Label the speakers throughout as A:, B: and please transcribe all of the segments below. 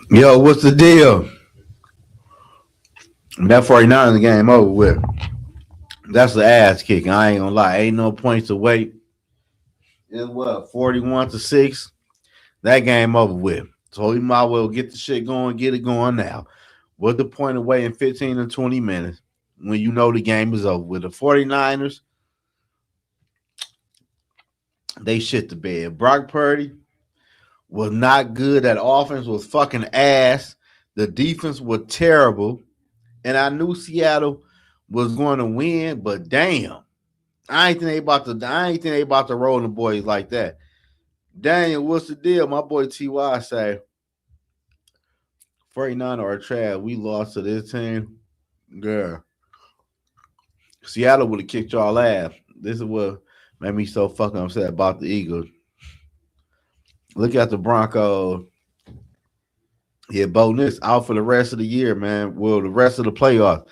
A: Yo, what's the deal? That 49ers game over with. That's the ass kicking. I ain't gonna lie. Ain't no points to wait. It's what, 41-6? That game over with. So you might well get the shit going, get it going now. What's the point of waiting 15 or 20 minutes when you know the game is over? With the 49ers, they shit the bed. Brock Purdy was not good. That offense was fucking ass. The defense was terrible. And I knew Seattle was going to win, but damn. I ain't think they about to roll the boys like that. Daniel, what's the deal? My boy TY say 49 are trash. We lost to this team. Girl. Seattle would have kicked y'all ass. This is what made me so fucking upset about the Eagles. Look at the Broncos. Yeah, Bo Nix out for the rest of the year, man. Well, the rest of the playoffs.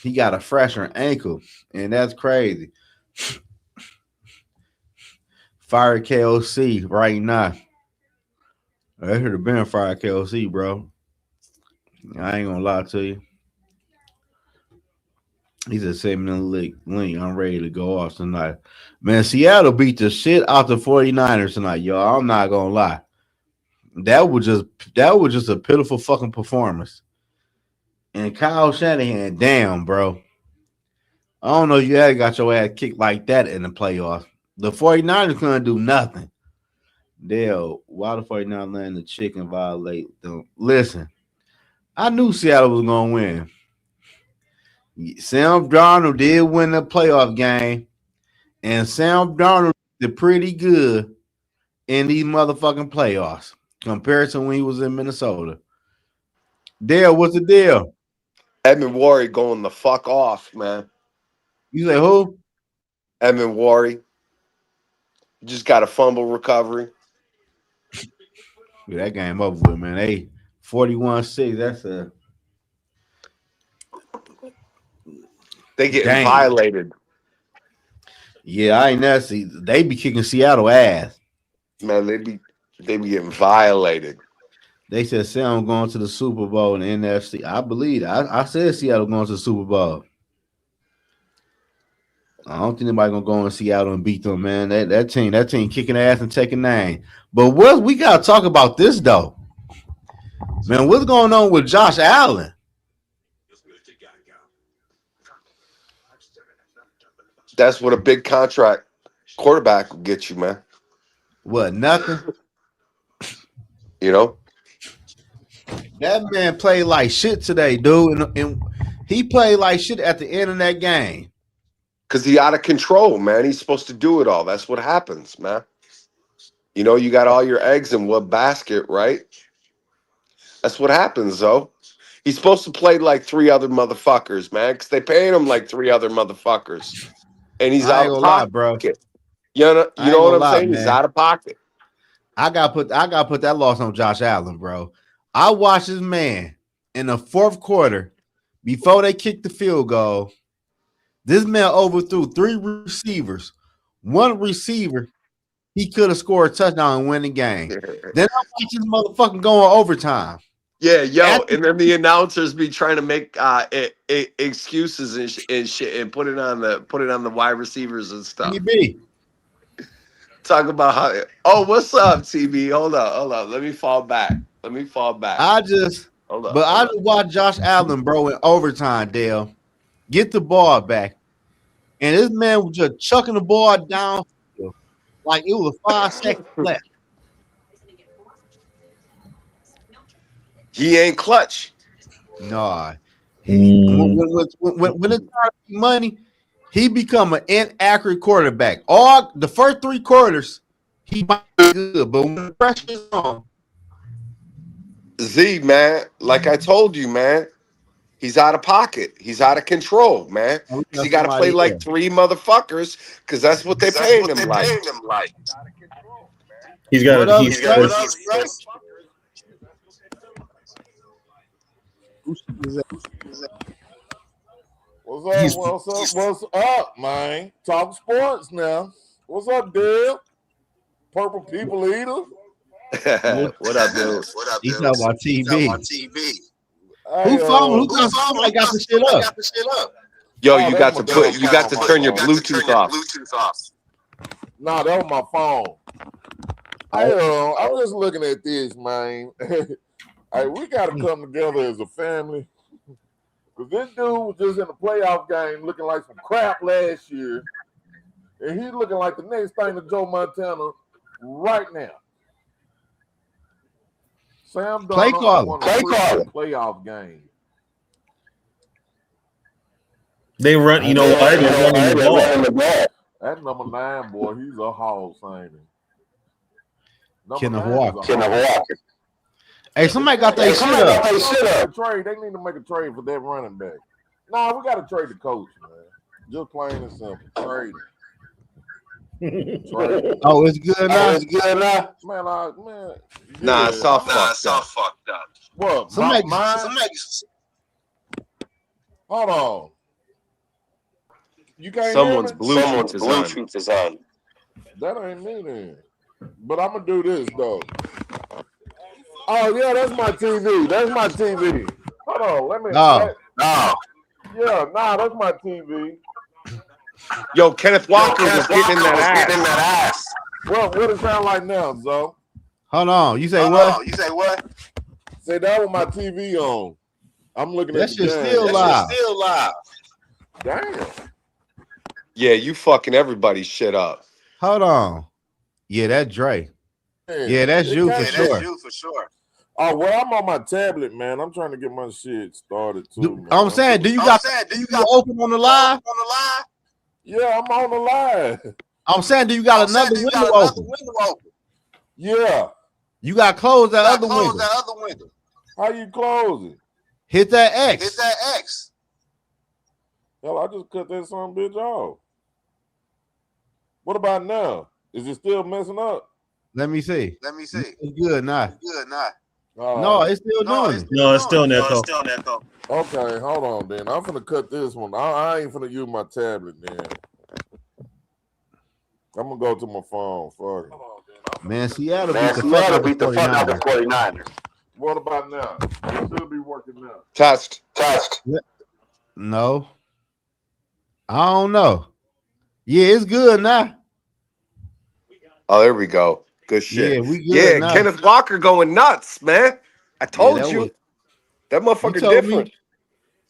A: He got a fractured ankle, and that's crazy. Fire KOC right now. I should have been Fire KOC, bro. I ain't gonna lie to you. He said, send me the link. I'm ready to go off tonight. Man, Seattle beat the shit out the 49ers tonight, y'all. I'm not gonna lie. That was just a pitiful fucking performance. And Kyle Shanahan, damn, bro. I don't know if you had got your ass kicked like that in the playoffs. The 49ers couldn't do nothing. Dale, why the 49ers letting the chicken violate them? Listen, I knew Seattle was going to win. Sam Darnold did win the playoff game, and Sam Darnold did pretty good in these motherfucking playoffs compared to when he was in Minnesota. Dale, what's the deal?
B: Edmund Warry going the fuck off, man.
A: You say who?
B: Edmund Warry. Just got a fumble recovery.
A: Yeah, that game over with, man. Hey, 41-6. That's a
B: They getting
A: damn.
B: violated.
A: Yeah, I ain't that see. They be kicking Seattle ass.
B: Man, they be getting violated.
A: They said Seattle going to the Super Bowl in the NFC. I believe it. I said Seattle going to the Super Bowl. I don't think anybody gonna go in Seattle and beat them, man. That team kicking ass and taking nine. But what we gotta talk about this though, man. What's going on with Josh Allen?
B: That's what a big contract quarterback will get you, man.
A: What, nothing?
B: You know?
A: That man played like shit today, dude. And he played like shit at the end of that game.
B: Because he out of control, man. He's supposed to do it all. That's what happens, man. You know, you got all your eggs in one basket, right? That's what happens, though. He's supposed to play like three other motherfuckers, man, because they paid him like three other motherfuckers. And he's
A: I
B: out
A: ain't
B: of
A: gonna lie,
B: pocket.
A: bro.
B: You know
A: I ain't
B: what
A: gonna
B: I'm
A: lie,
B: saying? He's
A: man.
B: out of pocket.
A: I gotta put that loss on Josh Allen, bro. I watched this man in the fourth quarter before they kicked the field goal. This man overthrew three receivers. One receiver, he could have scored a touchdown and win the game. Then I watched this motherfucking going overtime.
B: Yeah, and then the announcers be trying to make excuses and shit and put it on the wide receivers and stuff.
A: TB.
B: Talk about how. Oh, what's up, TB? Hold on. Let me fall back.
A: I just watched Josh Allen, bro, in overtime, Dale. Get the ball back. And this man was just chucking the ball down like it was 5 seconds left.
B: He ain't clutch.
A: Nah. When it's time to be money, he become an inaccurate quarterback. All the first three quarters, he might be good, but when the pressure's on,
B: Z, man, like I told you, man, he's out of pocket. He's out of control, man. Because he got to play like three motherfuckers because that's what they're paying him like.
C: He's got to.
D: What's up, man? Talk sports now. What's up, Dale? Purple people eater.
B: What up, dude?
A: He's talking about TV.
D: Hey,
A: Who phone? Who got the shit up?
B: Yo,
D: Oh,
B: you
D: that's
B: got
D: my
B: to
D: dog.
B: you got to turn your Bluetooth off.
D: Nah, that was my phone. I'm just looking at this, man. Hey, we got to come together as a family. Because this dude was just in a playoff game looking like some crap last year. And he's looking like the next thing to Joe Montana right now. Sam
A: Play
D: Darnold
A: caller.
D: won a freaking playoff game.
C: They run, you know why? They're running the ball.
D: That number 9 boy, he's a Hall signing.
A: Kenneth
D: 9 is a
A: Walker.
D: Hall.
A: Hey, somebody got their shit up.
D: They need to make a trade for that running back. Nah, we got to trade the coach, man. Just plain and simple. Trade him.
A: Oh, it's good now.
D: Man,
B: Nah, it's all fucked up.
D: What?
A: Somebody-
D: Hold on. You can't
B: Someone's
D: hear me?
B: Bluetooth is on.
D: That ain't me then. But I'm gonna do this though. Oh yeah, that's my TV. Hold on, let me. That's my TV.
B: Yo, Kenneth Walker was getting in that ass.
D: Well, what it sound like now, Zoe?
A: Hold on. You say what?
D: Say that with my TV on. I'm looking
A: That
D: at the
A: shit's
D: game.
A: still live.
D: Damn.
B: Yeah, you fucking everybody's shit up.
A: Hold on. Yeah, that Dre.
D: Man,
A: Yeah, that's
D: it
A: you
D: can't-
A: for sure.
D: Oh well, I'm on my tablet, man. I'm trying to get my shit started too. Man.
A: I'm saying, do you got open on the live?
D: Yeah, I'm on the line.
A: I'm saying, do you got another window open?
D: Yeah.
A: You got to close that other window.
D: How you close it?
A: Hit that X.
D: Hell, I just cut that son bitch off. What about now? Is it still messing up?
A: Let me see. It's good now.
D: Oh,
A: No, it's still doing it.
C: No, it's still Neto.
D: okay, hold on then. I'm finna cut this one. I ain't finna use my tablet then. I'm gonna go to my phone. Fuck it.
A: Man, Seattle beat the fuck out the 49ers.
D: What about now? It should be working now.
B: Test.
A: No. I don't know. Yeah, it's good now.
B: Oh, there we go. Good shit.
A: Yeah, we good now.
B: Kenneth Walker going nuts, man. I told
A: that
B: you.
A: was-
B: That motherfucker
A: You told
B: different.
A: me,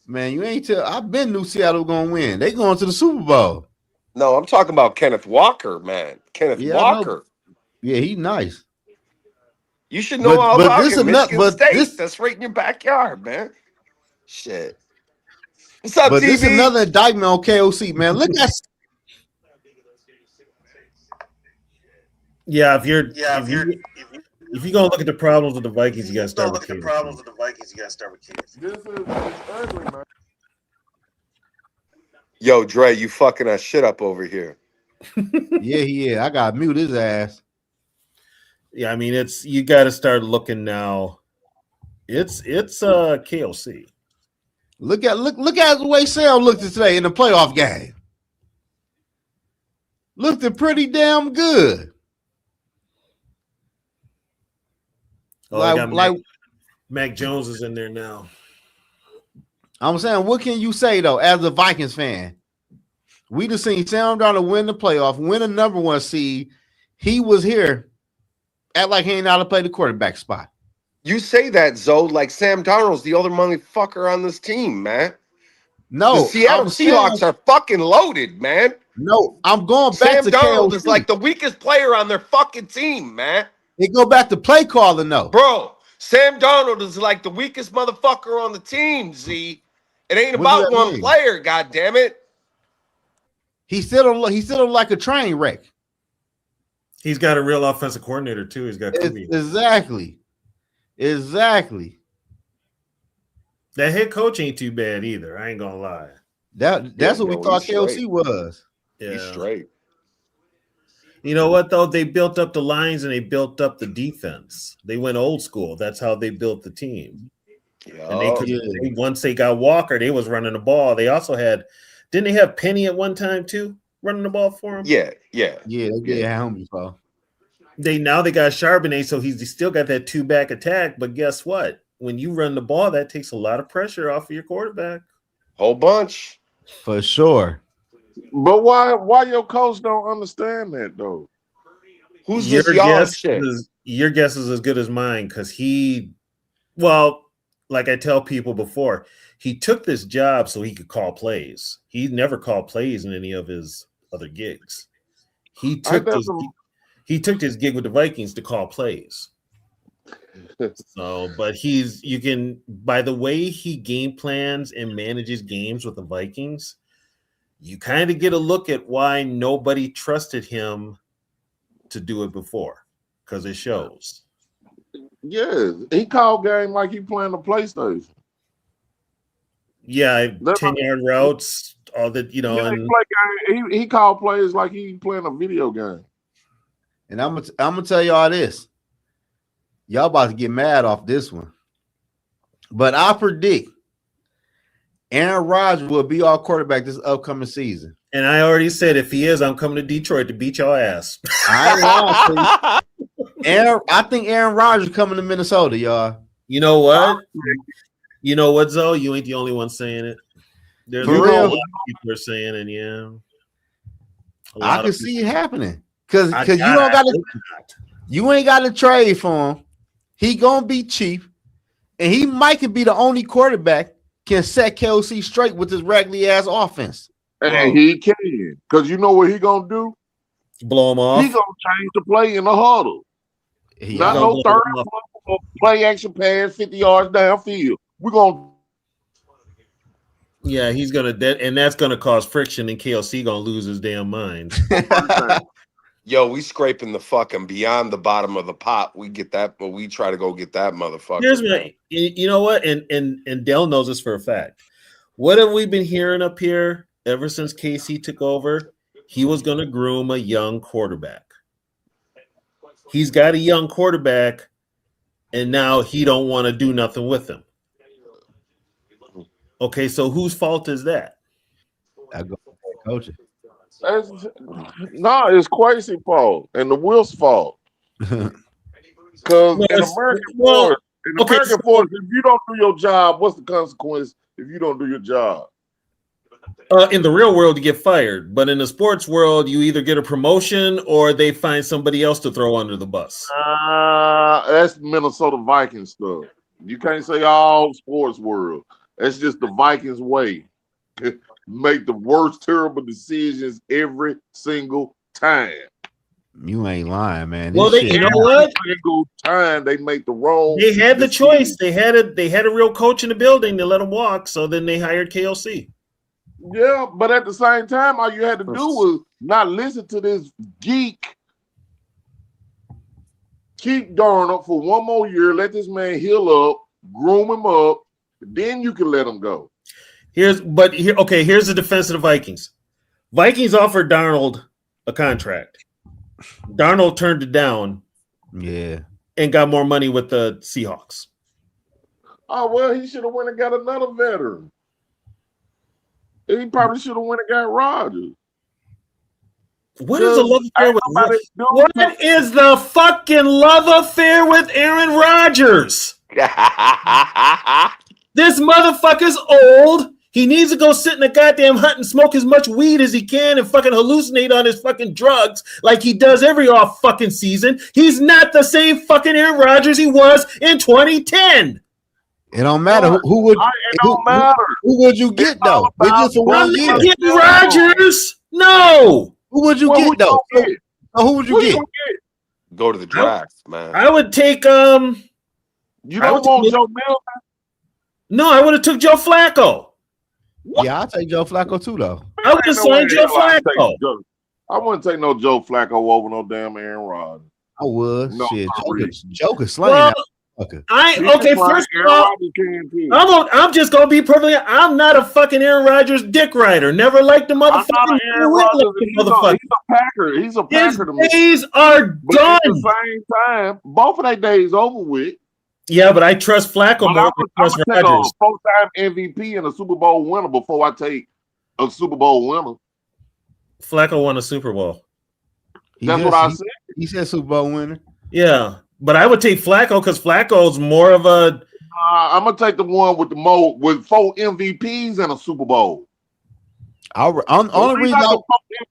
A: man, you ain't tell. I've been knew Seattle gonna win. They going to the Super Bowl.
B: No, I'm talking about Kenneth Walker, man. Kenneth
A: Yeah, I know.
B: Walker.
A: Yeah, he nice.
B: You should know all
A: but
B: about
A: this
B: him.
A: enough-
B: Michigan
A: but
B: State.
A: this-
B: That's right in your backyard, man. Shit. What's up,
A: But
B: TV?
A: this is another indictment on KOC, man. Look at
C: Yeah, if you're gonna look at the problems with the Vikings, you gotta start with KOC.
D: This is ugly, man.
B: Yo, Dre, you fucking that shit up over here.
A: yeah. I gotta mute his ass.
C: Yeah, I mean you got to start looking now. It's KOC.
A: Look at the way Sam looked today in the playoff game. Looked pretty damn good.
C: Oh, I got Mac Jones is in there now.
A: I'm saying, what can you say though, as a Vikings fan? We just seen Sam Darnold win the playoff, win a number 1 seed. He was here, act like he ain't out to play the quarterback spot.
B: You say that, Zoe, like Sam Darnold's the other motherfucker on this team, man.
A: No,
B: The Seattle Seahawks are fucking loaded, man.
A: No, I'm going back
B: Sam
A: to
B: Darnold
A: KOC.
B: is like the weakest player on their fucking team, man.
A: It go back to play calling though.
B: Bro, Sam Darnold is like the weakest motherfucker on the team, Z. It ain't
A: What does
B: about
A: that
B: one
A: mean?
B: player, goddammit.
A: He still don't like a train wreck.
C: He's got a real offensive coordinator too. He's got Kubi.
A: Exactly.
C: That head coach ain't too bad either. I ain't gonna lie.
A: That's what we thought
B: he's
A: KOC
B: straight.
A: was.
C: Yeah.
B: He's straight.
C: You know what though? They built up the lines and they built up the defense. They went old school. That's how they built the team. And once they got Walker, they was running the ball. They also didn't they have Penny at one time too, running the ball for him?
B: Yeah.
A: Yeah, they did have him before.
C: They got Charbonnet, so he's still got that 2-back attack. But guess what? When you run the ball, that takes a lot of pressure off of your quarterback.
B: Whole bunch.
A: For sure.
D: But why your coach don't understand that though?
B: Who's this y'all shit?
C: Your guess is as good as mine because like I tell people before, he took this job so he could call plays. He never called plays in any of his other gigs. He took his gig with the Vikings to call plays. So, but by the way he game plans and manages games with the Vikings, you kind of get a look at why nobody trusted him to do it before, because it shows.
D: Yeah, he called game like he playing the PlayStation.
C: Yeah, 10-yard routes, all that,
D: he called plays like he playing a video game.
A: And I'm gonna tell y'all this. Y'all about to get mad off this one. But I predict Aaron Rodgers will be our quarterback this upcoming season.
C: And I already said if he is, I'm coming to Detroit to beat your ass.
A: I think Aaron Rodgers coming to Minnesota, y'all.
C: You know what? You know what, Zoe? You ain't the only one saying it. There's a lot of people are saying it, yeah.
A: I can see it happening. Because you ain't got to trade for him. He gonna be cheap, and he might could be the only quarterback can set KOC straight with his raggedy ass offense.
D: And he can, because you know what he gonna do?
C: Blow him off.
D: He gonna change the play in the huddle. Not no third play action pass 50 yards downfield. We're gonna.
C: Yeah, he's gonna and that's gonna cause friction, and KLC gonna lose his damn mind.
B: Yo, we scraping the fucking beyond the bottom of the pot. We get that, but we try to go get that motherfucker.
C: Here's my, you know what, and Dell knows this for a fact. What have we been hearing up here ever since KC took over? He was going to groom a young quarterback. He's got a young quarterback, and now he don't want to do nothing with him. Okay, so whose fault is that?
A: I go coaching.
D: It's Quasi's fault and the Will's fault. Because in American sports, if you don't do your job, what's the consequence if you don't do your job?
C: In the real world, you get fired, but in the sports world, you either get a promotion or they find somebody else to throw under the bus.
D: That's Minnesota Vikings stuff. You can't say all sports world. That's just the Vikings way. Make the worst terrible decisions every single time.
A: You ain't lying, man.
C: Well, you know what?
D: Every single time they make the wrong.
C: They had the choice. They had a real coach in the building to let him walk. So then they hired KLC.
D: Yeah, but at the same time, all you had to do was not listen to this geek. Keep Darnold for one more year. Let this man heal up, groom him up. Then you can let him go.
C: Here's the defense of the Vikings. Vikings offered Darnold a contract. Darnold turned it down.
A: Yeah.
C: And got more money with the Seahawks.
D: Oh, well, he should have went and got another veteran. He probably should have went and got Rodgers.
C: What is the love affair with What is the fucking love affair with Aaron Rodgers? This motherfucker's old. He needs to go sit in a goddamn hut and smoke as much weed as he can and fucking hallucinate on his fucking drugs like he does every off fucking season. He's not the same fucking Aaron Rodgers he was in 2010.
A: It don't matter who would you get though? It's just for 1 year.
C: Getting Rodgers? No.
A: Who would you get though? Who would you get?
B: Go to the draft, man.
C: I would take
D: You don't want Joe Milton?
C: No, I would have took Joe Flacco.
A: What? Yeah, I'll take Joe Flacco too, though.
C: I would have signed Joe Flacco.
D: I wouldn't take no Joe Flacco over no damn Aaron Rodgers.
A: I would.
D: No,
A: shit, Joker slaying.
C: First of all, I'm just gonna be perfectly. I'm not a fucking Aaron Rodgers dick rider. Never liked the motherfucking
D: motherfucker. He's a Packer. He's a Packer to me.
C: His days are done.
D: At the same time, both of their days over with.
C: Yeah, but I trust Flacco more than I trust Rodgers.
D: A 4-time MVP and a Super Bowl winner before I take a Super Bowl winner.
C: Flacco won a Super Bowl.
D: That's what I said.
A: He said Super Bowl winner.
C: Yeah, but I would take Flacco because Flacco's more of a.
D: I'm gonna take the one with with 4 MVPs and a Super Bowl.
A: Only reason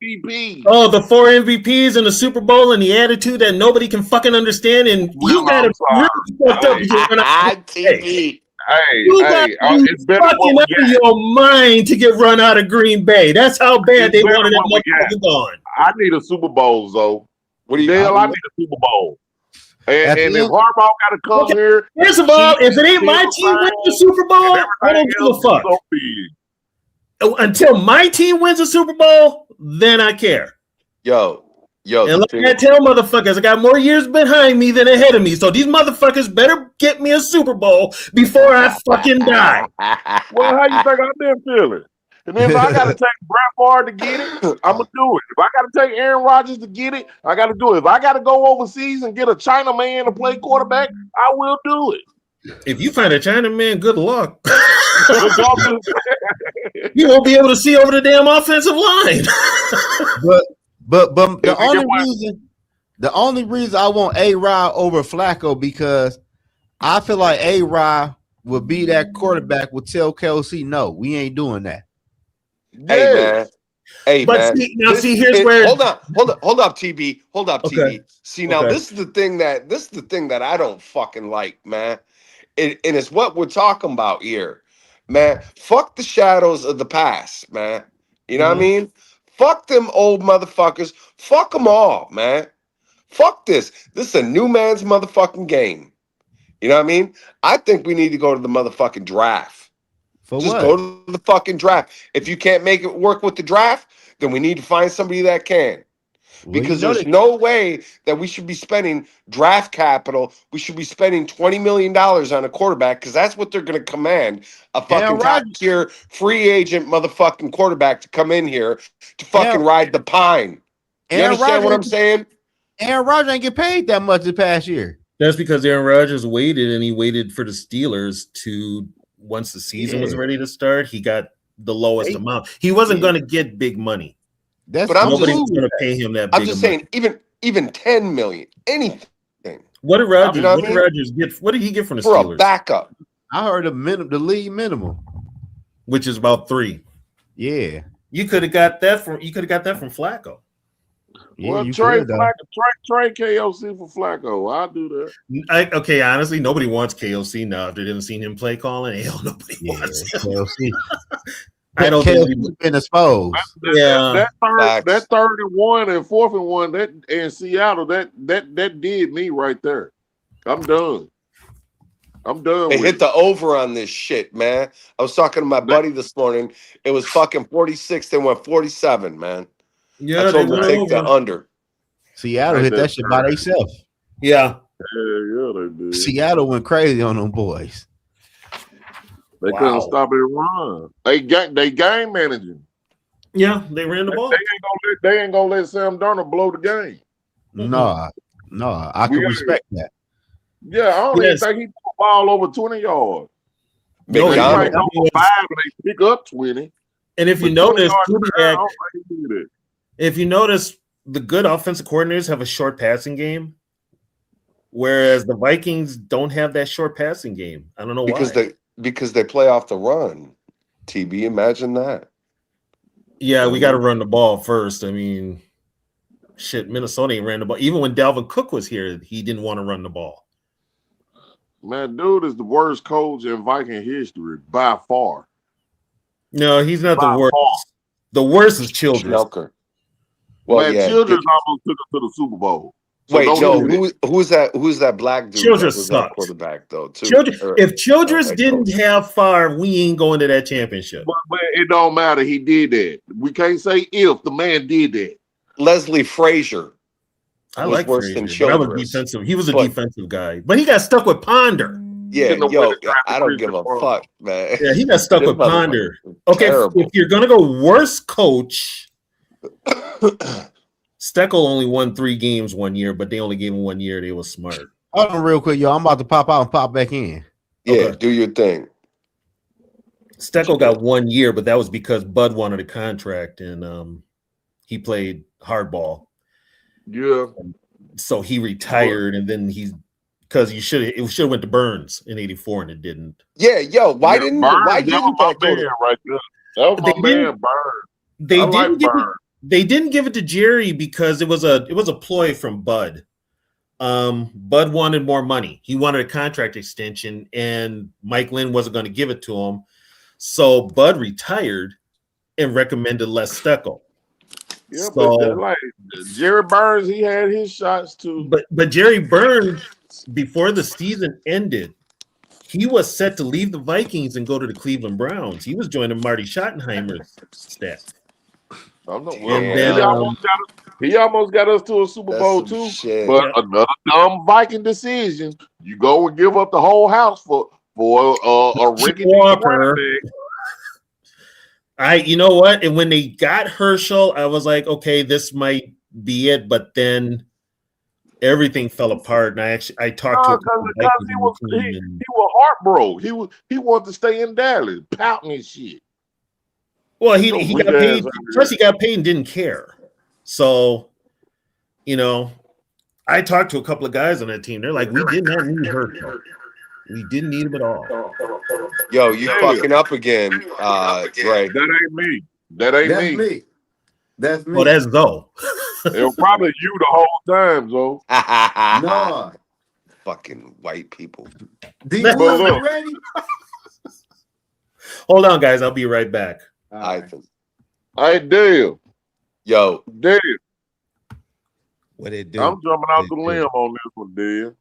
D: MVP.
C: Oh, the 4 MVPs and the Super Bowl and the attitude that nobody can fucking understand, and you got to really fucked up.
B: TV.
D: It's better
C: fucking out of your mind to get run out of Green Bay. That's how bad they wanted that motherfucker gone.
D: I need a Super Bowl, Zoe.
B: What do you?
D: I need a Super Bowl. And if Harbaugh got to come here,
C: first of all, if it ain't my team winning the Super Bowl, I don't give a fuck. Until my team wins a Super Bowl, then I care.
B: Yo.
C: And like I tell motherfuckers, I got more years behind me than ahead of me. So these motherfuckers better get me a Super Bowl before I fucking die.
D: Well, how you think I've been feeling? And if I got to take Brett Favre to get it, I'm going to do it. If I got to take Aaron Rodgers to get it, I got to do it. If I got to go overseas and get a China man to play quarterback, I will do it.
C: If you find a China man, good luck. You won't be able to see over the damn offensive line.
A: But the only reason I want A-Rod over Flacco because I feel like A-Rod would be that quarterback would tell Kelsey, no, we ain't doing that.
B: Hey man. Hey man.
C: Here's where
B: hold up, TB. Hold up, okay. TB. See now this is the thing that I don't fucking like, man. And it's what we're talking about here. Man, fuck the shadows of the past, man. You know what I mean? Fuck them old motherfuckers. Fuck them all, man. Fuck this. This is a new man's motherfucking game. You know what I mean? I think we need to go to the motherfucking draft. Just go to the fucking draft. If you can't make it work with the draft, then we need to find somebody that can. Because there's no way that we should be spending draft capital. We should be spending $20 million on a quarterback because that's what they're going to command. A fucking top-tier free agent motherfucking quarterback to come in here to fucking ride the pine. You understand what I'm saying?
A: Aaron Rodgers ain't get paid that much this past year.
C: That's because Aaron Rodgers waited, and he waited for the Steelers to, once the season was ready to start, he got the lowest amount. He wasn't going to get big money.
B: But I'm
C: nobody's going to pay him that big
B: I'm just saying, even $10 million, anything.
C: What did Rodgers get? What did he get from the Steelers?
B: For a backup.
A: I heard the league minimum,
C: which is about 3.
A: Yeah,
C: you could have got that from Flacco.
D: Yeah, well, trade KOC for Flacco. I'll do that.
C: Okay, honestly, nobody wants KOC now. If they didn't see him play calling, hell, nobody wants KOC.
A: I don't think we've been exposed.
D: That third and 1 and 4th and 1 that in Seattle that did me right there. I'm done.
B: They hit the over on this shit, man. I was talking to my buddy this morning. It was fucking 46. They went 47, man.
C: Yeah,
B: I told them to take the under.
A: Seattle hit that shit by themselves.
C: Yeah.
D: Yeah, they did.
A: Seattle went crazy on them boys.
D: They couldn't stop it run. They game managing.
C: Yeah, they ran the ball.
D: They ain't gonna let Sam Darnold blow the game.
A: No, I can respect that.
D: Yeah, I don't even think he put the ball over 20 yards.
B: No,
D: he might go 5 and they pick up 20.
C: And if you notice, the good offensive coordinators have a short passing game, whereas the Vikings don't have that short passing game. I don't know why.
B: Because they play off the run. TB, imagine that.
C: Yeah, we got to run the ball first. I mean, shit, Minnesota ain't ran the ball. Even when Dalvin Cook was here, he didn't want to run the ball.
D: Man, dude is the worst coach in Viking history by far.
C: No, he's not the worst. The worst is Childress.
D: Well, Childress almost took us to the Super Bowl.
B: So wait, no, who's that black dude?
C: Childress sucks.
B: Quarterback though, too.
C: If Childress didn't have Favre, we ain't going to that championship.
D: But it don't matter. He did that. We can't say if the man did that.
B: Leslie Frazier.
C: I like Frazier. That was defensive. He was a defensive guy, but he got stuck with Ponder.
B: Yeah, I don't give a fuck, man.
C: Yeah, he got stuck with Ponder. Okay, if you're gonna go worst coach. Steckel only won 3 games 1 year, but they only gave him 1 year. They were smart.
A: Hold on real quick, y'all. I'm about to pop out and pop back in.
B: Yeah, do your thing.
C: Steckel got 1 year, but that was because Bud wanted a contract, and he played hardball.
D: Yeah.
C: so he retired, and then because it should have went to Burns in '84, and it didn't.
B: Yeah, yo, why didn't
D: Burns,
B: that
D: my
B: go
D: man
B: to?
D: right there? That was my man, Burns.
C: They didn't give it to Jerry because it was a ploy from Bud. Bud wanted more money. He wanted a contract extension, and Mike Lynn wasn't going to give it to him. So Bud retired and recommended Les Steckel.
D: Yeah, but like Jerry Burns, he had his shots too.
C: But Jerry Burns, before the season ended, he was set to leave the Vikings and go to the Cleveland Browns. He was joining Marty Schottenheimer's staff.
D: He almost got us to a Super Bowl too. But another dumb Viking decision. You go and give up the whole house for a Ricky Walker.
C: You know what? And when they got Herschel, I was like, okay, this might be it. But then everything fell apart. And I talked to him
D: because he was heartbroken. He wanted to stay in Dallas, pouting and shit.
C: Well, he got paid. Plus, he got paid and didn't care. So, I talked to a couple of guys on that team. They're like, we did not need Herschel. We didn't need him at all.
B: Yo, you fucking up again, Dre.
D: That ain't me. That's me.
A: That's me.
C: Oh, that's Zoe.
D: It was probably you the whole time, Zoe.
B: No. Fucking white people.
A: Ready?
C: Hold on, guys. I'll be right back.
D: Hey, Dale.
B: Yo.
D: Dale.
E: What it do?
D: I'm jumping out the limb on this one, Dale.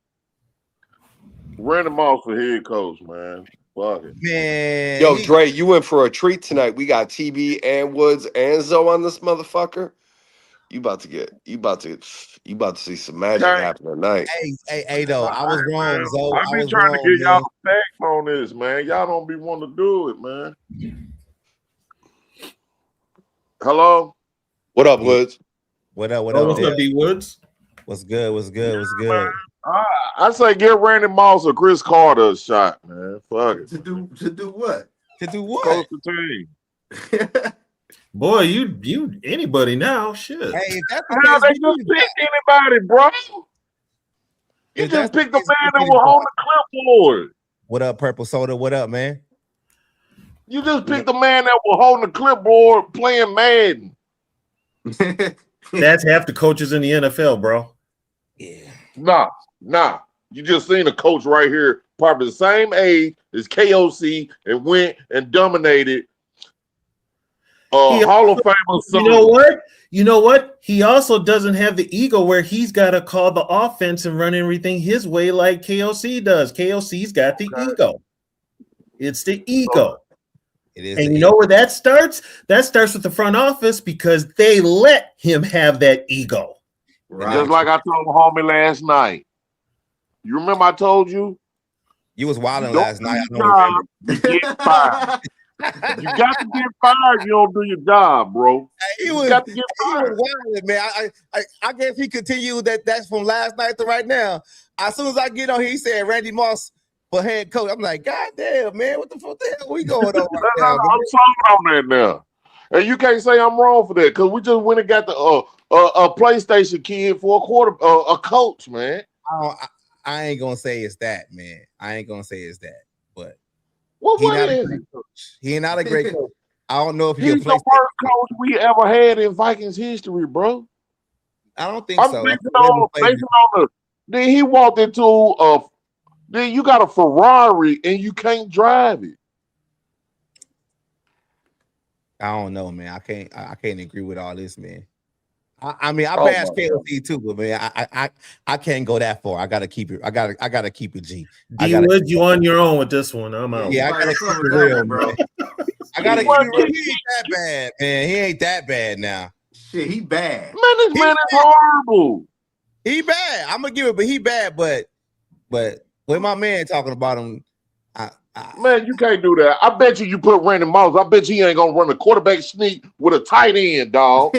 D: Randy Moss for head coach, man. Fuck it.
E: Man.
B: Yo, Dre, you in for a treat tonight. We got TB and Woods and Zoe on this motherfucker. You about to see some magic happen tonight.
E: Hey, though, I was wrong, Zoe.
D: I be trying to get y'all facts on this, man. Y'all don't be wanting to do it, man. Hello?
B: What up, Woods?
E: What up,
C: What's up, D Woods?
E: What's good?
D: Man, I say give Randy Moss or Chris Carter a shot, man. Fuck it.
A: To do what?
D: Coach the team.
C: Boy, you anybody now? Shit.
E: Hey, that's
D: how they just pick anybody, bro. You just picked the man that was on the clipboard.
E: What up, Purple Soda? What up, man?
D: You just picked the man that was holding the clipboard playing Madden.
C: That's half the coaches in the NFL, bro.
E: Yeah.
D: Nah. You just seen a coach right here, probably the same age as KOC, and went and dominated Hall of Famer.
C: You know what? He also doesn't have the ego where he's got to call the offense and run everything his way like KOC does. KOC's got the ego. It's the ego.
E: It is,
C: and you know where that starts? That starts with the front office because they let him have that ego.
D: Right. Just like I told the homie last night. You remember I told you?
E: You was wilding last night.
D: You get fired. You got to get fired. You don't do your job, bro.
E: You got to get fired. Wilding, man. I guess he continued that's from last night to right now. As soon as I get on, he said Randy Moss for head coach. I'm like, God damn, man, what the hell we going on right now?
D: I'm talking on that now. And you can't say I'm wrong for that because we just went and got the a PlayStation kid for a coach, man.
E: I ain't gonna say it's that, man. I ain't gonna say it's that, but he ain't not a great coach. I don't know if
D: he's the first coach we ever had in Vikings history, bro.
E: I don't think so.
D: Then he walked into then you got a Ferrari and you can't drive it.
E: I don't know, man. I can't agree with all this, man. I mean, I bash KOC too, but man, I can't go that far. I gotta keep it. I gotta keep it G.
C: D Wood, you on your own with this one. I'm out.
E: Yeah, I gotta keep it real, bro. I gotta keep it real. He ain't that bad, man. He ain't that bad now.
A: Shit, he bad.
D: Man, this man is horrible.
E: He bad. I'm gonna give it, but he bad. But when my man talking about him,
D: man, you can't do that. I bet you put Randy Moss. I bet you he ain't gonna run a quarterback sneak with a tight end, dog.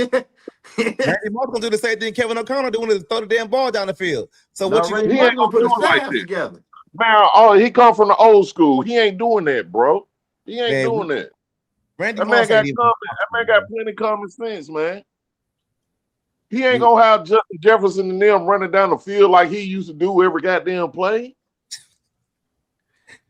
E: Randy Moss gonna do the same thing Kevin O'Connor doing is throw the damn ball down the field. So
A: no,
E: what you
A: he ain't gonna put it like together.
D: Man, he come from the old school. He ain't doing that, bro. He ain't doing that.
E: Randy
D: That man got plenty of common sense, man. He ain't gonna have Justin Jefferson and them running down the field like he used to do every goddamn play.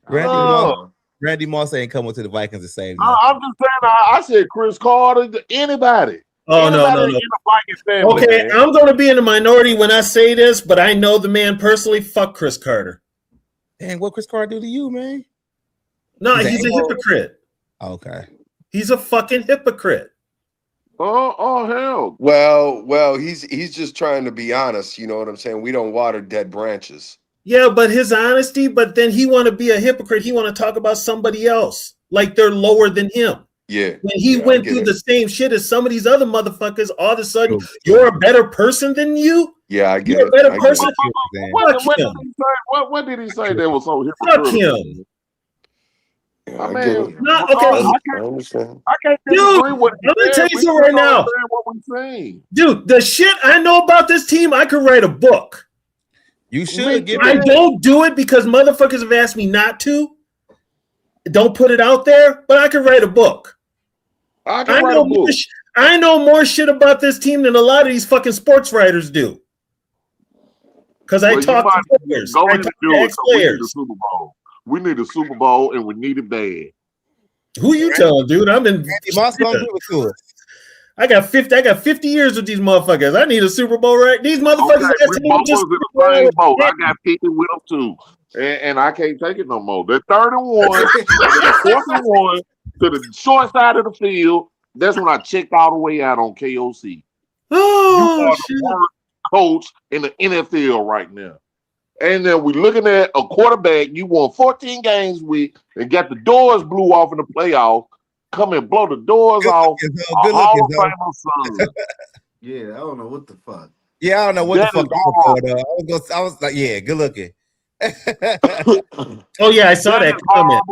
E: Randy Moss ain't coming to the Vikings to save nothing.
D: I'm just saying. I said Chris Carter. Anybody.
C: Oh,
D: anybody
C: no.
D: in the Vikings family,
C: Okay,
D: man.
C: I'm going to be in the minority when I say this, but I know the man personally. Fuck Chris Carter.
E: Dang, what Chris Carter do to you, man?
C: No, he's a hypocrite.
E: Okay.
C: He's a fucking hypocrite.
D: Oh hell.
B: Well, he's just trying to be honest. You know what I'm saying? We don't water dead branches.
C: Yeah, but his honesty, but then he want to be a hypocrite. He want to talk about somebody else like they're lower than him.
B: Yeah.
C: When he went through the same shit as some of these other motherfuckers, all of a sudden you're a better person than you?
B: Yeah, I get
C: you're
B: it.
C: a better person.
D: What did he say that was so
C: Fuck
D: hypocritical?
C: him.
B: Yeah, I get it.
C: No, okay.
B: I understand.
D: I can't
C: Dude,
D: disagree with
C: I'm gonna tell you something right now.
D: What we saying.
C: Dude, the shit I know about this team, I could write a book.
E: You should give
C: I don't do it because motherfuckers have asked me not to. Don't put it out there, but I could write a book. I know more shit about this team than a lot of these fucking sports writers do. Because I talk to players. I talk to ex-players.
D: We need a Super Bowl, and we need it bad.
C: Who you telling, dude? I'm in.
E: Moss gonna give it to us.
C: I got 50 years with these motherfuckers. I need a Super Bowl, right? These motherfuckers
D: we both was in the same boat. I got 50 with them too. And I can't take it no more. They're 31, fourth and one to the short side of the field. That's when I checked all the way out on KOC.
C: Oh,
D: you are the worst coach in the NFL right now. And then we're looking at a quarterback you won 14 games with and got the doors blew off in the playoffs. Come and blow the doors off.
A: Yeah, I don't know what the fuck.
E: Yeah, I don't know what the fuck. I was like, yeah, good looking.
C: Oh yeah, I saw that comment.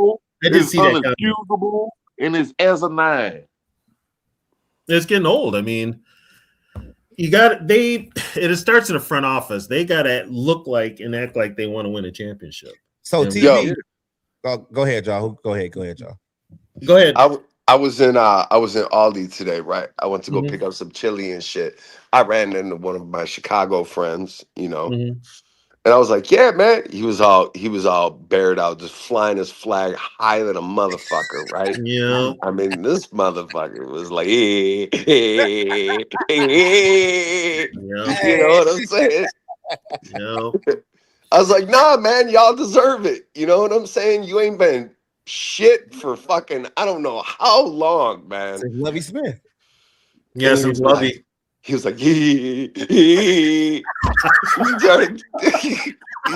C: I did see that
D: comment. And it's as a 9.
C: It's getting old. I mean, it starts in the front office. They gotta look like and act like they want to win a championship.
E: So TV. Go ahead, y'all. Go ahead, y'all.
C: Go ahead.
B: I was in Aldi today, right? I went to go pick up some chili and shit. I ran into one of my Chicago friends, you know, and I was like, "Yeah, man." He was all bared out, just flying his flag higher than a motherfucker, right?
C: Yeah.
B: I mean, this motherfucker was like, you know what I'm saying?
C: Yeah.
B: I was like, "Nah, man, y'all deserve it." You know what I'm saying? You ain't been shit for fucking I don't know how long, man.
E: It's Lovie Smith.
C: Yes, it's Lovie.
B: He was like, he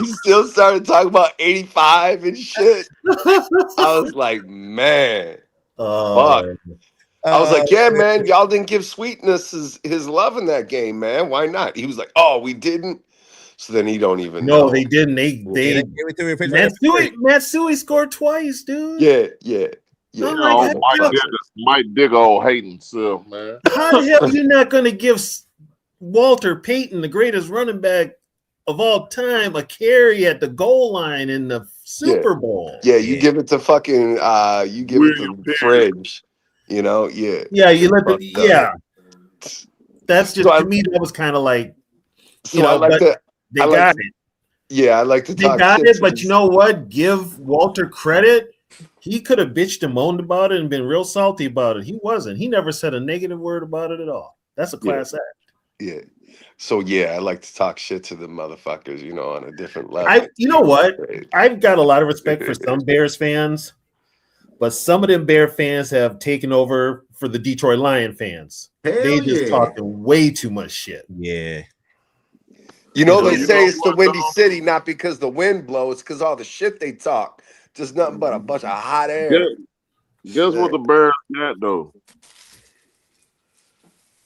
B: still started talking about 85 and shit. I was like, man, fuck. I was like, yeah, man, y'all didn't give Sweetness his love in that game, man. Why not? He was like, oh, we didn't. So then he don't even know.
C: No, they didn't. They gave it to him. Matsui scored twice, dude.
B: Yeah.
D: Oh, Mike Diggle hating himself, man.
C: How the hell are you not going to give Walter Payton, the greatest running back of all time, a carry at the goal line in the Super Bowl?
B: Yeah, you give it to fucking you give it to Fridge. You know,
C: Yeah, you let That's just to me, that was kind of like they got it.
B: Yeah, I like to talk.
C: They got it, but you know what? Give Walter credit. He could have bitched and moaned about it and been real salty about it. He wasn't. He never said a negative word about it at all. That's a class act.
B: Yeah. So I like to talk shit to the motherfuckers, you know, on a different level.
C: You know what? I've got a lot of respect for some Bears fans, but some of them Bear fans have taken over for the Detroit Lion fans. They just talking way too much shit.
E: Yeah.
B: You know, they say it's the Windy City, not because the wind blows, because all the shit they talk. Just nothing but a bunch of hot air.
D: Guess what the Bears got, though?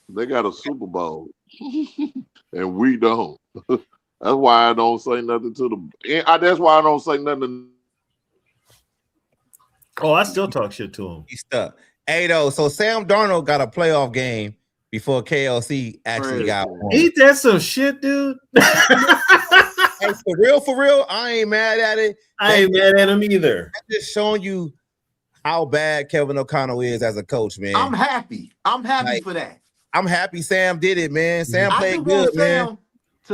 D: They got a Super Bowl. And we don't. That's why I don't say nothing to them. That's why I don't say nothing.
C: Oh, I still talk shit to him.
E: He's stuck. Hey, though, so Sam Darnold got a playoff game before KLC actually got one.
C: Ain't that some shit, dude?
E: Hey, for real, I ain't mad at it.
C: I ain't mad at him either.
E: I'm just showing you how bad Kevin O'Connell is as a coach, man.
A: I'm happy for that.
E: I'm happy Sam did it, man. Sam
A: I
E: played
A: just
E: good,
A: want
E: man.
A: Sam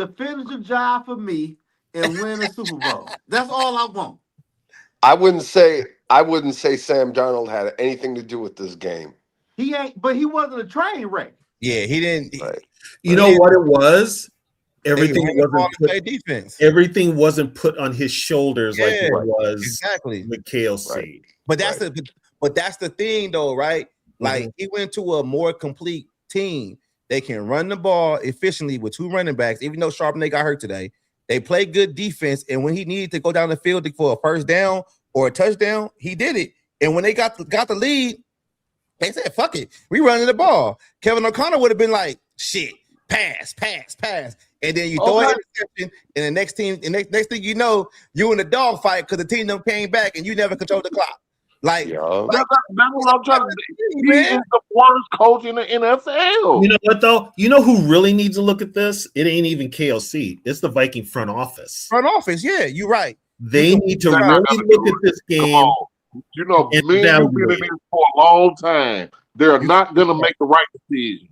A: to finish the job for me and win a Super Bowl. That's all I want.
B: I wouldn't say Sam Darnold had anything to do with this game.
A: He ain't, but he wasn't a train wreck.
E: Yeah, he didn't.
B: Right.
C: You know what it was?
E: They
C: Everything
E: ran the ball
C: wasn't
E: and
C: put,
E: played defense.
C: everything wasn't put on his shoulders like
E: Yeah,
C: it was
E: exactly.
C: with KLC.
B: Right.
E: But that's the thing, though, right? Like he went to a more complete team. They can run the ball efficiently with 2 running backs, even though Charbonnet got hurt today. They play good defense, and when he needed to go down the field for a first down or a touchdown, he did it. And when they got the lead, they said, "Fuck it, we running the ball." Kevin O'Connor would have been like, "Shit, pass," and then you throw an interception, and the next next thing you know, you in a dog fight because the team them came back and you never controlled the clock. Like,
B: Yeah.
D: That's what I'm trying to do. He is the worst coach in the NFL.
C: You know what though? You know who really needs to look at this? It ain't even KLC. It's the Viking front office.
E: front office, yeah, you're right.
C: They need to really look at this game.
D: You know,
C: and
D: me and you've been in this for a long time. They're not going to make the right decision.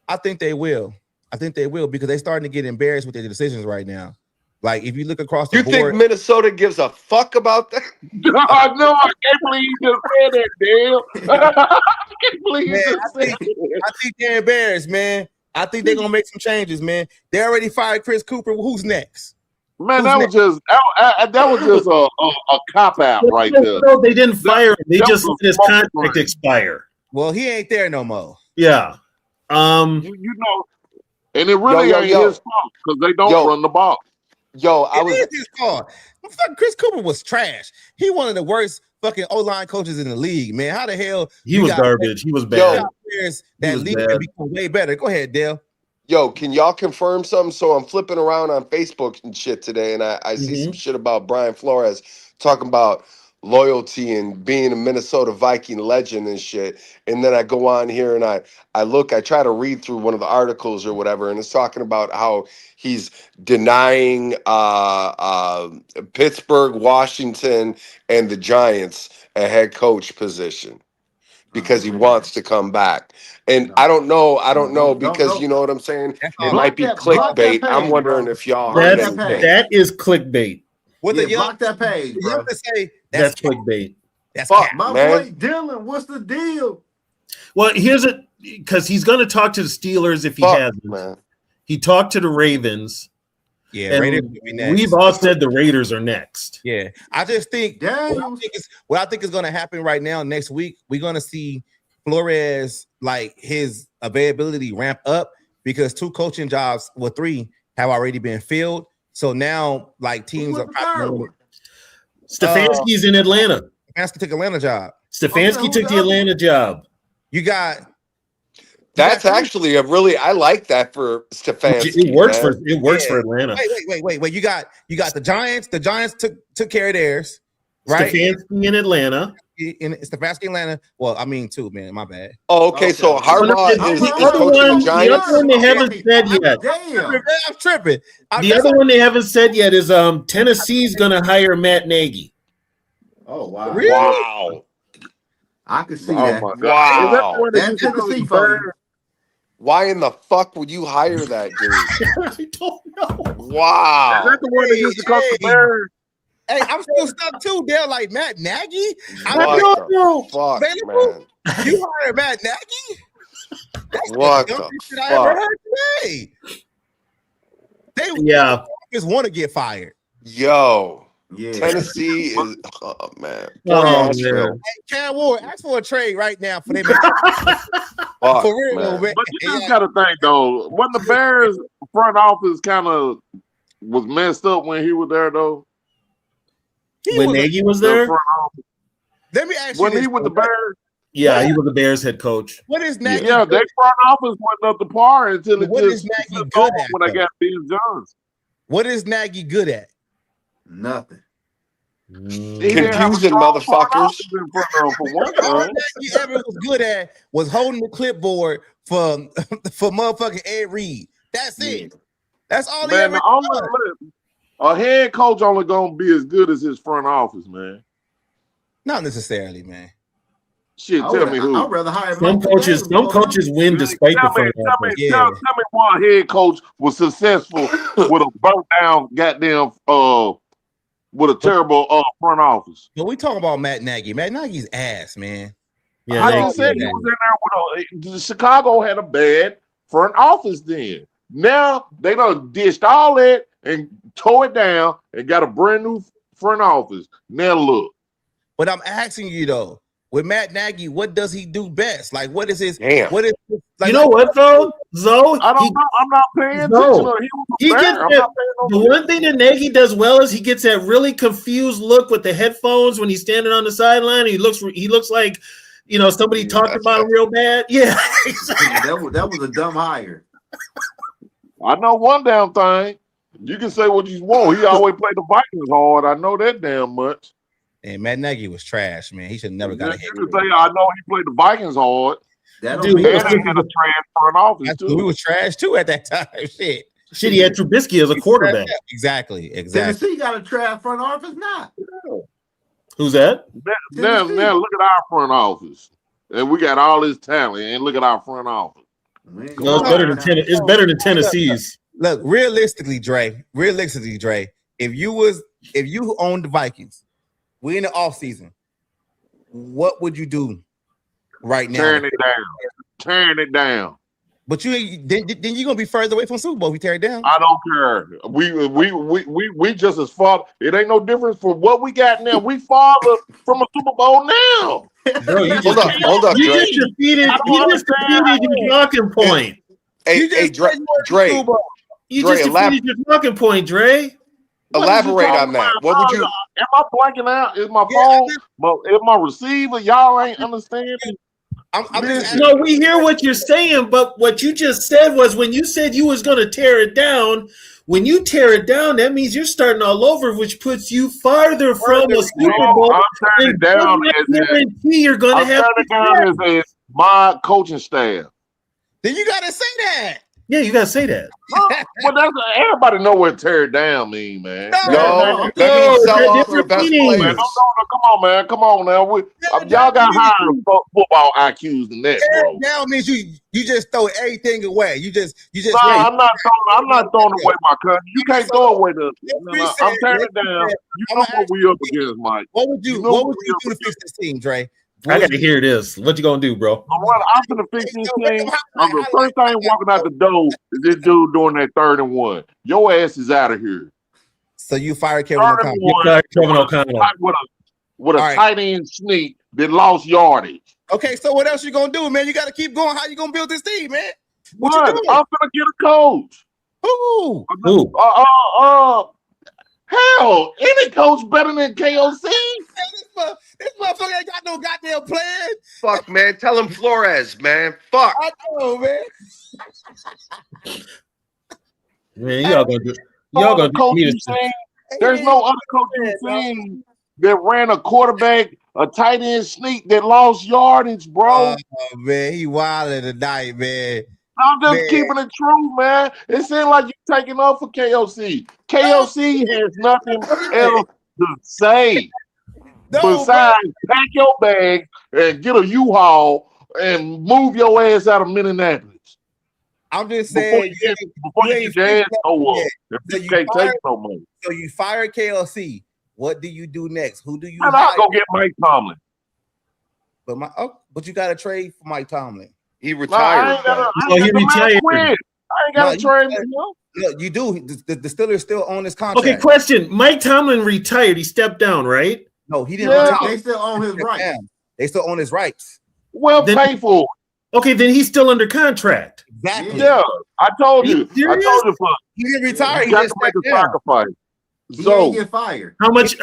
E: I think they will. Because they're starting to get embarrassed with their decisions right now. Like, if you look across the
B: You
E: board,
B: think Minnesota gives a fuck about that?
D: No, I can't believe you just said that, Dale. I can't believe you just said that.
E: I think they're embarrassed, man. I think they're gonna make some changes, man. They already fired Chris Cooper. Who's next?
D: Man, that was just a cop out right there.
C: No, they didn't fire him. They
D: that
C: just
D: was
C: let his
D: a
C: contract
D: smoke
C: expire.
E: Well, he ain't there no more.
C: Yeah.
D: You know, and it really ain't his fault because they don't run the ball.
B: Yo,
E: It is his fault. Fuck, Chris Cooper was trash. He one of the worst fucking O-line coaches in the league, man. How the hell
C: he was garbage? He was bad.
E: That league can become way better. Go ahead, Dale.
B: Yo, can y'all confirm something? So I'm flipping around on Facebook and shit today, and I see some shit about Brian Flores talking about loyalty and being a Minnesota Viking legend and shit. And then I go on here and I try to read through one of the articles or whatever, and it's talking about how he's denying Pittsburgh, Washington, and the Giants a head coach position because he wants to come back. And I don't know because you know what I'm saying? It might be clickbait. I'm wondering if y'all heard anything.
C: That is clickbait.
E: What the young
A: block that page, bro.
E: You have to say
C: That's clickbait.
E: That's
B: Fuck,
E: cap.
A: My
B: man.
A: boy Dylan, what's the deal?
C: Well, here's it because he's going to talk to the Steelers if he hasn't.
B: Man.
C: He talked to the Ravens.
E: Yeah,
C: and
E: Raiders will be next.
C: we've all said the Raiders are next.
E: Yeah, I just think what I think is going to happen right now. Next week, we're going to see Flores like his availability ramp up because 2 coaching jobs, 3 have already been filled. So now, like teams are probably
C: Stefanski's in Atlanta.
E: Stefanski took Atlanta job.
C: Stefanski took the Atlanta job.
E: You got.
B: That's actually I like that for Stefanski.
C: It works for Atlanta.
E: Wait. You got the Giants. The Giants took care of theirs, right?
C: Stefanski in Atlanta.
E: Stefanski in Atlanta. Well, I mean, too, man. My bad.
B: Oh, okay. So Harbaugh is coaching the Giants.
C: The other one they haven't said yet.
E: I'm tripping.
C: The other one they haven't said yet is Tennessee's going to hire Matt Nagy.
A: Oh wow!
E: Really?
B: Wow!
A: I can see that.
D: My God.
B: Wow!
A: That's Tennessee for you.
B: Why in the fuck would you hire that dude?
C: I don't know.
B: Wow!
D: Is that the one that used to come to Bears?
E: Hey, I'm still stuck too. They're like Matt Nagy.
B: What the fuck, man?
E: You hired Matt Nagy? That's
B: What
E: the
B: the
E: dumbest shit I ever heard today. They just want to get fired.
B: Yo,
A: Yeah.
B: Tennessee is man.
C: Oh,
B: Hey,
E: Cam Ward, ask for a trade right now for them.
B: fuck,
E: For real,
B: man.
E: man.
D: But you just got to think, though, when the Bears front office kind of was messed up when he was there, though.
C: When Nagy was there?
E: Let me ask you
D: When
E: this,
D: he was the Bears?
C: Yeah, he was the Bears head coach.
E: What is Nagy?
D: Yeah, their front office went up to par until it
E: What is
D: just
E: Nagy good at,
D: when I got Ben Johnson.
E: What is Nagy good at?
A: Nothing.
D: He didn't have a
B: Confusing
D: strong front
B: motherfuckers.
D: office in front of him for one
E: All
D: thing.
E: Nagy ever was good at was holding the clipboard for motherfucking Ed Reed. That's it. That's all he
D: Man,
E: ever done.
D: a head coach only gonna be as good as his front office, man.
E: Not necessarily, man.
D: Shit, tell me who.
A: I'd rather hire
C: some coaches. Some coaches win despite the front office.
D: Tell me one head coach was successful with a burnt down goddamn with a terrible front office.
E: But we talking about Matt Nagy. Matt Nagy's ass, man.
C: Yeah,
D: I just said he was in there with Chicago had a bad front office then. Now they done dished all that and tore it down and got a brand new front office. Now look.
E: But I'm asking you though, with Matt Nagy, what does he do best? Like, what is his?
B: Damn.
E: What is? Like,
C: you know what though, Zoe?
D: I don't know. I'm not paying attention.
C: No.
D: He
C: He
D: was
C: gets
D: bad.
C: the one thing that Nagy does well is he gets that really confused look with the headphones when he's standing on the sideline. He looks like, somebody talked about him real bad. Yeah,
A: that was a dumb hire.
D: I know one damn thing. You can say what you want. He always played the Vikings hard. I know that damn much.
E: And Matt Nagy was trash, man. He should never got a head.
D: You can say I know he played the Vikings hard.
A: That
C: Dude,
D: And he had a trash front office
E: He
D: too.
E: was trash too at that time. Shit.
C: shit. He had Trubisky as a quarterback.
E: Exactly.
A: Tennessee got a trash front office now.
C: Who's that?
D: Now look at our front office. And we got all this talent. And look at our front office.
C: No, it's better than Tennessee's.
E: Look, realistically, Dre, if you owned the Vikings, we in the offseason, what would you do right now?
D: Tearing it down.
E: But then you're gonna be further away from Super Bowl if you tear it down.
D: I don't care. We just as far. It ain't no difference from what we got now. We farther from a Super Bowl now.
C: Bro,
B: Hold up,
C: you
B: Dre.
C: just defeated your talking point.
B: Hey, Dre.
C: You
B: Dre,
C: just defeated your talking point, Dre.
B: Elaborate on that. What would you?
D: Am I blanking out? Is my phone? Is my receiver? Y'all ain't understanding.
E: I'm just
C: No, we hear what you're saying, but what you just said was when you said you was going to tear it down. When you tear it down, that means you're starting all over, which puts you farther from a Super Bowl.
D: I'm turning it down
C: You're going to have
D: I'm turning down as my coaching staff.
E: Then you gotta say that.
C: Yeah, you got to say that.
D: Well, that's everybody know what tear it down mean, man.
B: No, that means sell off
C: different
B: the best
C: meanings.
B: players.
D: No, come on now. Y'all got higher football IQs than that, bro.
E: Now means you just throw everything away. You just.
D: No, I'm not throwing away my country. You can't throw away I'm tearing it down. You know what we up against, Mike.
E: What would you do to fix this team, Dre?
C: I got to hear this. What you going to do, bro?
D: I'm going to fix this thing. The first thing walking out the door is this dude doing that 3rd and 1. Your ass is out of here.
E: So you fired Kevin O'Connell.
D: With a tight end sneak that lost yardage.
E: Okay, so what else you gonna do, man? You got to keep going. How you gonna build this team, man?
D: What you doing? I'm gonna get a coach.
E: Who?
D: Hell, any coach better than KOC.
E: This motherfucker ain't got no goddamn plan.
B: Fuck, man. Tell him Flores, man. Fuck.
E: I know, man.
C: Man, y'all gonna do me this.
D: There's no other coaching team that ran a quarterback, a tight end sneak that lost yardage, bro.
E: Oh, man, he wilding tonight, man.
D: I'm just keeping it true, man. It seems like you're taking up for KOC. KOC has nothing else to say besides pack your bag and get a U-Haul and move your ass out of Minneapolis.
E: I'm just saying,
D: before you get your ass over, if you can't take no money.
E: So you fire KLC. What do you do next? Who do you?
D: And I'll go get Mike Tomlin.
E: But you got to trade for Mike Tomlin.
B: He retired.
C: He retired.
D: I ain't got to trade for him.
E: No, you do. The Steelers still own this contract.
C: Okay, question. Mike Tomlin retired. He stepped down, right?
E: No, he didn't retire.
A: They still own his rights.
E: They still own his rights.
D: Well, pay for it.
C: Okay, then he's still under contract.
E: Exactly.
D: Yeah, I told you.
C: He
E: didn't retire. He just
D: make a sacrifice.
A: He didn't get fired.
C: How much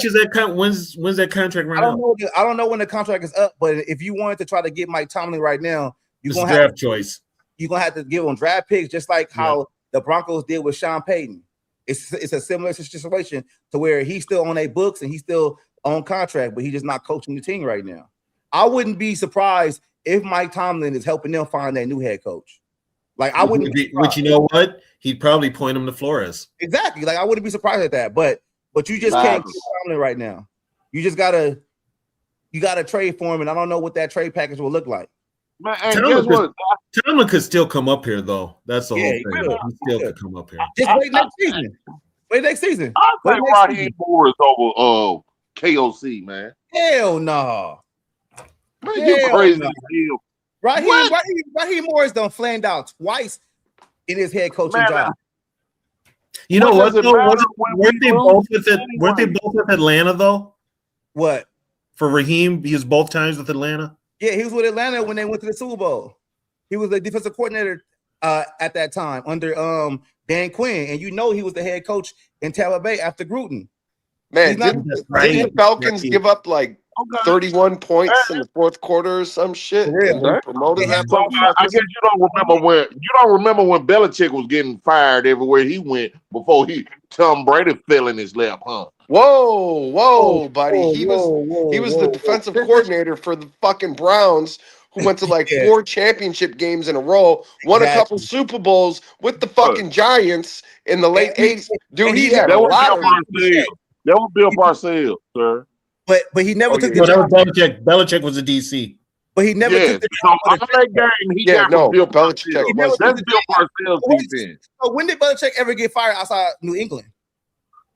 C: is that? When's that contract run out?
E: I don't know when the contract is up, but if you wanted to try to get Mike Tomlin right now, you're gonna
C: draft choice.
E: You're gonna have to give him draft picks, just like how the Broncos did with Sean Payton. It's a similar situation to where he's still on their books and he's still on contract, but he's just not coaching the team right now. I wouldn't be surprised if Mike Tomlin is helping them find their new head coach. Like I wouldn't be,
C: which you know what? He'd probably point him to Flores.
E: Exactly. Like I wouldn't be surprised at that. But you just can't get Tomlin right now. You just gotta you got to trade for him, and I don't know what that trade package will look like.
D: Man, and guess what?
C: Tomlin could still come up here, though. That's the whole
E: Yeah,
C: thing. He still could come up here.
E: Just wait next season. Wait next season.
D: I
E: Wait
D: think
E: next
D: Raheem
E: season.
D: Moore is over KOC, man.
E: Hell no.
D: Man, you
E: Hell
D: crazy
E: no.
D: as hell.
E: Raheem Morris done flamed out twice in his head coaching
D: Man,
E: job.
C: You know what?
D: does it
C: Though,
D: matter when
C: weren't
D: we
C: they
D: lose
C: both with it?
D: anyway?
C: Weren't they both with Atlanta though?
E: What?
C: For Raheem, he was both times with Atlanta.
E: Yeah, he was with Atlanta when they went to the Super Bowl. He was the defensive coordinator at that time under Dan Quinn, and you know he was the head coach in Tampa Bay after Gruden.
B: Man,
E: He's
B: didn't
E: not-
B: the Falcons give up like 31 points in the fourth quarter or some shit?
E: For real.
B: And they promoted that
D: So I guess you don't remember when Belichick was getting fired everywhere he went before Tom Brady fell in his lap, huh?
B: Whoa, buddy. He was the defensive coordinator for the fucking Browns, who went to like 4 championship games in a row, won a couple Super Bowls with the fucking Giants in the late 80s. Dude, he had a lot of
D: That was Bill Parcells, sir.
E: But he never took the
C: No, that
E: job.
C: was Belichick. Belichick was a DC.
E: But he never took the
D: So
E: job.
D: on that game, he got from Bill
B: Belichick
D: Parcells. That's Bill Parcells' defense.
E: So when did Belichick ever get fired outside New England?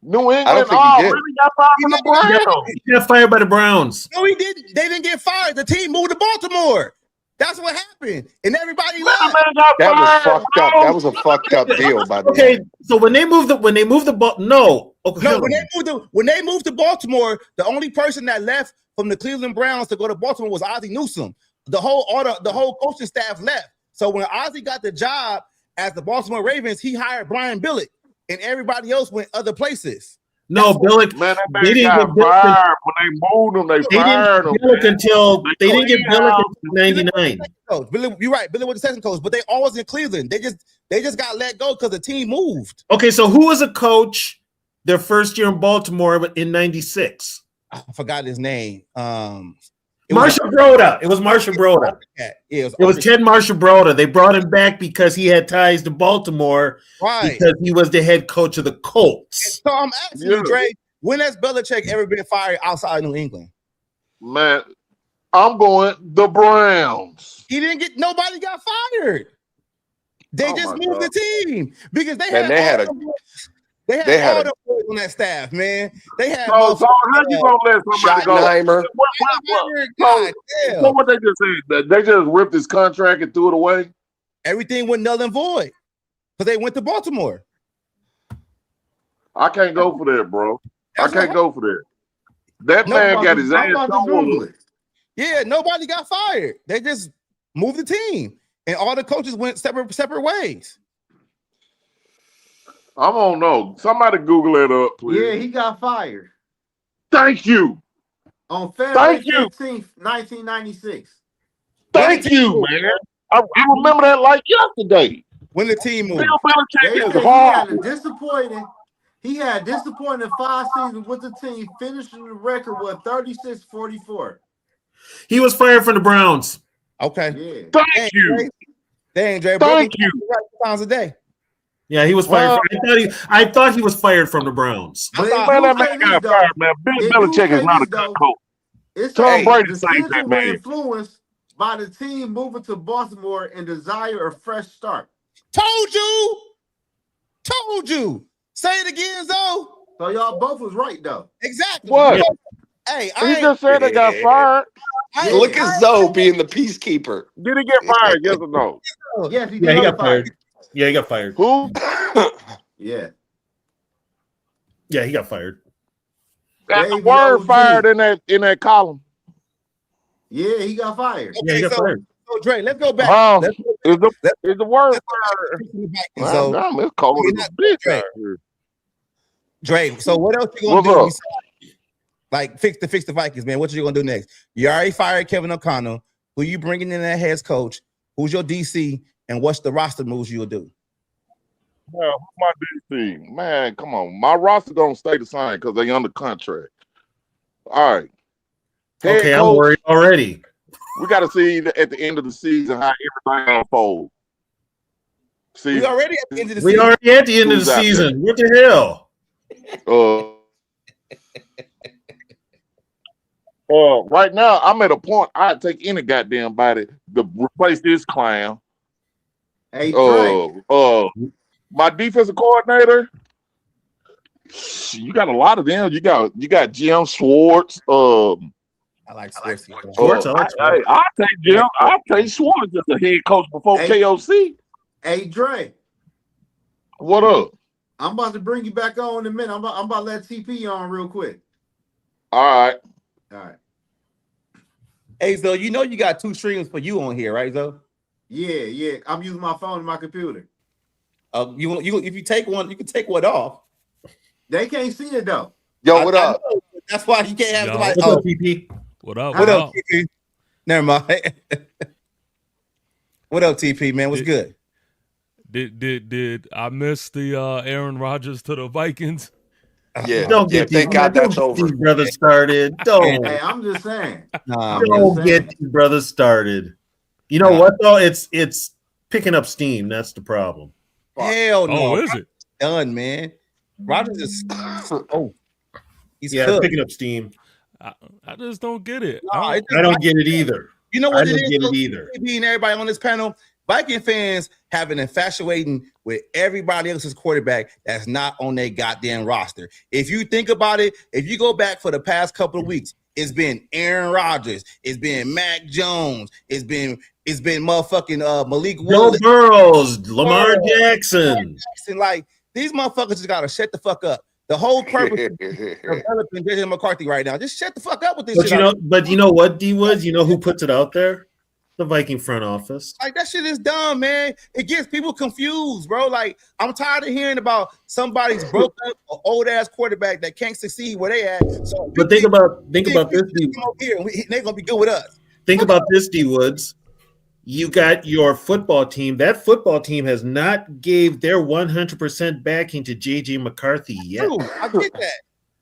D: New England,
B: I don't think he did.
D: really got fired from the Browns.
C: He got fired by the Browns.
E: No, he didn't. They didn't get fired. The team moved to Baltimore. That's what happened, and everybody left.
B: That was fucked up. That was a fucked up deal, by the way.
C: Okay, so when they moved the ball, no, okay,
E: No, when they moved to Baltimore, the only person that left from the Cleveland Browns to go to Baltimore was Ozzie Newsome. The whole coaching staff left. So when Ozzie got the job as the Baltimore Ravens, he hired Brian Billick, and everybody else went other places.
C: No, Billick.
D: Man, that
C: They
D: man
C: didn't
D: got
C: get Billick.
D: fired when they moved him. They fired him.
C: Billick until they didn't get Billick until '99.
E: Billick, you're right. Billick was the second coach, but they always in Cleveland. They just got let go because the team moved.
C: Okay, so who was a coach their first year in Baltimore in '96?
E: I forgot his name.
C: Marshall Broda. It was Marshall Broda. It was Ted Marshall Broda. They brought him back because he had ties to Baltimore,
E: right?
C: Because he was the head coach of the Colts.
E: So I'm asking you, Dre, when has Belichick ever been fired outside New England?
D: Man, I'm going the Browns.
E: Nobody got fired. They just moved the team because they had all the boys on that staff, man. They had
D: so how you gonna let somebody go? What they just said? They just ripped his contract and threw it away.
E: Everything went null and void because they went to Baltimore.
D: I can't go for that, bro. I can't go for that. That man got his ass on.
E: Yeah, nobody got fired. They just moved the team, and all the coaches went separate ways.
D: I don't know. Somebody Google it up, please.
A: Yeah, he got fired.
D: Thank you.
A: On February 15th, 1996.
D: Thank you, man. I remember that like yesterday.
E: When the team moved.
D: Bill Belichick is hard.
A: He had disappointing 5 seasons with the team, finishing the record with 36-44.
C: He was fired from the Browns.
E: Okay.
D: Yeah. Thank you.
E: Dang, Dre.
D: Thank you.
E: Times a day.
C: Yeah, he was fired. I thought he was fired from the Browns.
D: That man got fired, man. Bill Belichick is not a good coach.
A: It's
D: Tom Brady saying that, man.
A: Influenced by the team moving to Baltimore and desire a fresh start.
E: Told you. Say it again, Zoe.
A: So y'all both was right, though.
E: Exactly.
D: What?
E: Yeah. Hey,
D: he just said they got fired.
B: Look at Zoe being the peacekeeper.
D: Did he get fired? Yes or no?
A: Yes, he
C: got fired. Yeah, he got fired.
D: Who?
A: Yeah,
C: he got fired.
D: That's the word fired in that column.
A: Yeah, he got fired.
E: Okay,
C: he got fired.
E: So Dre, let's go back.
D: Is the word fired?
E: So
D: it's cold as a bitch out here.
E: Dre, so what else you gonna do? Like fix the Vikings, man. What you gonna do next? You already fired Kevin O'Connell. Who you bringing in as head coach? Who's your DC? And what's the roster moves you'll do?
D: Yeah, my DC, man, come on. My roster gonna stay the same because they under contract. All right.
C: Okay, I'm worried already.
D: We got to see at the end of the season how everything unfolds. See,
E: we already at the end of the
C: season. We already at the end of the season. What the hell?
D: Right now, I'm at a point I'd take any goddamn body to replace this clown.
A: Hey, Trey.
D: My defensive coordinator. You got a lot of them. You got Jim Schwartz.
E: I like Schwartz.
D: I take Jim. I take Schwartz as the head coach before KOC.
A: Hey, Dre.
D: What up?
A: I'm about to bring you back on in a minute. I'm about to let TP on real quick.
D: All right.
E: Hey, Zoe, you know you got 2 streams for you on here, right, Zoe?
A: Yeah. I'm using my phone and my computer.
E: You if you take one, you can take one off.
A: They can't see it though.
B: Yo, what up?
E: That's why you can't have somebody.
C: What's up, TP?
F: What up?
E: What up, TP? Never mind. What up, TP, man? What's good?
F: Did I miss the Aaron Rodgers to the Vikings?
B: Yeah,
C: Don't get
B: thank God that's over.
C: these brothers started. Don't.
A: Hey, I'm just saying.
C: Don't get these brothers started. You know what though? It's picking up steam. That's the problem.
E: Hell no.
F: Oh, is it?
E: Done, man. Rodgers is he's
C: picking up steam.
F: I just don't get it.
E: No,
C: I don't get it either.
E: You know what
C: I
E: it
C: don't
E: is?
C: get it either.
E: Being everybody on this panel, Viking fans have been infatuating with everybody else's quarterback that's not on their goddamn roster. If you think about it, if you go back for the past couple of weeks, it's been Aaron Rodgers, it's been Mac Jones, it's been motherfucking Malik Willis,
C: Joe Burrows, Lamar Jackson.
E: Like these motherfuckers just gotta shut the fuck up. The whole purpose of developing J.J. McCarthy right now. Just shut the fuck up with this shit.
C: But you know what, D Woods? You know who puts it out there? The Viking front office.
E: Like that shit is dumb, man. It gets people confused, bro. Like I'm tired of hearing about somebody's broke up or old ass quarterback that can't succeed where they at. So,
C: but think about this, D.
E: They're gonna be good with us.
C: Think about this, D Woods. You got your football team. That football team has not gave their 100% backing to J.J. McCarthy yet.
E: Dude, I get that.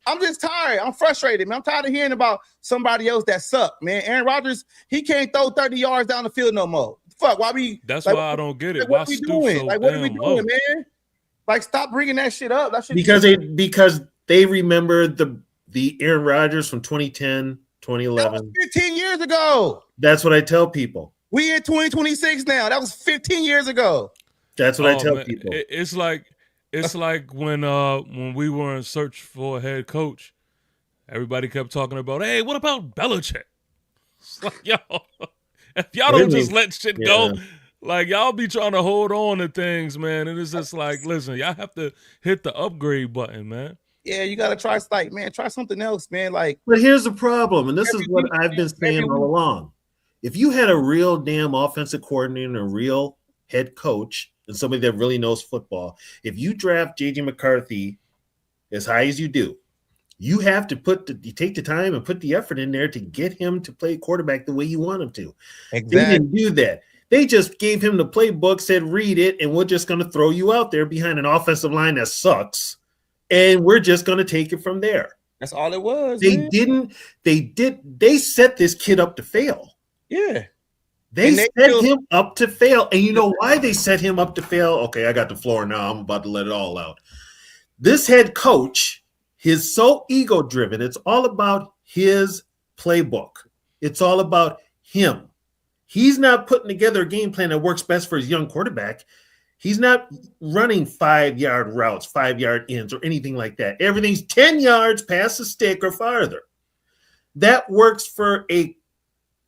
E: I'm just tired. I'm frustrated, man. I'm tired of hearing about somebody else that sucked, man. Aaron Rodgers, he can't throw 30 yards down the field no more. Fuck, why we?
F: That's why I don't get it.
E: What are we doing? Like, what are we doing, man? Like, stop bringing that shit up. That shit
C: because they remember the Aaron Rodgers from 2010, 2011.
E: That was 15 years ago.
C: That's what I tell people.
E: We in 2026 now. That was 15 years ago.
C: That's what I tell people.
F: It's like when we were in search for a head coach, everybody kept talking about, hey, what about Belichick? It's like, y'all, if y'all don't just let shit go, like y'all be trying to hold on to things, man. And it's just like, listen, y'all have to hit the upgrade button, man.
E: Yeah, you gotta try something else, man. Like,
C: but here's the problem, and this is what I've been saying all along. If you had a real damn offensive coordinator and a real head coach and somebody that really knows football, if you draft J.J. McCarthy as high as you do, you have to you take the time and put the effort in there to get him to play quarterback the way you want him to. Exactly. They didn't do that. They just gave him the playbook, said read it, and we're just going to throw you out there behind an offensive line that sucks, and we're just going to take it from there.
E: That's all it was.
C: They set this kid up to fail.
E: Yeah.
C: They set him up to fail. And you know why they set him up to fail? Okay, I got the floor now. I'm about to let it all out. This head coach is so ego-driven. It's all about his playbook. It's all about him. He's not putting together a game plan that works best for his young quarterback. He's not running 5-yard routes, 5-yard ends, or anything like that. Everything's 10 yards past the stick or farther. That works for a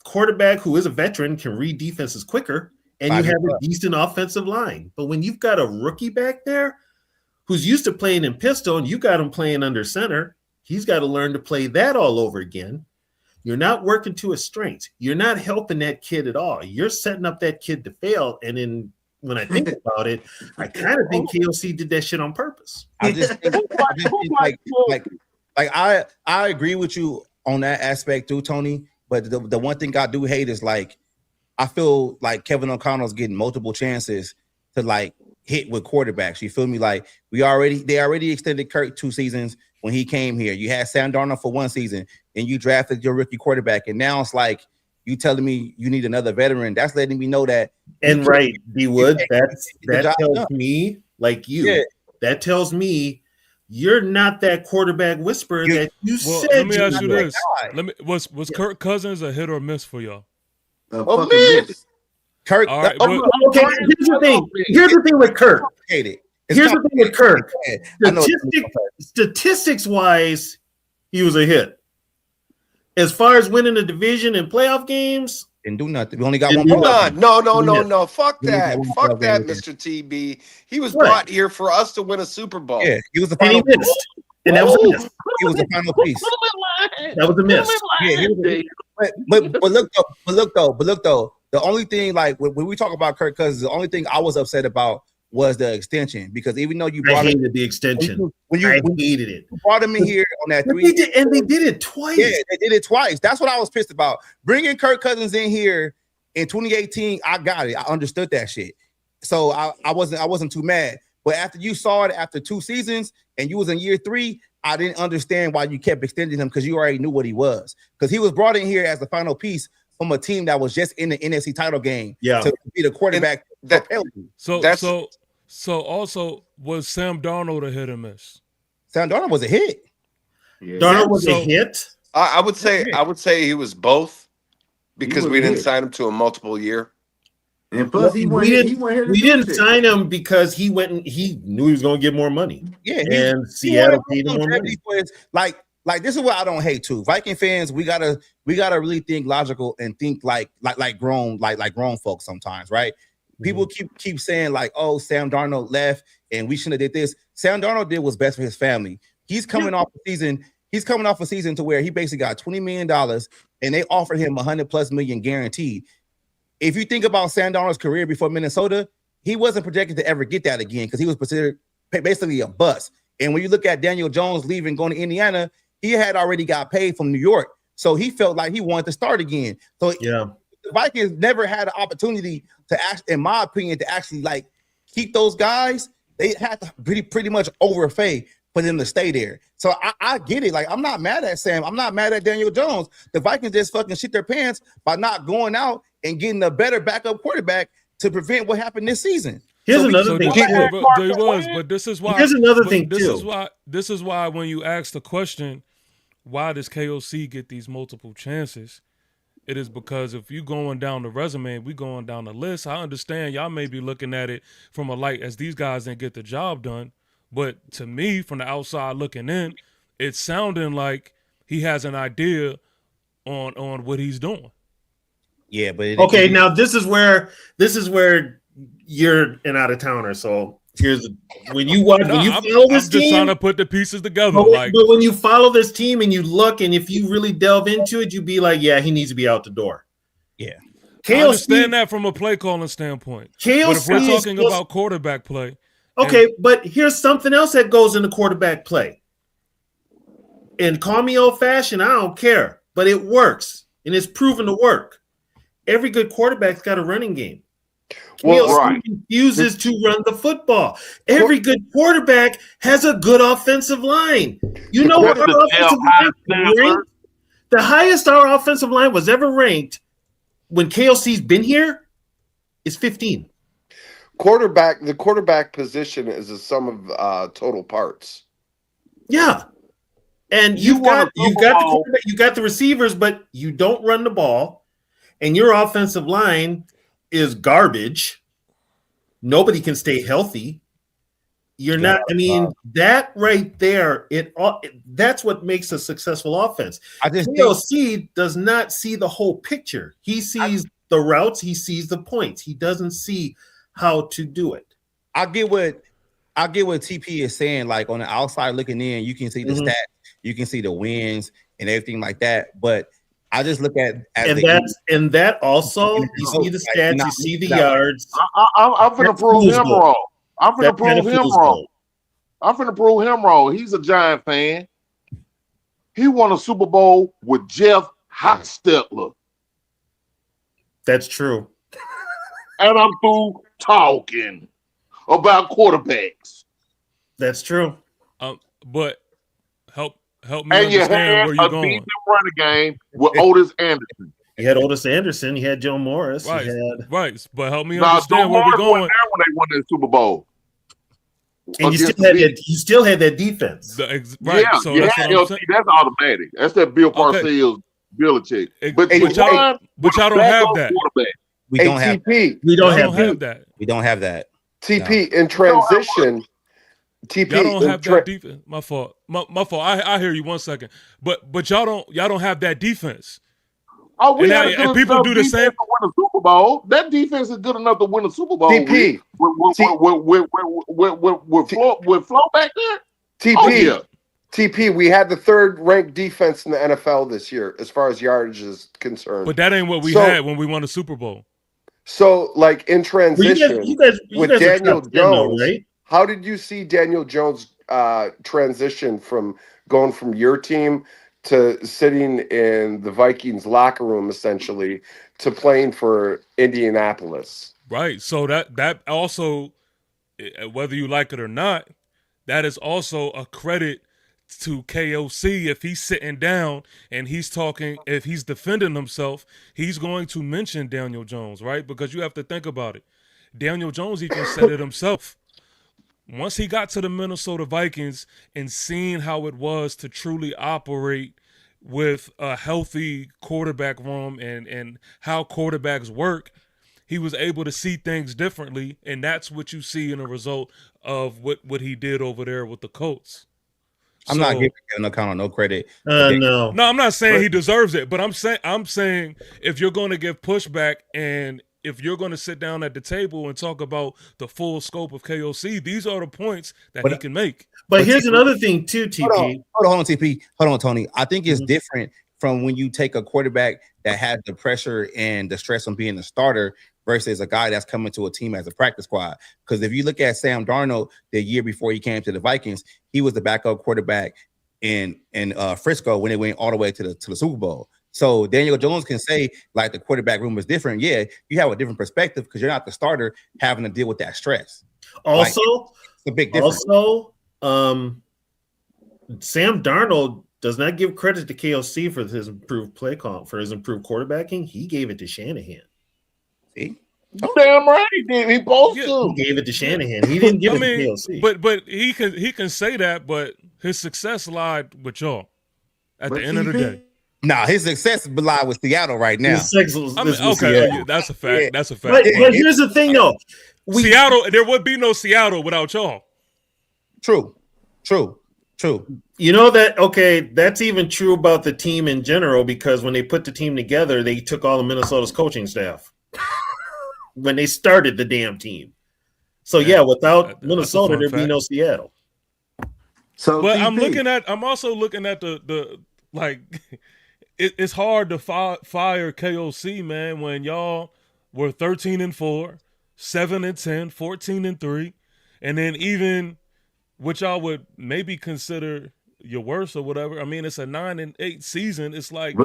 C: quarterback who is a veteran, can read defenses quicker, and you have a decent offensive line. But when you've got a rookie back there who's used to playing in pistol and you got him playing under center, he's got to learn to play that all over again. You're not working to his strengths. You're not helping that kid at all. You're setting up that kid to fail. And then when I think about it, I kind of think KOC did that shit on purpose.
E: I agree with you on that aspect too, Tony. But the one thing I do hate is like I feel like Kevin O'Connell's getting multiple chances to like hit with quarterbacks. You feel me? Like they already extended Kirk 2 seasons when he came here. You had Sam Darnold for 1 season, and you drafted your rookie quarterback, and now it's like you telling me you need another veteran. That's letting me know that.
C: And right, D Wood, that tells me, like you, that tells me you're not that quarterback whisperer that you said.
F: Let me ask you
C: were.
F: this: was Kirk Cousins a hit or miss for y'all?
A: A fucking miss.
E: Kirk.
F: All right,
C: Okay, here's the thing. Here's the thing with Kirk. Here's the thing with Kirk. Statistics wise, he was a hit. As far as winning the division and playoff games,
E: didn't do nothing. We only got one.
B: No. Fuck that, Mr. TB. He was brought here for us to win a Super Bowl.
E: Yeah, he was the
C: and
E: final.
C: he missed. And that was a miss.
E: He was the final piece.
C: That was a miss.
E: Yeah, but look though. The only thing, like when we talk about Kirk Cousins, the only thing I was upset about was the extension, because even though you brought
C: the extension,
E: when you
C: hated it.
E: You brought him in here on that
C: they did it twice.
E: Yeah, they did it twice. That's what I was pissed about. Bringing Kirk Cousins in here in 2018, I got it. I understood that shit. So I wasn't too mad. But after you saw it after 2 seasons and you was in year 3, I didn't understand why you kept extending him, because you already knew what he was. Because he was brought in here as the final piece from a team that was just in the NFC title game to be the quarterback.
F: So also, was Sam Darnold a hit or miss?
E: Sam Darnold was a hit.
C: Yeah. Darnold was a hit.
B: I would say he was both, because we didn't sign him to a multiple year.
A: And plus, we
C: didn't sign him because he went and he knew he was going to get more money.
E: Yeah,
C: and Seattle paid him more money.
E: Like this is what I don't hate too. Viking fans, we gotta really think logical and think like grown folks sometimes, right? People keep saying like, oh, Sam Darnold left and we shouldn't have did this. Sam Darnold did what's best for his family. He's coming off a season. He's coming off a season to where he basically got $20 million and they offered him $100+ million guaranteed. If you think about Sam Darnold's career before Minnesota, he wasn't projected to ever get that again because he was considered basically a bust. And when you look at Daniel Jones leaving, going to Indiana, he had already got paid from New York. So he felt like he wanted to start again. So the Vikings never had an opportunity to in my opinion, to actually like keep those guys. They had to pretty much overpay for them to stay there. So I get it. Like, I'm not mad at Sam. I'm not mad at Daniel Jones. The Vikings just fucking shit their pants by not going out and getting a better backup quarterback to prevent what happened this season.
C: Here's another thing.
F: But this is why.
C: Here's another thing
F: too. This is why when you ask the question, why does KOC get these multiple chances? It is because if you going down the resume, we going down the list. I understand y'all may be looking at it from a light as these guys didn't get the job done. But to me, from the outside looking in, it's sounding like he has an idea on what he's doing.
E: Yeah, but
C: okay. Now this is where you're an out of towner. So here's when you follow this team,
F: just trying to put the pieces together.
C: But when you follow this team and you look, and if you really delve into it, you be like, yeah, he needs to be out the door.
E: Yeah,
F: I understand that from a play calling standpoint. But if we're talking about quarterback play,
C: okay, but here's something else that goes into quarterback play. And call me old fashioned, I don't care, but it works and it's proven to work. Every good quarterback's got a running game. Refuses to run the football. Every good quarterback has a good offensive line. You know what our offensive line ranked? The highest our offensive line was ever ranked when KLC's been here is 15.
B: The quarterback position is a sum of total parts.
C: Yeah. And you've got the receivers, but you don't run the ball, and your offensive line is garbage. Nobody can stay healthy. You're not. I mean, that right there. That's what makes a successful offense. KLC does not see the whole picture. He sees the routes. He sees the points. He doesn't see how to do it.
E: I get what TP is saying. Like on the outside looking in, you can see the stats, you can see the wins and everything like that. But I just look at
C: that also. You see the stats, you see the yards.
D: I'm gonna prove him wrong. I'm gonna prove him wrong. He's a Giant fan. He won a Super Bowl with Jeff Hostetler.
C: That's true.
D: And I'm through talking about quarterbacks.
C: That's true.
F: But help me understand where you're going.
D: And you had a decent running game with Otis Anderson.
C: He had Otis Anderson. He had Joe Morris.
F: Right. But help me understand where we're going.
D: When they won that Super Bowl.
C: And you still had that defense.
F: Right.
D: Yeah,
F: so
D: you
F: that's
D: had
F: what I'm
D: LC.
F: saying.
D: That's automatic. That's that Bill Parcells Belichick. But y'all
F: don't have that.
B: We don't have
C: that.
F: We don't have that.
G: We don't have that.
B: TP in transition. TP
F: Y'all don't have that defense. My fault. My fault. I hear you 1 second. But y'all don't have that defense.
D: Oh, we had
F: and people do the same
D: to win a Super Bowl. That defense is good enough to win a Super Bowl.
B: TP
D: with Flo back there.
B: TP. Oh, yeah. TP, we had the 3rd ranked defense in the NFL this year as far as yardage is concerned.
F: But that ain't what we had when we won the Super Bowl.
B: So, like in transition
C: you guys
B: with Daniel Jones,
C: right?
B: How did you see Daniel Jones transition from going from your team to sitting in the Vikings locker room essentially to playing for Indianapolis?
F: Right. So that also, whether you like it or not, that is also a credit to KOC. If he's sitting down and he's talking, if he's defending himself, he's going to mention Daniel Jones, right? Because you have to think about it. Daniel Jones even said it himself. Once he got to the Minnesota Vikings and seeing how it was to truly operate with a healthy quarterback room and how quarterbacks work, he was able to see things differently, and that's what you see in the result of what he did over there with the Colts.
G: I'm not giving Kevin O'Connell no credit.
C: No,
F: I'm not saying he deserves it, but I'm saying if you're going to give pushback and if you're going to sit down at the table and talk about the full scope of KOC, these are the points that he can make.
C: But here's another thing too, TP.
G: Hold on, TP. Hold on, Tony. I think it's different from when you take a quarterback that has the pressure and the stress on being the starter versus a guy that's coming to a team as a practice squad. Because if you look at Sam Darnold the year before he came to the Vikings, he was the backup quarterback in Frisco when they went all the way to the Super Bowl. So Daniel Jones can say like the quarterback room is different. Yeah, you have a different perspective because you're not the starter having to deal with that stress.
C: Also,
G: it's a big difference.
C: Also, Sam Darnold does not give credit to KOC for his improved play call, for his improved quarterbacking. He gave it to Shanahan.
G: See?
D: Damn right he did. He supposed to.
C: He gave it to Shanahan. He didn't give it to KOC.
F: But he can say that, but his success lied with y'all at the end of the day.
G: Nah, his success lies with Seattle right now.
F: Okay, that's a fact. Yeah. That's a fact.
C: But here's the thing, though.
F: Seattle, there would be no Seattle without y'all.
G: True.
C: You know that, okay, that's even true about the team in general because when they put the team together, they took all of Minnesota's coaching staff when they started the damn team. So, without Minnesota, there'd be no Seattle.
A: So,
F: but I'm also looking at the like – it's hard to fire KOC, man, when y'all were 13-4, 7-10, 14-3, and then even which y'all would maybe consider your worst or whatever. I mean, it's a 9-8 season. It's like,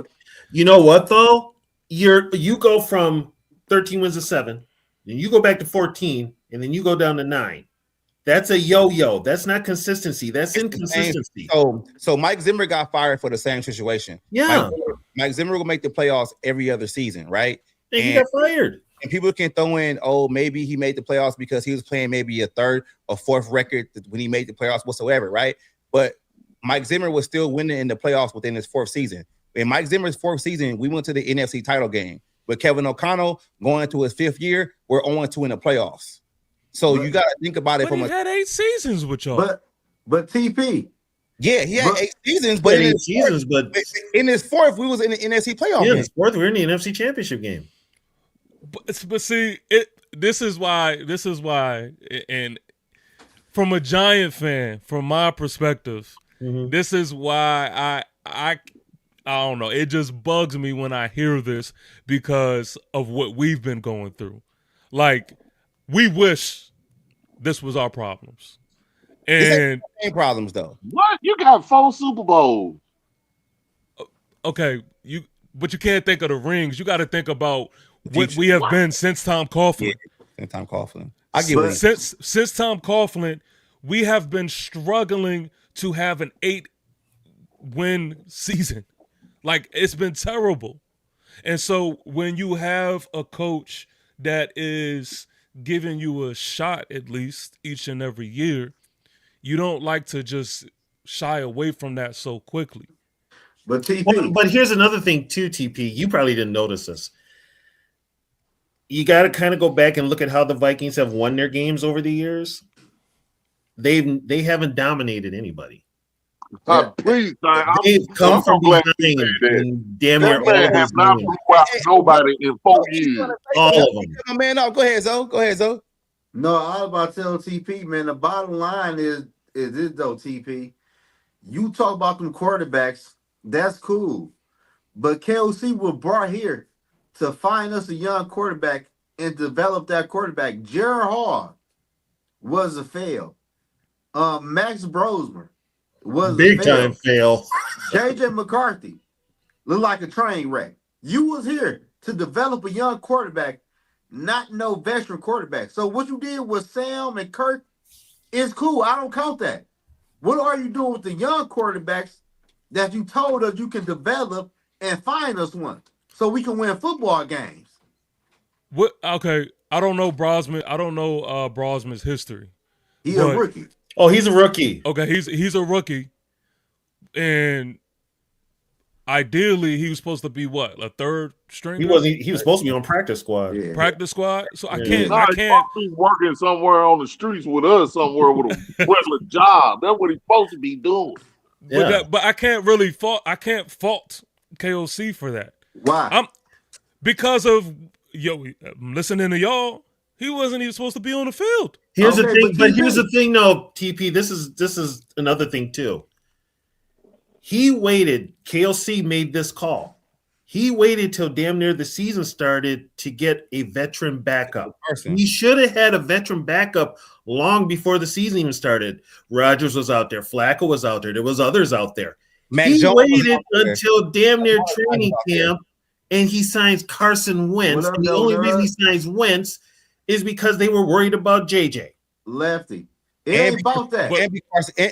C: you know what though? You go from 13 wins to 7, then you go back to 14, and then you go down to 9. That's a yo-yo. That's not consistency. That's inconsistency.
G: So Mike Zimmer got fired for the same situation.
C: Yeah.
G: Mike Zimmer will make the playoffs every other season, right?
C: And he got fired.
G: And people can throw in, maybe he made the playoffs because he was playing maybe a 3rd or 4th record when he made the playoffs whatsoever, right? But Mike Zimmer was still winning in the playoffs within his 4th season. In Mike Zimmer's 4th season, we went to the NFC title game. With Kevin O'Connell going into his 5th year, we're 0-2 in the playoffs. So you got to think about it
F: from he had 8 seasons with y'all.
A: But TP.
G: Yeah, he had 8 seasons, but in his 4th, we was in the NFC playoff game.
C: In his 4th, we were in the NFC championship game.
F: But see, this is why, and from a Giant fan, from my perspective, this is why I don't know. It just bugs me when I hear this because of what we've been going through. Like, we wish this was our problems. And
G: same problems though.
D: What? You got 4 Super Bowls.
F: Okay, but you can't think of the rings. You got to think about what we have been since Tom Coughlin.
G: Yeah, since Tom Coughlin. I get it.
F: Since Tom Coughlin, we have been struggling to have an 8-win season. Like, it's been terrible. And so when you have a coach that is giving you a shot at least each and every year, you don't like to just shy away from that so quickly.
A: But TP,
C: but here's another thing too, TP. You probably didn't notice this. You got to kind of go back and look at how the Vikings have won their games over the years. They haven't dominated anybody.
D: Please,
C: They've come from behind and damn near all of
D: have not blew out nobody in 4 years.
C: All of them.
E: Man, no, go ahead, Zoe.
A: no, I was about to tell TP, man. The bottom line is this though, TP. You talk about them quarterbacks, that's cool, but KOC was brought here to find us a young quarterback and develop that quarterback. Jared Hall was a fail. Max Brosmer was
C: Big
A: a fail.
C: time fail.
A: JJ McCarthy looked like a train wreck. You was here to develop a young quarterback, not no veteran quarterback. So what you did with Sam and Kirk is cool. I don't count that. What are you doing with the young quarterbacks that you told us you can develop and find us one so we can win football games?
F: What? Okay, I don't know Brosman. I don't know Brosman's history.
A: He's a rookie.
C: Oh, he's a rookie.
F: Okay, he's a rookie, and ideally he was supposed to be what, a third string?
C: He was supposed to be on practice squad.
A: Yeah.
F: Practice squad. So I
D: He's
F: can't.
D: working somewhere on the streets with us, somewhere with a regular job. That's what he's supposed to be doing.
F: But I can't really fault. I can't fault KOC for that.
A: Why?
F: Because of I'm listening to y'all. He wasn't even supposed to be on the field.
C: Here's the thing, but
A: TP.
C: here's the thing, though, TP. This is another thing too. He waited. KLC made this call. He waited till damn near the season started to get a veteran backup. He should have had a veteran backup long before the season even started. Rodgers was out there. Flacco was out there. There was others out there. He waited until damn near training camp, and he signs Carson Wentz. And the only reason he signs Wentz is because they were worried about JJ.
A: Lefty. It ain't about that.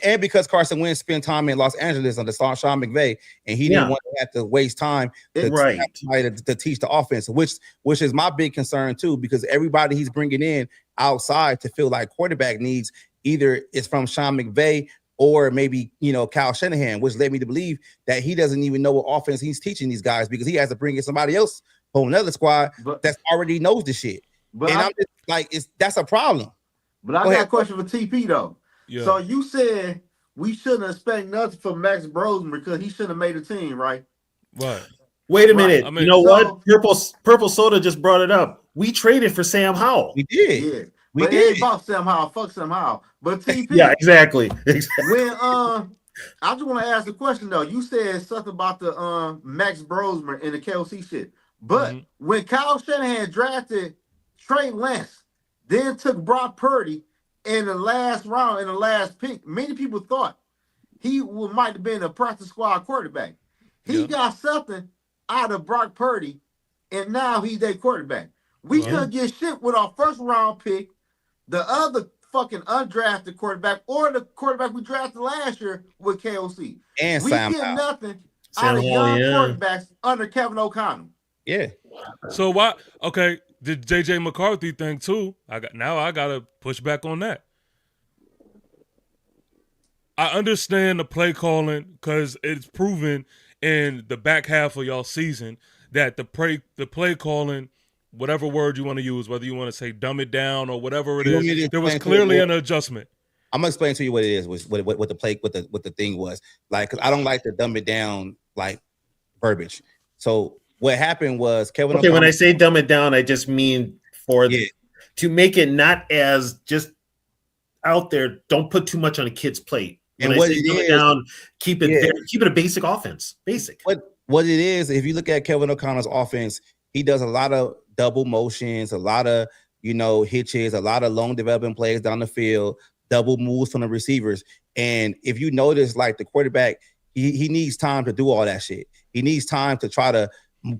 G: And because Carson Wentz spent time in Los Angeles under Sean McVay, and he didn't want to have to waste time to teach the offense, which is my big concern too, because everybody he's bringing in outside to fill like quarterback needs either is from Sean McVay or maybe Kyle Shanahan, which led me to believe that he doesn't even know what offense he's teaching these guys because he has to bring in somebody else from another squad that already knows the shit. But I'm just like, that's a problem.
A: But I got a question for TP though. Yeah. So you said we shouldn't expect nothing from Max Brosmer because he shouldn't have made a team, right?
F: Right.
C: Wait a minute. I mean, what? Purple Soda just brought it up. We traded for Sam Howell.
G: We did.
A: Yeah. We did. About Sam Howell. Fuck Sam Howell. But TP.
C: Yeah, exactly.
A: When I just want to ask a question though. You said something about the Max Brosmer and the KLC shit. But when Kyle Shanahan drafted Trey Lance, then took Brock Purdy in the last round, in the last pick, many people thought he might have been a practice squad quarterback. He got something out of Brock Purdy, and now he's a quarterback. We couldn't get shit with our first round pick, the other fucking undrafted quarterback, or the quarterback we drafted last year with KOC.
G: And
A: we get nothing out of young quarterbacks under Kevin O'Connell.
G: Yeah.
F: So why? Okay, the JJ McCarthy thing too. I gotta push back on that. I understand the play calling because it's proven in the back half of y'all season that the play calling, whatever word you want to use, whether you want to say dumb it down or whatever it is, there was clearly an adjustment.
G: I'm gonna explain to you what it is, what the thing was like, because I don't like to dumb it down like verbiage. So what happened was Kevin.
C: Okay, when I say dumb it down, I just mean to make it not as just out there. Don't put too much on a kid's plate. When
G: and
C: I
G: what
C: say
G: it
C: dumb
G: is,
C: it down, keep it a basic offense. Basic.
G: What it is, if you look at Kevin O'Connell's offense, he does a lot of double motions, a lot of hitches, a lot of long development plays down the field, double moves from the receivers. And if you notice, like the quarterback, he needs time to do all that shit. He needs time to try to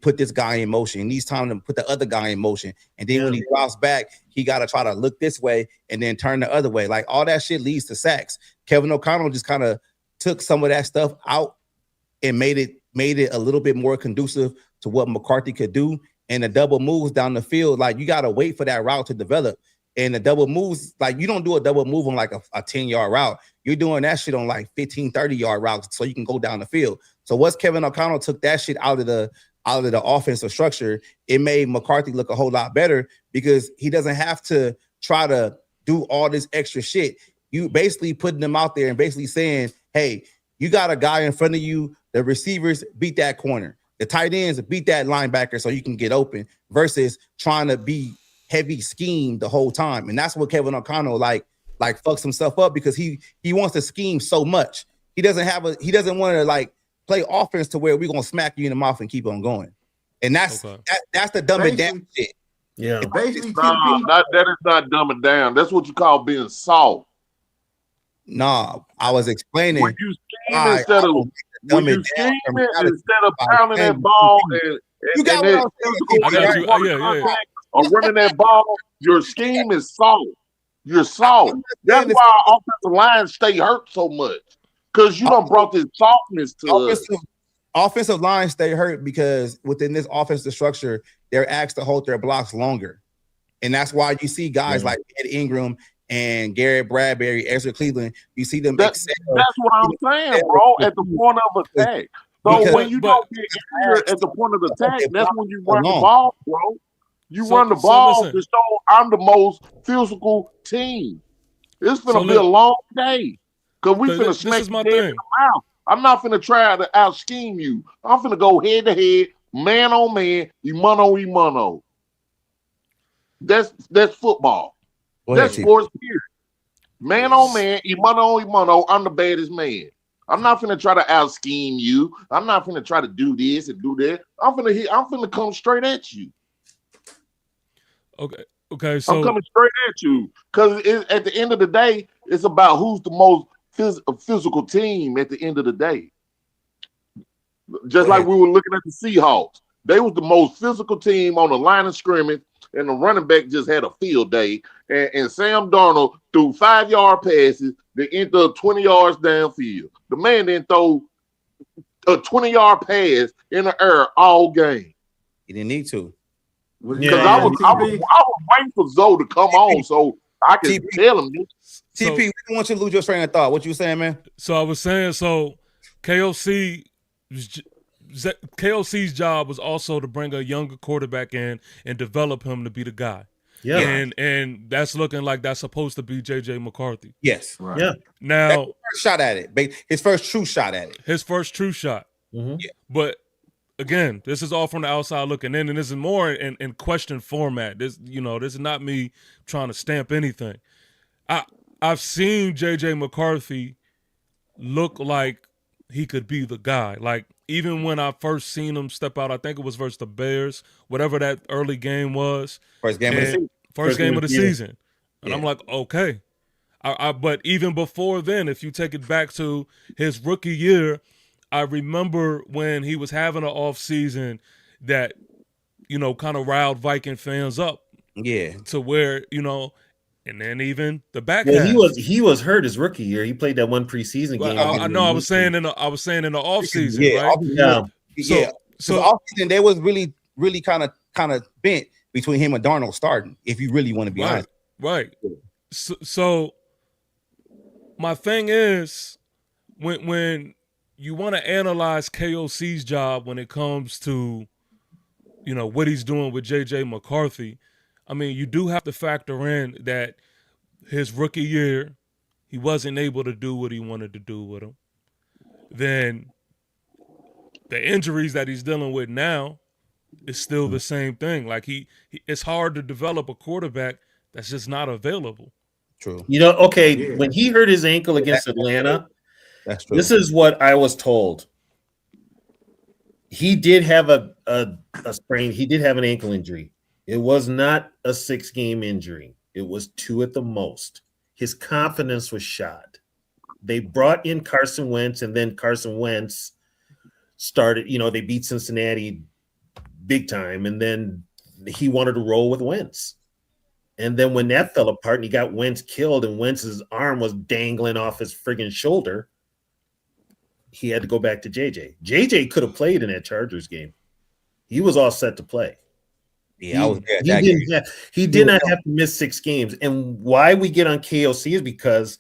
G: put this guy in motion. He needs time to put the other guy in motion. And then when he drops back, he got to try to look this way and then turn the other way. Like all that shit leads to sacks. Kevin O'Connell just kind of took some of that stuff out and made it a little bit more conducive to what McCarthy could do. And the double moves down the field, like you got to wait for that route to develop. And the double moves, like you don't do a double move on like a 10-yard route. You're doing that shit on like 15, 30-yard routes so you can go down the field. So once Kevin O'Connell took that shit out of the offensive structure, it made McCarthy look a whole lot better because he doesn't have to try to do all this extra shit. You basically putting them out there and basically saying, hey, you got a guy in front of you, the receivers beat that corner. The tight ends beat that linebacker so you can get open versus trying to be heavy scheme the whole time. And that's what Kevin O'Connell like fucks himself up because he wants to scheme so much. He doesn't want to like play offense to where we're gonna smack you in the mouth and keep on going. And that's the dumb and down shit.
C: Yeah.
A: Basically,
D: that is not dumbing down. That's what you call being soft.
G: Nah, I was explaining
D: When you scheme instead of pounding that ball and or running that ball, your scheme is soft. You're soft. That's why our offensive line stay hurt so much. Because you done brought this softness to us.
G: Offensive line stay hurt because within this offensive structure, they're asked to hold their blocks longer. And that's why you see guys like Ed Ingram and Garrett Bradbury, Ezra Cleveland, you see them
D: that's what I'm saying, bro, at the point of attack. So when you don't get injured at the point of attack, that's when you run the ball, bro. You run the ball to show I'm the most physical team. It's gonna be a long day. Because we finna smack you dead in the mouth. I'm not finna try to out scheme you. I'm finna go head to head, man on man, mano. That's football. That's sports period. Man on man, mano, I'm the baddest man. I'm not finna try to out scheme you. I'm not finna try to do this and do that. I'm finna come straight at you.
F: Okay. So
D: I'm coming straight at you because at the end of the day, it's about who's the most physical team at the end of the day. Just like we were looking at the Seahawks. They was the most physical team on the line of scrimmage, and the running back just had a field day. And Sam Darnold threw 5-yard passes that ended up 20 yards downfield. The man didn't throw a 20-yard pass in the air all game.
G: He didn't need to.
D: Because I was waiting for Zoe to come on so I could tell him this.
G: TP, we don't want you to lose your train of thought. What you saying, man?
F: So I was saying, KOC's job was also to bring a younger quarterback in and develop him to be the guy. Yeah. And that's looking like that's supposed to be JJ McCarthy.
G: Yes.
F: Right. Yeah. Now,
G: first shot at it. His first true shot at it.
F: His first true shot.
G: Mm-hmm. Yeah.
F: But again, this is all from the outside looking in, and this is more in question format. This is not me trying to stamp anything. I've seen JJ McCarthy look like he could be the guy. Like, even when I first seen him step out, I think it was versus the Bears, whatever that early game was.
G: First game
F: of the season. And I'm like, okay. But even before then, if you take it back to his rookie year, I remember when he was having an off season that, kind of riled Viking fans up.
G: Yeah.
F: To where, and then even the back
C: half. He was hurt his rookie year. He played that one preseason game.
F: I know. I was saying in the off season, right?
G: Yeah. So off season they was really kind of bent between him and Darnold starting. If you really want to be honest,
F: right. So my thing is when you want to analyze KOC's job when it comes to what he's doing with JJ McCarthy. I mean, you do have to factor in that his rookie year, he wasn't able to do what he wanted to do with him. Then the injuries that he's dealing with now is still the same thing. Like it's hard to develop a quarterback that's just not available.
G: True.
C: When he hurt his ankle against Atlanta,
G: that's true.
C: This is what I was told. He did have a sprain. He did have an ankle injury. It was not a 6-game injury. It was 2 at the most. His confidence was shot. They brought in Carson Wentz, and then Carson Wentz started, they beat Cincinnati big time, and then he wanted to roll with Wentz. And then when that fell apart and he got Wentz killed and Wentz's arm was dangling off his friggin' shoulder, he had to go back to JJ. JJ could have played in that Chargers game. He was all set to play.
G: Yeah, I was there.
C: He did not have to miss 6 games. And why we get on KOC is because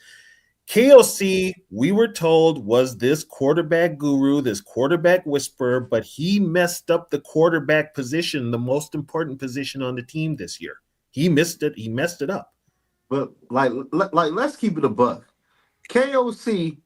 C: KOC, we were told, was this quarterback guru, this quarterback whisperer, but he messed up the quarterback position, the most important position on the team this year. He missed it. He messed it up.
A: But like let's keep it a buck. KOC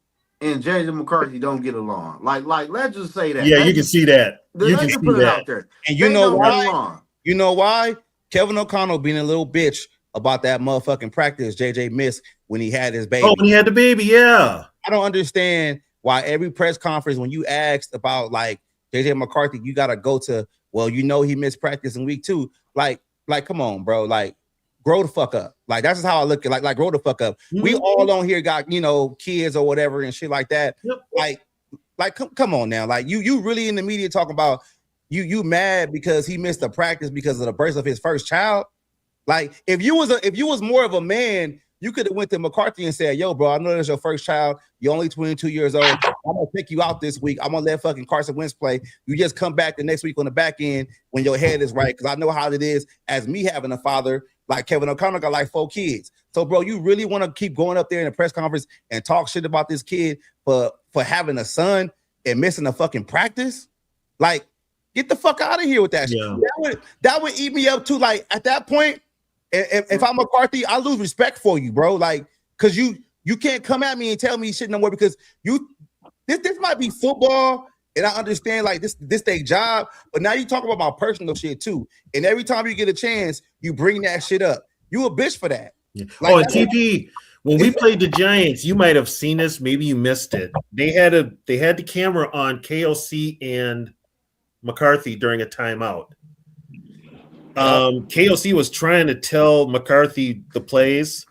A: and JJ McCarthy don't get along. Like let's just say that.
C: Yeah, you can see that. You can see
A: put it out
C: that.
A: there.
G: And you know why? You know why? Kevin O'Connell being a little bitch about that motherfucking practice JJ missed when he had his baby.
C: Oh, when he had the baby, yeah.
G: I don't understand why every press conference when you asked about like JJ McCarthy, you gotta go to, well, you know he missed practice in week 2. Like, come on, bro. Like, grow the fuck up. Like, that's just how I look at like grow the fuck up. Mm-hmm. We all on here got, you know, kids or whatever and shit like that. Yep. Like come on now. Like you really in the media talking about you mad because he missed a practice because of the birth of his first child. Like if you was more of a man, you could have went to McCarthy and said, yo, bro, I know that's your first child. You're only 22 years old. I'm gonna pick you out this week. I'm gonna let fucking Carson Wentz play. You just come back the next week on the back end when your head is right. Because I know how it is as me having a father like Kevin O'Connell got like 4 kids. So, bro, you really want to keep going up there in a press conference and talk shit about this kid for having a son and missing a fucking practice? Like, get the fuck out of here with that shit. That would eat me up too. Like at that point, if I'm McCarthy, I lose respect for you, bro. Like, cause you can't come at me and tell me shit no more because this might be football and I understand like this their job, but now you talk about my personal shit too. And every time you get a chance, you bring that shit up. You a bitch for that.
C: Yeah. Like, and TP, when we played the Giants, you might have seen this. Maybe you missed it. They had the camera on KOC and McCarthy during a timeout. KOC was trying to tell McCarthy the plays.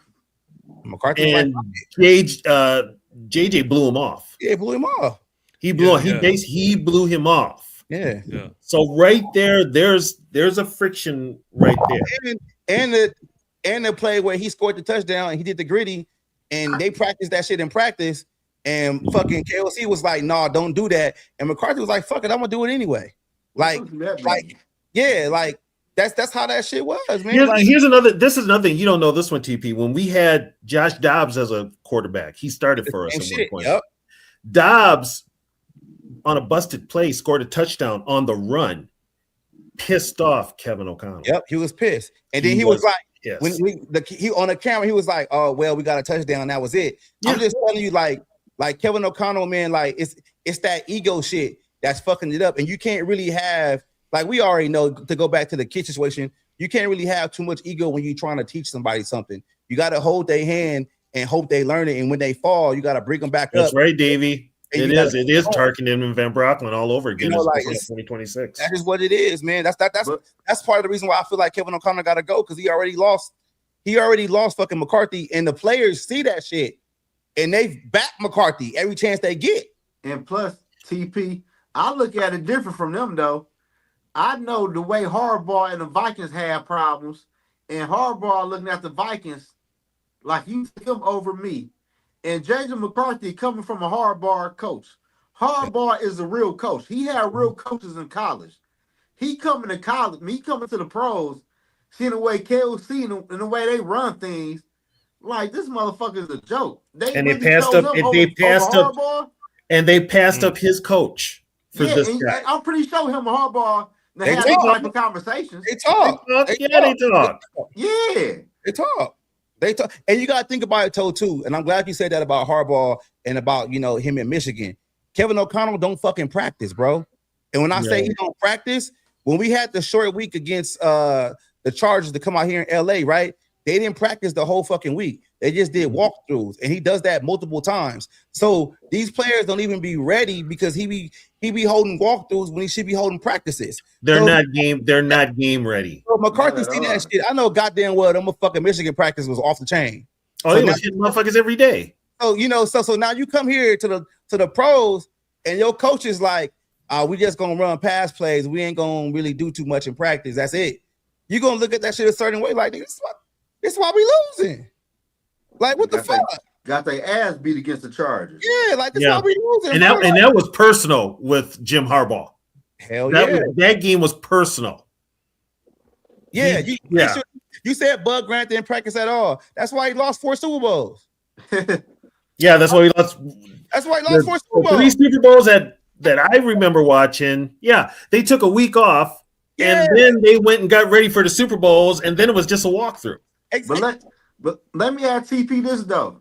G: McCarthy
C: and JJ blew him off.
G: Yeah, blew him off.
C: He blew him off.
G: Yeah.
C: So right there's a friction right there.
G: And the play where he scored the touchdown and he did the gritty and they practiced that shit in practice and fucking KOC was like, nah, don't do that. And McCarthy was like, fuck it, I'm gonna do it anyway. Like that's how that shit was, man.
C: Here's another. This is another thing you don't know. This one, TP. When we had Josh Dobbs as a quarterback, he started for us at one point. Yep. Dobbs on a busted play scored a touchdown on the run, pissed off Kevin O'Connell.
G: Yep, he was pissed, and then he was like, yes. When he on the camera, he was like, "Oh well, we got a touchdown. That was it." Yeah. I'm just telling you, like Kevin O'Connell, man, like it's that ego shit that's fucking it up, and you can't really have. Like we already know, to go back to the kid situation, you can't really have too much ego when you're trying to teach somebody something. You got to hold their hand and hope they learn it. And when they fall, you got to bring them back up.
C: That's right, Davey. It is Tarkenton and Van Brocklin all over again. 2026.
G: That is what it is, man. That's part of the reason why I feel like Kevin O'Connell got to go because he already lost fucking McCarthy, and the players see that shit and they back McCarthy every chance they get.
A: And plus, TP, I look at it different from them though. I know the way Harbaugh and the Vikings have problems, and Harbaugh looking at the Vikings like you see him over me. And JJ McCarthy coming from a Harbaugh coach. Harbaugh is a real coach. He had real coaches in college. He coming to college, me coming to the pros, seeing the way KOC and the way they run things, like this motherfucker is a joke. They
C: passed up his coach for this guy.
A: I'm pretty sure him and Harbaugh they had these type of conversations.
G: They talk. They talk. And you got to think about it too. And I'm glad you said that about Harbaugh and about, you know, him in Michigan. Kevin O'Connell don't fucking practice, bro. And when I say he don't practice, when we had the short week against the Chargers to come out here in LA, right? They didn't practice the whole fucking week. They just did walkthroughs, and he does that multiple times. So these players don't even be ready because he be holding walkthroughs when he should be holding practices.
C: They're not game ready.
G: So McCarthy see that shit. I know goddamn well them fucking Michigan practice was off the chain.
C: Oh, they was hitting motherfuckers every day.
G: So you know, so now you come here to the pros, and your coach is like, we just gonna run pass plays. We ain't gonna really do too much in practice. That's it. You're gonna look at that shit a certain way, like this is why we losing. Like what the fuck?
A: Got their ass beat against the Chargers.
G: Yeah, like this is why we losing.
C: And that was personal with Jim Harbaugh.
G: Hell
C: that game was personal.
E: Yeah, you said Bud Grant didn't practice at all. That's why he lost 4 Super Bowls.
C: Yeah, that's why he lost.
E: That's why he lost 4 Super Bowls.
C: 3 Super Bowls that I remember watching. Yeah, they took a week off, and then they went and got ready for the Super Bowls, and then it was just a walkthrough.
E: Exactly.
A: But let me ask TP this though.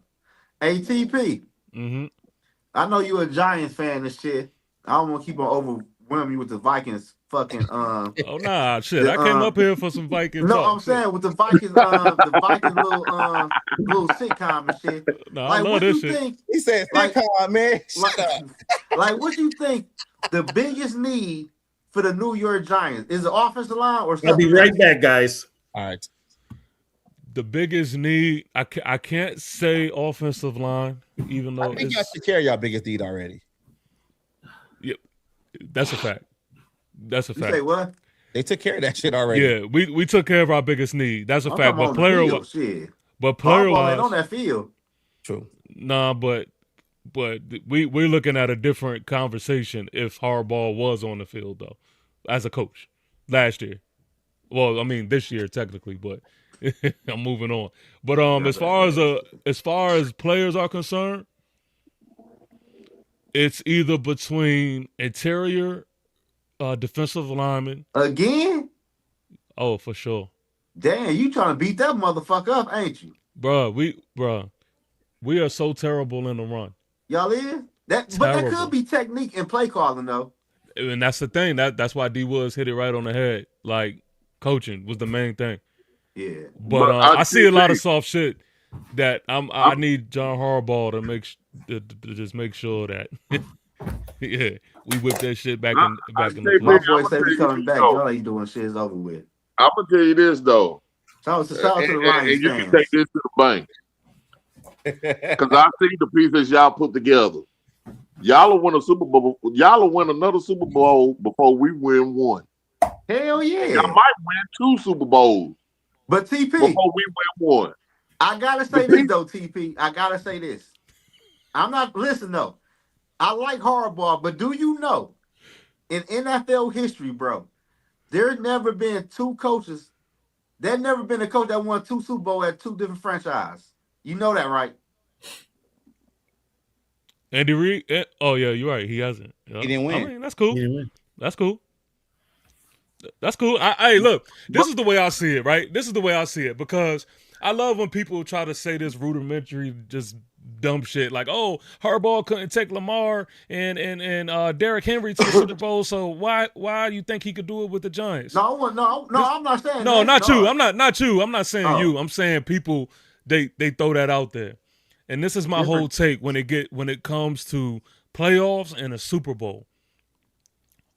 A: Hey TP, I know you a Giants fan and shit. I don't want to keep on overwhelming you with the Vikings fucking
F: Oh nah, shit. I came up here for some Vikings.
A: No, I'm saying with the Vikings, the Vikings little sitcom and shit.
F: No,
A: like,
F: I love
A: what
F: this
A: you
F: shit.
A: think?
E: He said sitcom, man. Shut up.
A: Like, what you think the biggest need for the New York Giants is the offensive line or something?
C: I'll be right back, guys.
G: All right.
F: The biggest need, I can't say offensive line, even though
G: I think y'all should carry y'all biggest need already.
F: Yep, that's a fact. That's a fact.
A: You say what?
G: They took care of that shit already.
F: Yeah, we took care of our biggest need. That's a fact. But player wise,
A: on that field.
G: True.
F: Nah, but we're looking at a different conversation if Harbaugh was on the field though, as a coach last year. Well, I mean this year technically, but I'm moving on. But as far as players are concerned, it's either between interior defensive linemen
A: again.
F: Oh, for sure.
A: Damn, you trying to beat that motherfucker up, ain't you?
F: We are so terrible in the run.
A: Y'all is? But that could be technique and play calling though.
F: And that's the thing. That's why D Woods hit it right on the head. Like coaching was the main thing.
A: Yeah.
F: But I see a lot of soft shit that I need John Harbaugh to just make sure that yeah, we whip that shit back in the play.
A: My boy said we coming back. Y'all ain't doing shit. It's over with.
D: I'm gonna tell you this though.
A: Shout out to the Lions
D: and you can take this to the bank. Because I see the pieces y'all put together. Y'all will win a Super Bowl. Y'all will win another Super Bowl before we win one.
A: Hell yeah.
D: Y'all might win 2 Super Bowls.
A: But TP,
D: before we win one.
A: I gotta say this though, TP. I gotta say this. I'm not listen though. I like Harbaugh, but do you know in NFL history, bro, there's never been 2 coaches. There's never been a coach that won 2 Super Bowls at 2 different franchises. You know that, right?
F: Andy Reid? Oh yeah, you're right. He hasn't.
G: He didn't win.
F: I mean, that's cool. That's cool. That's cool. Hey, look, this is the way I see it, right? This is the way I see it because I love when people try to say this rudimentary, just dumb shit like, "Oh, Harbaugh couldn't take Lamar and Derrick Henry to the Super Bowl, so why do you think he could do it with the Giants?"
A: No, I'm not saying.
F: No,
A: that.
F: not you. I'm not you. I'm not saying you. I'm saying people they throw that out there, and this is my whole take when it comes to playoffs and a Super Bowl.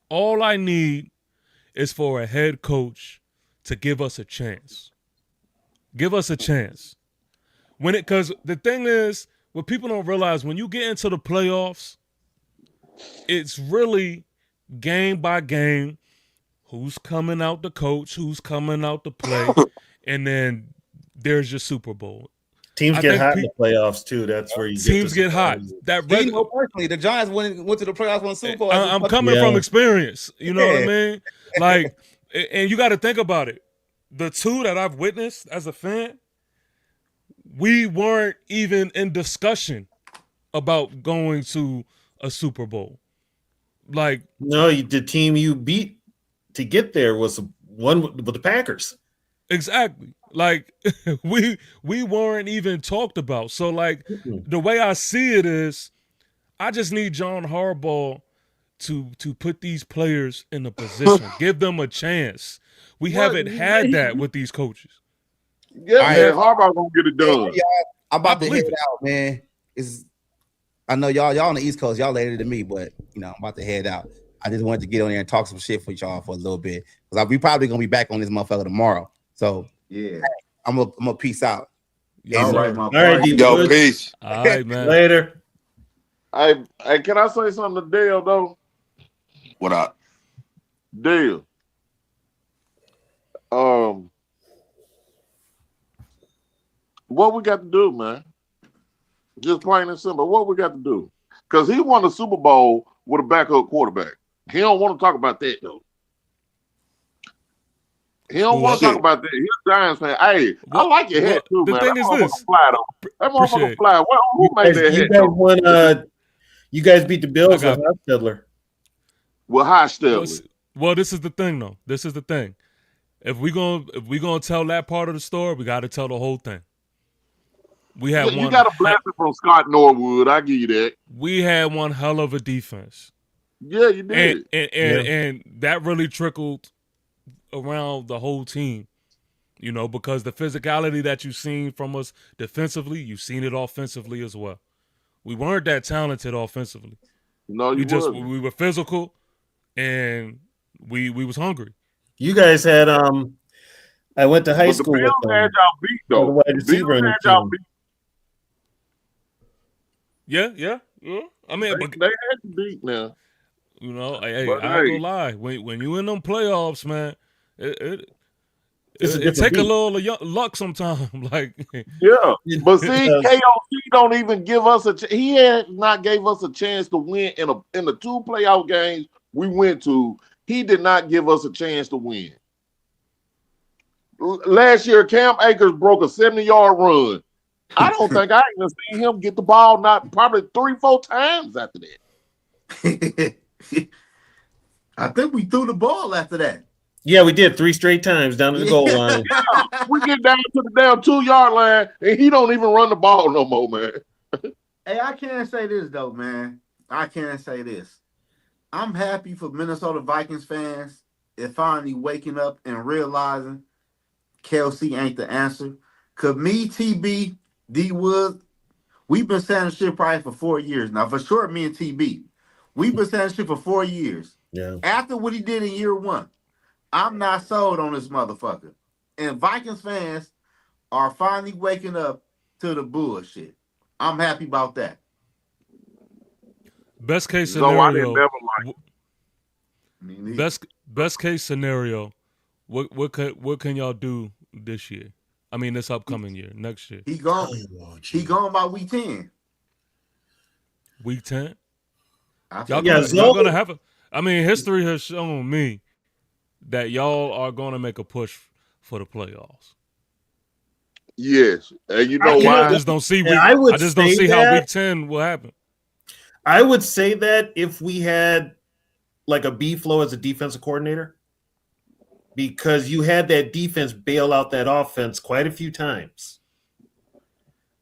F: All I need is for a head coach to give us a chance. Give us a chance. Because the thing is, what people don't realize, when you get into the playoffs, it's really game by game, who's coming out to coach, who's coming out to play, and then there's your Super Bowl.
C: Teams get hot in the playoffs too. That's where
F: teams get hot.
G: Personally, the Giants went to the playoffs, won Super Bowl.
F: I'm coming from experience. You know what I mean? Like, and you got to think about it. The 2 that I've witnessed as a fan, we weren't even in discussion about going to a Super Bowl. Like,
C: no, the team you beat to get there was one with the Packers.
F: Exactly. Like we weren't even talked about. So like the way I see it is, I just need John Harbaugh to put these players in a position, give them a chance. We haven't had that with these coaches.
D: Yeah, man, Harbaugh gonna get it done.
G: I'm about to head out, man. I know y'all on the East Coast, y'all later than me, but I'm about to head out. I just wanted to get on there and talk some shit for y'all for a little bit because we probably gonna be back on this motherfucker tomorrow. So
A: yeah,
G: I'm gonna peace out.
A: All right,
C: all right,
B: yo, peace.
F: All right, man.
C: Later.
D: Hey, can I say something to Dale though?
B: What up,
D: Dale? What we got to do, man? Just plain and simple. What we got to do? Because he won the Super Bowl with a backup quarterback. He don't want to talk about that though. He don't want to talk about that. He's a Giants fan. Hey, I like your head too,
F: the
D: man.
F: thing
D: That
F: is
D: motherfucker
F: this.
D: fly though. That motherfucker fly. Well, who made that head?
C: You guys beat the Bills with Hostetler.
D: Well, Hostetler.
F: Well, this is the thing, though. This is the thing. If we gonna tell that part of the story, we got to tell the whole thing. We had
D: you got a blessing from Scott Norwood. I give you that.
F: We had one hell of a defense.
D: Yeah, you did.
F: And that really trickled around the whole team. You know, because the physicality that you've seen from us defensively, you've seen it offensively as well. We weren't that talented offensively.
D: No,
F: we were physical, and we was hungry.
C: You guys had I went to high school with them.
D: Had y'all beat though.
C: The wide receiver in the team.
F: Yeah. I mean,
D: they had to beat now.
F: You know, I ain't gonna lie. When you in them playoffs, man, it take a little luck sometimes. Like,
D: yeah, but see, KOC don't even give us he had not gave us a chance to win in the 2 playoff games we went to. He did not give us a chance to win. Last year, Cam Akers broke a 70-yard run. I don't think I even seen him get the ball probably 3-4 times after that.
A: I think we threw the ball after that.
C: Yeah, we did 3 straight times down to the goal line.
D: Yeah, we get down to the damn 2-yard line, and he don't even run the ball no more, man.
A: Hey, I can't say this, though, man. I can't say this. I'm happy for Minnesota Vikings fans if finally waking up and realizing KLC ain't the answer. Because me, TB, D Wood, we've been saying this shit probably for 4 years. Now, for sure, me and TB, we've been saying this shit for 4 years.
C: Yeah.
A: After what he did in year 1, I'm not sold on this motherfucker. And Vikings fans are finally waking up to the bullshit. I'm happy about that.
F: Best case scenario. Best case scenario. What can y'all do this year? I mean, this upcoming year, next year.
A: He gone by week 10.
F: Week 10.
A: Y'all
F: gonna have I mean, history has shown me that y'all are gonna make a push for the playoffs.
D: Yes, and you know why?
F: I just don't see. I just don't see how week 10 will happen.
C: I would say that if we had like a B flow as a defensive coordinator, because you had that defense bail out that offense quite a few times.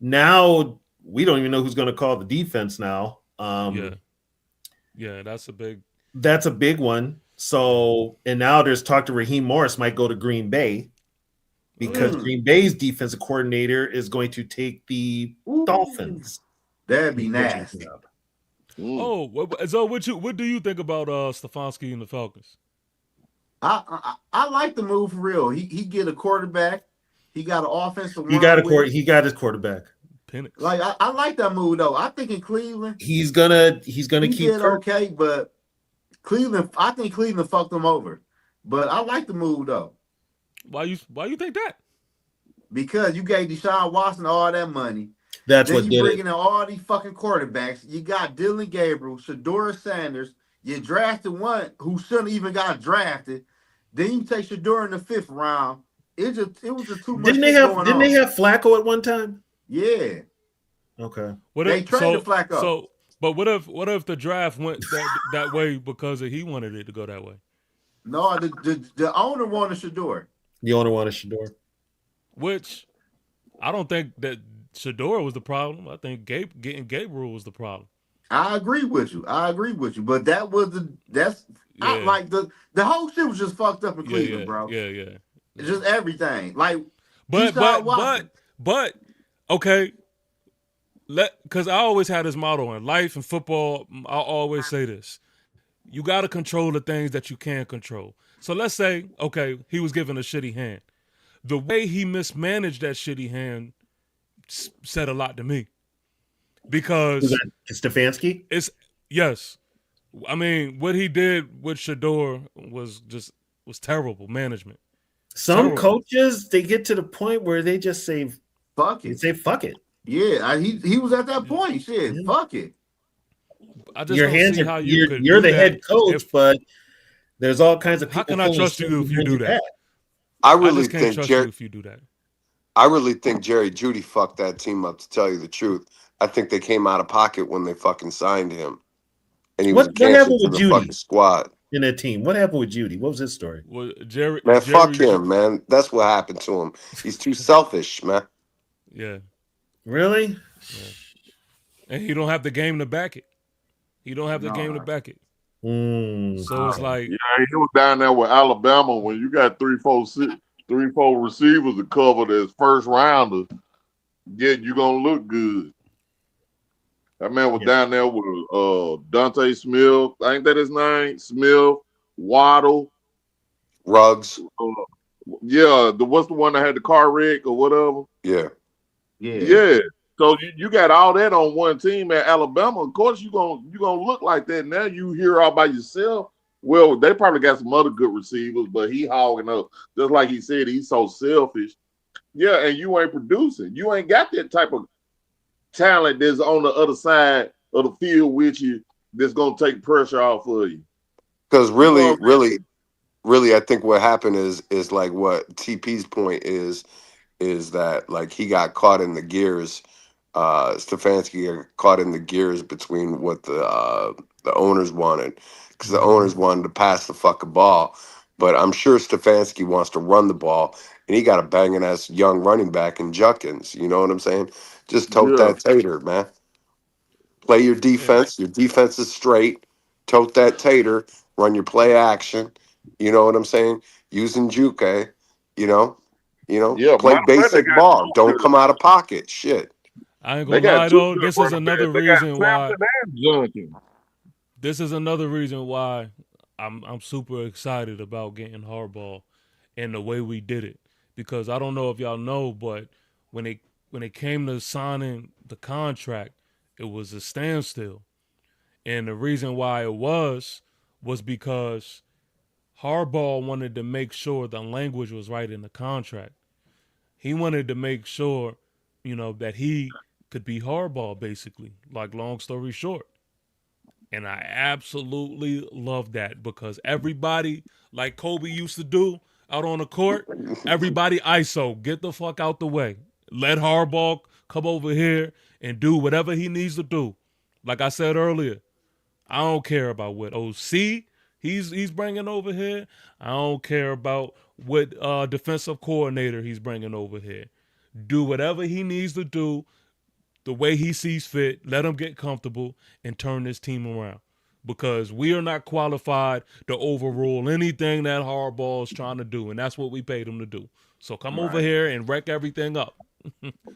C: Now we don't even know who's going to call the defense now.
F: Yeah, that's a big
C: one. So, and now there's talk to Raheem Morris might go to Green Bay because Green Bay's defensive coordinator is going to take the Dolphins.
A: That'd be nasty.
F: Oh, so what do you think about Stefanski and the Falcons?
A: I like the move for real. He get a quarterback. He got an offense to
C: He got his quarterback.
F: Penix.
A: Like I like that move though. I think in Cleveland
C: he's gonna keep
A: did okay, but I think Cleveland fucked him over. But I like the move though.
F: Why you think that?
A: Because you gave Deshaun Watson all that money.
C: That's
A: then
C: what
A: you
C: did
A: bringing
C: it.
A: in all these fucking quarterbacks. You got Dylan Gabriel, Shedeur Sanders. You drafted one who shouldn't even got drafted. Then you take Shedeur in the 5th round. It was just too much.
C: Didn't they have Flacco at one time?
A: Yeah.
C: Okay.
A: They traded Flacco.
F: So, but what if the draft went that way because he wanted it to go that way?
A: No, the owner wanted Shedeur.
C: The owner wanted Shedeur.
F: Which I don't think that Shedeur was the problem. I think getting Gabriel was the problem.
A: I agree with you. But that was the whole shit was just fucked up in Cleveland, bro.
F: Yeah.
A: Just everything. Like,
F: but okay. Because I always had this motto in life and football. I always say this: you got to control the things that you can control. So let's say, okay, he was given a shitty hand. The way he mismanaged that shitty hand said a lot to me. Because
C: Stefanski?
F: Yes. I mean, what he did with Shedeur was terrible management.
C: Some coaches, they get to the point where they just say,
A: fuck it.
C: They say, fuck it.
A: Yeah, he was at that point. Shit, fuck it.
F: I just don't see how
C: you're the head coach, but there's all kinds of people.
F: How can I trust you if you do that?
B: I
F: I
B: really
F: just can't
B: think
F: trust
B: Jerry.
F: you if you do that.
B: I really think Jerry Jeudy fucked that team up. To tell you the truth, I think they came out of pocket when they fucking signed him, and he was a
E: What
B: cancer
E: happened
B: to
E: with
B: the
E: Judy
B: fucking squad.
E: in that team? What happened with Judy? What was his story?
F: Well,
B: Man, fuck
F: Jerry,
B: him, man. That's what happened to him. He's too selfish, man.
F: yeah,
E: Really?
F: yeah, and he don't have the game to back it. He don't have the game to back it. So it's like,
D: Yeah, he was down there with Alabama when you got 3-4 receivers to cover as first rounders. Yeah, you gonna look good. That man was down there with Dante Smith. I think that his name. Smith, Waddle,
B: Ruggs.
D: Yeah, what's the one that had the car wreck or whatever?
B: Yeah.
D: Yeah. So you got all that on one team at Alabama. Of course, you gonna look like that. Now you here all by yourself. Well, they probably got some other good receivers, but he hogging up. Just like he said, he's so selfish. Yeah, and you ain't producing. You ain't got that type of talent that's on the other side of the field with you that's gonna take pressure off of you.
B: Because really, I think what happened is like what TP's point is that like he got caught in the gears. Stefanski got caught in the gears between what the owners wanted, because the owners wanted to pass the fucking ball, but I'm sure Stefanski wants to run the ball, and he got a banging ass young running back in Judkins. You know what I'm saying? Just tote that tater, man. Play your defense. Your defense is straight. Tote that tater. Run your play action. You know what I'm saying? Using juke. Play basic ball. Don't come out of pocket. Shit.
F: I ain't gonna lie though. This is another reason why. This is another reason why I'm super excited about getting Harbaugh and the way we did it, because I don't know if y'all know, but when it came to signing the contract, it was a standstill, and the reason why it was because Harbaugh wanted to make sure the language was right in the contract. He wanted to make sure, that he could be Harbaugh, basically, like long story short. And I absolutely love that, because everybody, like Kobe used to do out on the court, everybody ISO, get the fuck out the way. Let Harbaugh come over here and do whatever he needs to do. Like I said earlier, I don't care about what OC he's bringing over here. I don't care about what defensive coordinator he's bringing over here. Do whatever he needs to do the way he sees fit. Let him get comfortable and turn this team around, because we are not qualified to overrule anything that Harbaugh is trying to do, and that's what we paid him to do. So come over here and wreck everything up.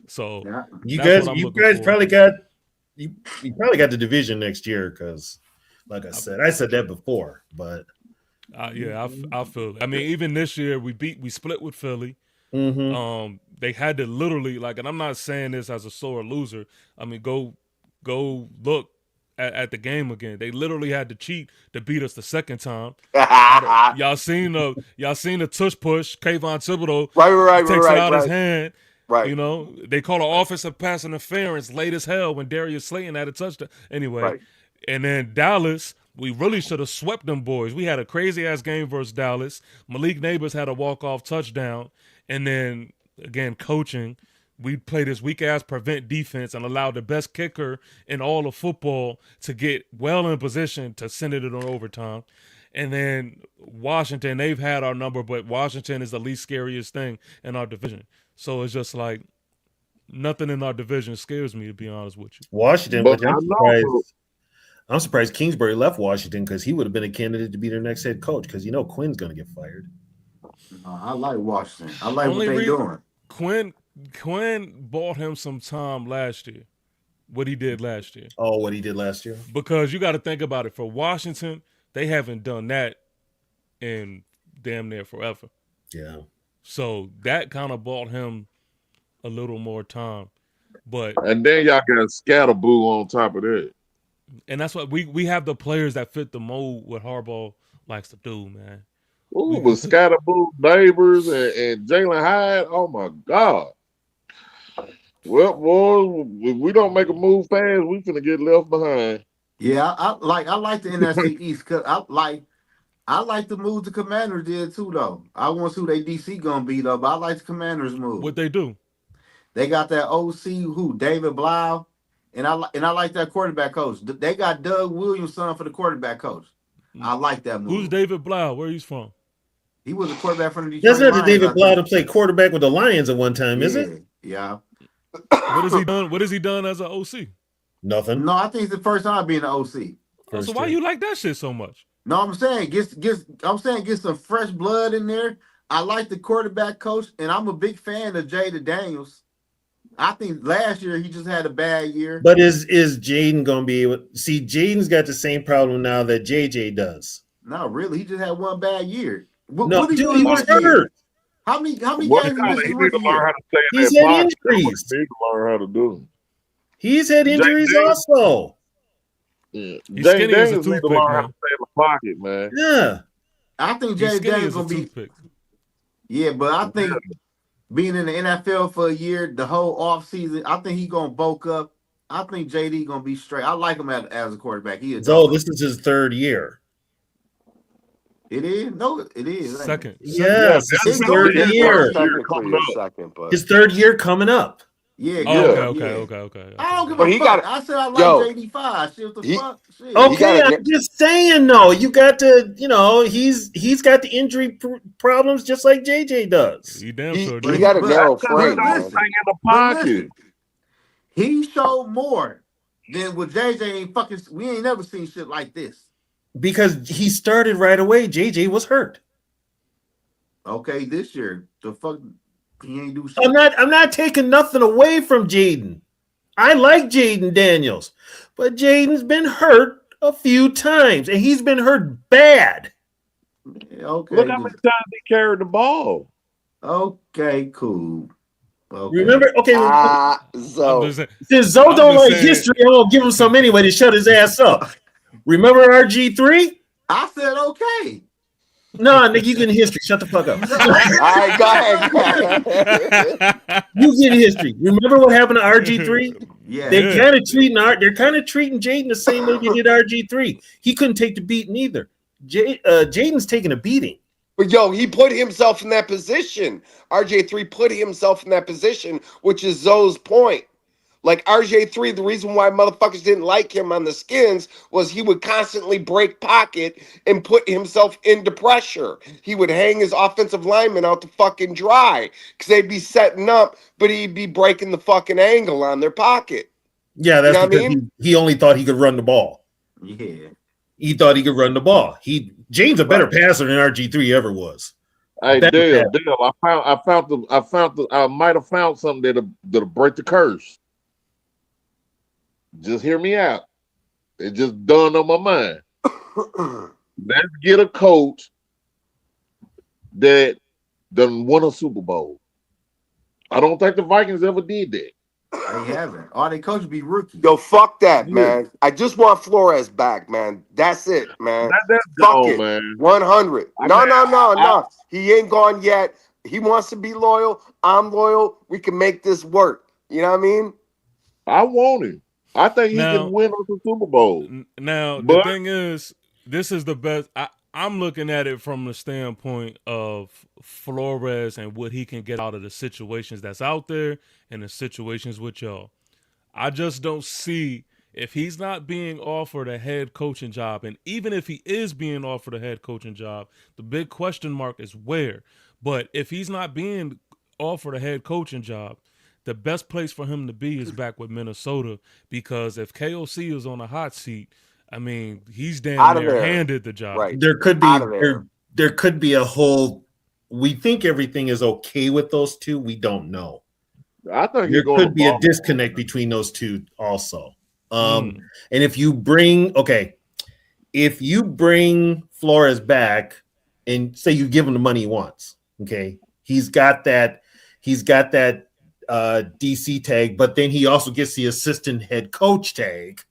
F: So
E: you guys probably got you probably got the division next year, because like I said that before, but
F: yeah, I feel it. I mean, even this year we split with Philly.
E: Mm-hmm.
F: They had to literally, like, and I'm not saying this as a sore loser. I mean, go look at the game again. They literally had to cheat to beat us the second time. Y'all seen the tush push. Kayvon Thibodeau takes it out his hand.
B: Right.
F: They call an offensive pass interference late as hell when Darius Slayton had a touchdown. Anyway, and then Dallas, we really should have swept them boys. We had a crazy ass game versus Dallas. Malik Neighbors had a walk-off touchdown. And then, again, coaching, we played this weak-ass prevent defense and allowed the best kicker in all of football to get well in position to send it in overtime. And then Washington, they've had our number, but Washington is the least scariest thing in our division. So it's just like nothing in our division scares me, to be honest with you.
E: Washington, but I'm surprised Kingsbury left Washington, because he would have been a candidate to be their next head coach, because Quinn's going to get fired.
A: I like Washington. I like what they're doing.
F: Quinn bought him some time last year. What he did last year.
E: Oh, what he did last year?
F: Because you got to think about it. For Washington, they haven't done that in damn near forever.
E: Yeah.
F: So that kind of bought him a little more time.
D: And then y'all got Scatterboo on top of that.
F: And that's what we have the players that fit the mold what Harbaugh likes to do, man.
D: Ooh, with Scatterboo, Neighbors, and Jalen Hyde. Oh my God. Well, boy, if we don't make a move fast, we finna get left behind.
A: Yeah, I like the NFC East, because I like the move the Commanders did too, though. I want to see who they DC gonna be though, but I like the Commanders move.
F: What they do?
A: They got that OC who David Blau, and I like that quarterback coach. They got Doug Williams' son for the quarterback coach. I like that move.
F: Who's David Blau? Where he's from?
A: He was a quarterback from the Detroit
C: That's not the
A: Lions,
C: David Blau to play quarterback with the Lions at one time, is it?
A: Yeah.
F: What has he done? What has he done as an OC?
C: Nothing.
A: No, I think it's the first time being an OC.
F: So why you like that shit so much?
A: No, I'm saying get some fresh blood in there. I like the quarterback coach, and I'm a big fan of Jaden Daniels. I think last year he just had a bad year.
C: But is Jaden gonna be able? See, Jaden's got the same problem now that JJ does.
A: Not really. He just had one bad year.
C: No, dude, he was hurt.
A: How many games
D: He
A: he
D: need to
A: missed?
D: learn how to stay in
C: He's
D: that
C: had
D: pocket.
C: injuries.
D: He need to learn how to do.
C: He's had injuries also.
D: Yeah.
F: He's skinny as a
D: Daniels need to
F: toothpick,
D: learn how
F: man.
D: to stay in the pocket, man.
C: Yeah.
A: I think
F: He's
A: Jaden
F: skinny
A: Daniels
F: as a
A: gonna be.
F: toothpick.
A: Yeah, but I think being in the NFL for a year, the whole offseason, I think he's gonna bulk up. I think JD gonna be straight. I like him as a quarterback.
C: So this is his third year.
A: It is? No, it is.
F: Second.
C: Yes, his third year. His third year coming up.
A: Yeah,
F: okay.
A: I don't give
B: But
A: a
B: he
A: fuck.
B: got-
A: I said I like
B: Yo,
A: JD5. Shit, what the fuck? Shit.
C: Okay, I'm just saying though. You got to, he's got the injury problems just like JJ does.
F: He damn sure do.
B: He got a narrow frame.
A: But
B: man.
A: listen,
D: Stay in the
A: but
D: pocket.
A: listen, he showed more than with JJ. Ain't fucking. We ain't never seen shit like this.
C: Because he started right away. JJ was hurt.
A: Okay, this year the fuck he ain't do shit.
C: I'm not taking nothing away from Jaden. I like Jaden Daniels, but Jaden's been hurt a few times, and he's been hurt bad.
A: Okay,
D: Look how many times he carried the ball.
A: Okay, cool. Okay.
C: Remember? Okay,
B: Zoe.
C: since Zoe don't like history, I'm gonna give him some anyway to shut his ass up. Remember RG3?
A: I said okay.
C: No, nigga, you get in history. Shut the fuck up.
B: All right, go ahead.
C: You get in history. Remember what happened to RG3?
A: Yeah.
C: They're kind of treating Jaden the same way they did RG3. He couldn't take the beating either. Jaden's taking a beating.
B: But yo, he put himself in that position. RJ3 put himself in that position, which is Zoe's point. Like RJ3, the reason why motherfuckers didn't like him on the Skins was he would constantly break pocket and put himself into pressure. He would hang his offensive linemen out to fucking dry because they'd be setting up, but he'd be breaking the fucking angle on their pocket.
C: Yeah, that's
B: You know
C: because
B: what I mean?
C: he only thought he could run the ball.
A: Yeah.
C: He thought he could run the ball. Jaden's a better passer than RG3 ever was.
D: Hey, Dale, I might have found something that'll break the curse. Just hear me out. It just dawned on my mind. Let's get a coach that done won a Super Bowl. I don't think the Vikings ever did that.
A: They haven't. All they coaches be rookies.
B: Yo, fuck that, man. I just want Flores back, man. That's it, man.
D: That's
B: Fuck
D: gone,
B: it.
D: man.
B: 100. No. He ain't gone yet. He wants to be loyal. I'm loyal. We can make this work. You know what I mean?
D: I want him. I think he can win us a Super Bowl.
F: Now, the thing is, this is the best. I'm looking at it from the standpoint of Flores and what he can get out of the situations that's out there and the situations with y'all. I just don't see, if he's not being offered a head coaching job, and even if he is being offered a head coaching job, the big question mark is where. But if he's not being offered a head coaching job, the best place for him to be is back with Minnesota, because if KOC is on a hot seat, I mean, he's damn near handed the job.
B: Right.
C: There could be a whole. We think everything is okay with those two. We don't know.
D: I think
C: there could be a disconnect between those two also. And if you bring Flores back and say you give him the money he wants, okay, he's got that DC tag, but then he also gets the assistant head coach tag.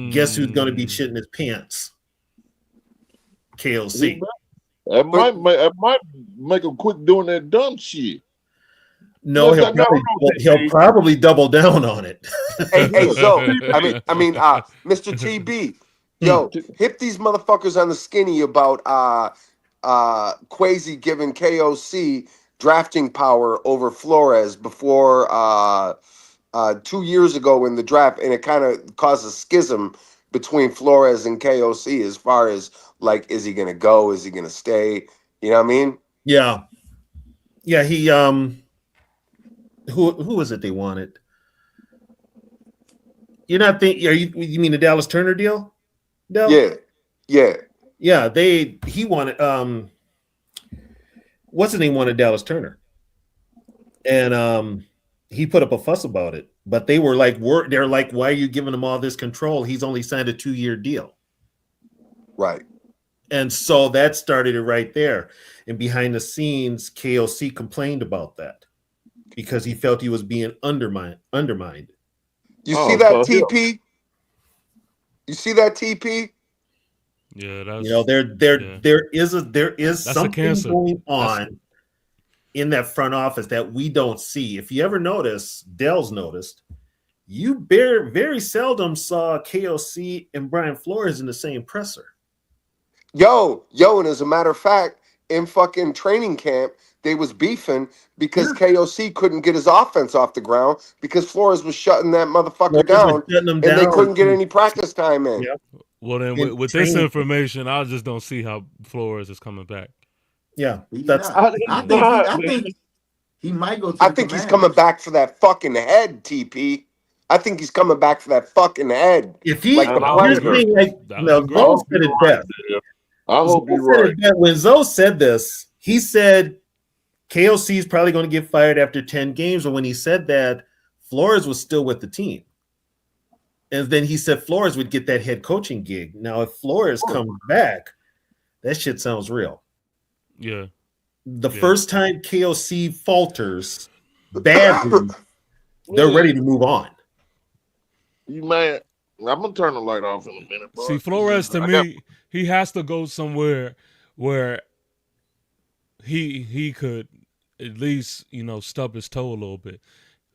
C: Guess who's going to be shitting his pants? KLC.
D: It might make him quit doing that dumb shit.
C: No, he'll probably double down on it.
B: Hey, so Mr. TB, Yo, hit these motherfuckers on the skinny about Quasi giving KOC drafting power over Flores before 2 years ago in the draft, and it kind of caused a schism between Flores and KOC as far as like, is he gonna go? Is he gonna stay? You know what I mean?
C: Yeah. He who was it they wanted? You're not thinking? You mean the Dallas Turner deal? Del?
B: Yeah.
C: He wanted what's his name wanted Dallas Turner, and he put up a fuss about it. But they were like, they're like, why are you giving him all this control? He's only signed a 2-year deal,
B: right?
C: And so that started it right there. And behind the scenes, KOC complained about that because he felt he was being undermined.
B: You see that TP? You see that TP?
F: Yeah, that's
C: there is something going on in that front office that we don't see. If you ever notice, Dell's noticed, you very seldom saw KOC and Brian Flores in the same presser.
B: Yo, and as a matter of fact, in fucking training camp, they was beefing because KOC couldn't get his offense off the ground because Flores was shutting that motherfucker down, and they couldn't get any practice time in.
C: Yep.
F: Well, then with this information, I just don't see how Flores is coming back.
C: Yeah,
A: I think he might go.
B: I think he's coming back for that fucking head, TP. I think he's coming back for that fucking head.
C: If he, here's the thing, Zoe said it best.
D: I hope you're right.
C: When Zoe said this, he said KOC is probably going to get fired after 10 games. And when he said that, Flores was still with the team. And then he said Flores would get that head coaching gig. Now, if Flores comes back, that shit sounds real.
F: Yeah.
C: The first time KOC falters badly, they're ready to move on.
D: You man, I'm gonna turn the light off in a minute. Bro.
F: See, Flores to me, he has to go somewhere where he could at least, stub his toe a little bit.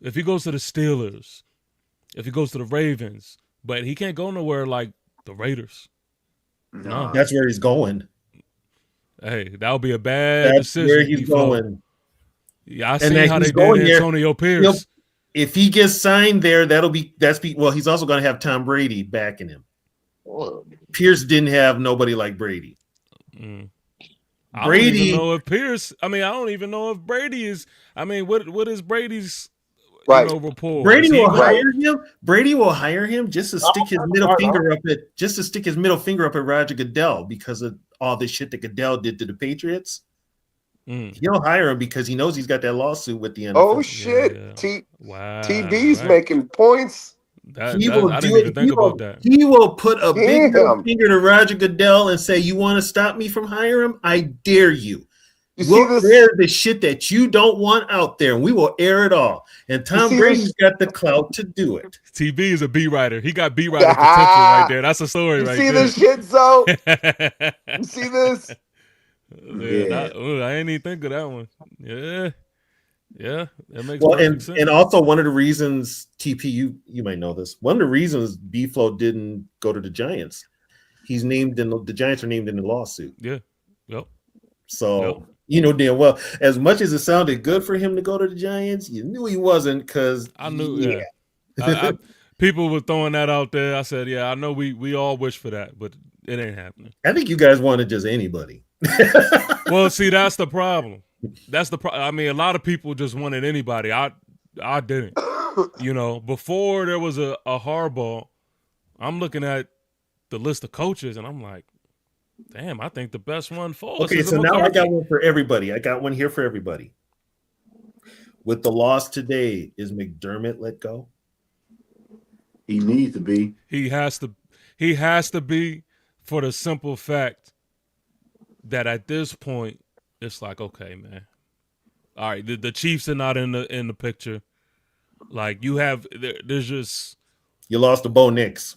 F: If he goes to the Steelers, if he goes to the Ravens, but he can't go nowhere like the Raiders.
C: No, that's where he's going.
F: Hey, that would be a bad decision.
C: Where he's going.
F: Yeah, I see how they did Antonio Pierce.
C: If he gets signed there, well, he's also going to have Tom Brady backing him. Pierce didn't have nobody like Brady.
F: I don't even know if Pierce. I don't even know if Brady is. What is Brady's rapport?
C: Brady will hire him. Brady will hire him just to stick his middle finger up at Roger Goodell because of all the shit that Goodell did to the Patriots. He'll hire him because he knows he's got that lawsuit with the NFL.
B: Oh shit!
F: Yeah.
B: TB's making points.
F: I didn't even think about that.
C: He will put a big finger to Roger Goodell and say, "You want to stop me from hiring him? I dare you. We'll air the shit that you don't want out there, and we will air it all." And Tom Brady's got the clout to do it.
F: TB is a B writer. He got B writer potential right there. That's a story right there.
B: You see this shit, Zoe? You see this?
F: I ain't even think of that one. Yeah, that makes sense.
C: And also one of the reasons, TP, you might know this. One of the reasons B-Flow didn't go to the Giants, the Giants are named in the lawsuit.
F: Yeah, yep.
C: So you know damn well, as much as it sounded good for him to go to the Giants, you knew he wasn't because
F: I knew. Yeah, people were throwing that out there. I said, I know we all wish for that, but it ain't happening.
C: I think you guys wanted just anybody.
F: Well, see, that's the problem. That's the problem. A lot of people just wanted anybody. I didn't. Before there was a Harbaugh, I'm looking at the list of coaches, and I'm like, damn, I think the best one for us.
C: Okay, so now I got one for everybody. I got one here for everybody. With the loss today, is McDermott let go?
A: He needs to be.
F: He has to be, for the simple fact that at this point, it's like, okay, man. All right, the Chiefs are not in the picture. Like there's just
C: you lost to Bo Nix.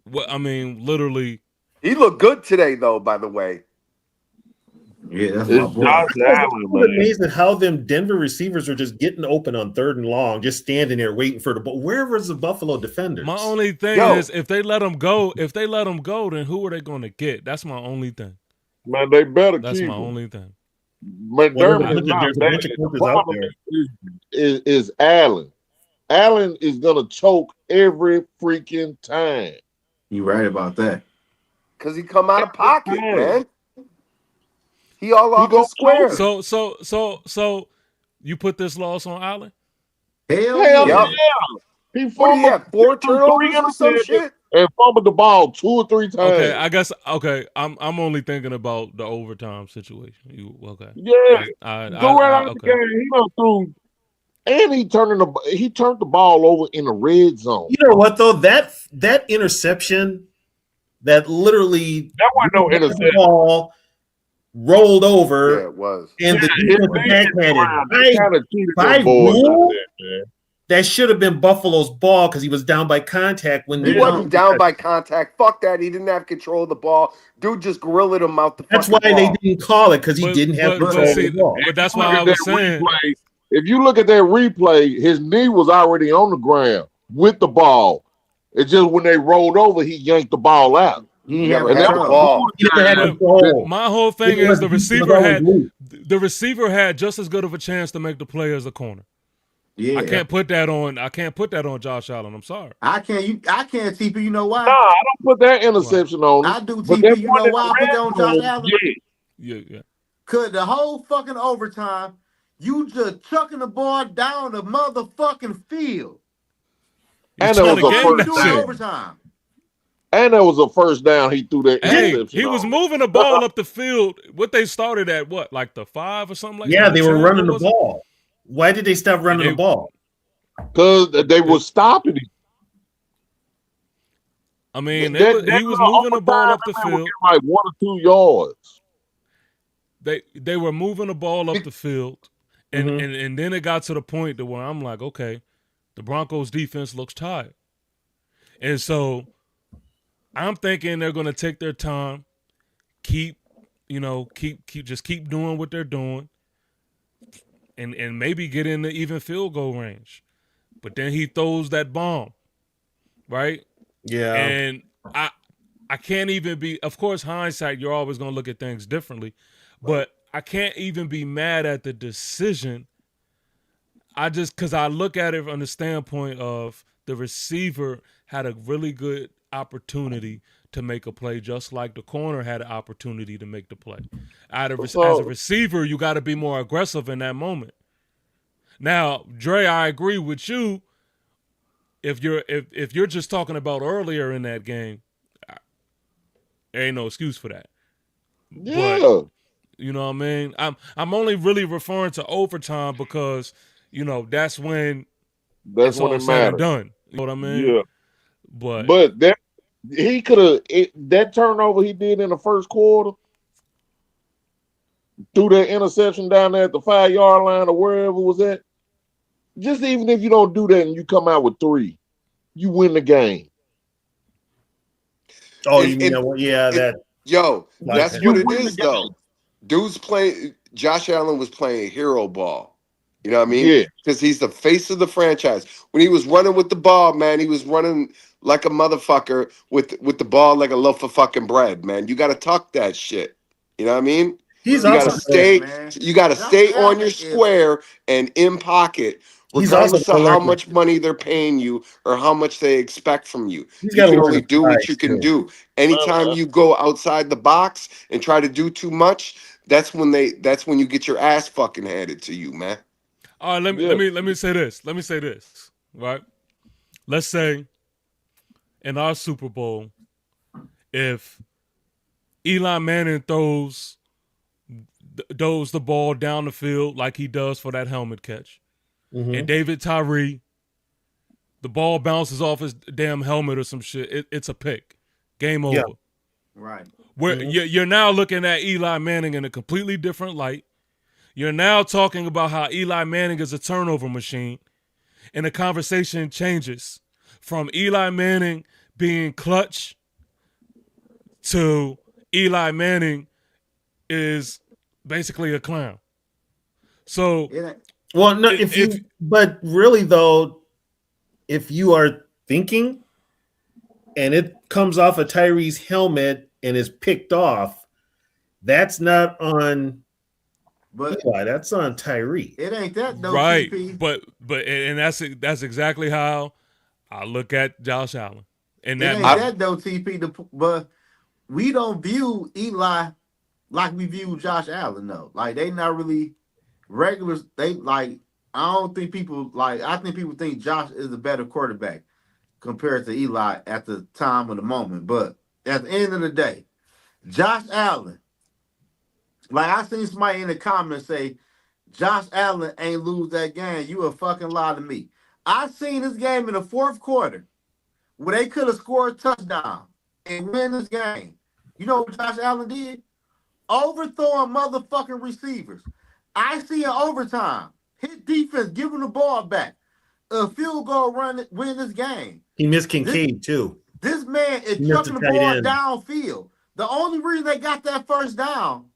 F: Literally.
B: He looked good today, though. By the way,
A: Yeah, that's
D: It's
A: my boy.
D: Josh Allen,
C: I'm
D: man.
C: amazed at how them Denver receivers are just getting open on 3rd and long, just standing there waiting for the ball. Wherever's the Buffalo defenders?
F: My only thing is if they let them go, then who are they going to get? That's my only thing.
D: Man, they better
F: That's
D: keep
F: my
D: him.
F: only thing.
D: McDermott is not
C: there's a
D: bad.
C: bunch of
D: The
C: coaches out
D: problem
C: there.
D: is Allen. Allen is gonna choke every freaking time.
A: You right about that.
B: Because he come out of pocket,
D: Hey.
B: man. He all off the
D: gonna
B: square.
F: So you put this loss on Allen?
D: Hell
B: yeah.
D: He
B: What do
D: fumbled
B: you have, 4 turnovers or some shit?
D: and fumbled the ball 2 or 3 times.
F: Okay, I guess. Okay, I'm only thinking about the overtime situation. Okay?
D: Yeah, go right out
F: okay.
D: the game. He done threw, and he turned the ball over in the red zone.
C: You know what though? That interception, that literally
D: That wasn't no interception.
C: ball rolled over.
B: Yeah, it was.
C: And the
D: His
C: defensive
D: defense
C: backhanded.
D: kind of cheated
C: By
D: them boys out
C: rule,
D: there, man.
C: that should have been Buffalo's ball because he was down by contact when
B: He wasn't down by contact. Fuck that. He didn't have control of the ball. Dude just gorillaed him out the
C: That's why
B: fucking
C: they
B: ball.
C: didn't call it because he didn't have control of the ball.
F: But that's why I was saying.
D: Replay, if you look at that replay, his knee was already on the ground with the ball. It's just when they rolled over, he yanked the ball out.
B: He never had the ball.
C: He never had control.
F: My whole thing is the receiver had just as good of a chance to make the play as the corner.
A: Yeah,
F: I can't put that on Josh Allen. I'm sorry.
A: I can't TP. You know why?
D: Nah, I don't put that interception on him.
A: I do TP. You know why I put that on Josh Allen?
F: Yeah.
A: Cause the whole fucking overtime, you just chucking the ball down the motherfucking field.
D: And that was a first down.
A: Overtime.
D: And that was a first down. He threw that interception.
F: He was moving the ball up the field. What they started at what, like the 5 or something like that?
C: Yeah, they were running the ball. Why did they stop running the ball?
D: Because they were stopping him.
F: I mean, he was moving the ball up the field.
D: Like 1 or 2 yards.
F: They were moving the ball up the field. And then it got to the point to where I'm like, okay, the Broncos defense looks tired. And so I'm thinking they're going to take their time, keep doing what they're doing, and maybe get in the even field goal range. But then he throws that bomb, right?
C: Yeah.
F: And I can't even be, of course, hindsight, you're always going to look at things differently, but I can't even be mad at the decision. Because I look at it from the standpoint of the receiver had a really good opportunity to make a play, just like the corner had an opportunity to make the play. As a receiver, you got to be more aggressive in that moment. Now, Dre, I agree with you. If you're just talking about earlier in that game, there ain't no excuse for that.
D: Yeah.
F: But, you know what I mean? I'm only really referring to overtime because, that's when it's all said and done. You know what I mean?
D: Yeah.
F: But
D: that he could have that turnover he did in the first quarter, threw that interception down there at the 5-yard line or wherever it was at. Just even if you don't do that and you come out with 3, you win the game.
C: Oh, you mean that?
B: Yo, that's what it is, though. Dude's playing. Josh Allen was playing hero ball. You know what I mean?
D: Yeah.
B: Because he's the face of the franchise. When he was running with the ball, man, he was running like a motherfucker with the ball like a loaf of fucking bread, man. You got to tuck that shit. You know what I mean? You got to stay on your square and in pocket, regardless of how much money they're paying you or how much they expect from you. You can only do what you can do. Anytime you go outside the box and try to do too much, that's when you get your ass fucking handed to you, man.
F: All right, let me say this. Let me say this, right? Let's say in our Super Bowl, if Eli Manning throws the ball down the field like he does for that helmet catch, and David Tyree, the ball bounces off his damn helmet or some shit, it's a pick. Game over.
A: Yeah. Right.
F: Where you're now looking at Eli Manning in a completely different light. You're now talking about how Eli Manning is a turnover machine, and the conversation changes from Eli Manning being clutch to Eli Manning is basically a clown. So,
C: well, no, but really though, if you are thinking and it comes off of Tyree's helmet and is picked off, that's not on Eli, that's on Tyree.
A: It ain't that though,
F: right?
A: TP.
F: But that's exactly how I look at Josh Allen. And
A: it ain't that though, TP. But we don't view Eli like we view Josh Allen though. Like they not really regulars. They like I don't think people like. I think people think Josh is a better quarterback compared to Eli at the time of the moment. But at the end of the day, Josh Allen. Like I seen somebody in the comments say, Josh Allen ain't lose that game. You a fucking lie to me. I seen this game in the fourth quarter where they could have scored a touchdown and win this game. You know what Josh Allen did? Overthrowing motherfucking receivers. I see in overtime. His defense giving the ball back. A field goal run win this game.
C: He missed Kincaid too.
A: This man is chucking the ball downfield. The only reason they got that first down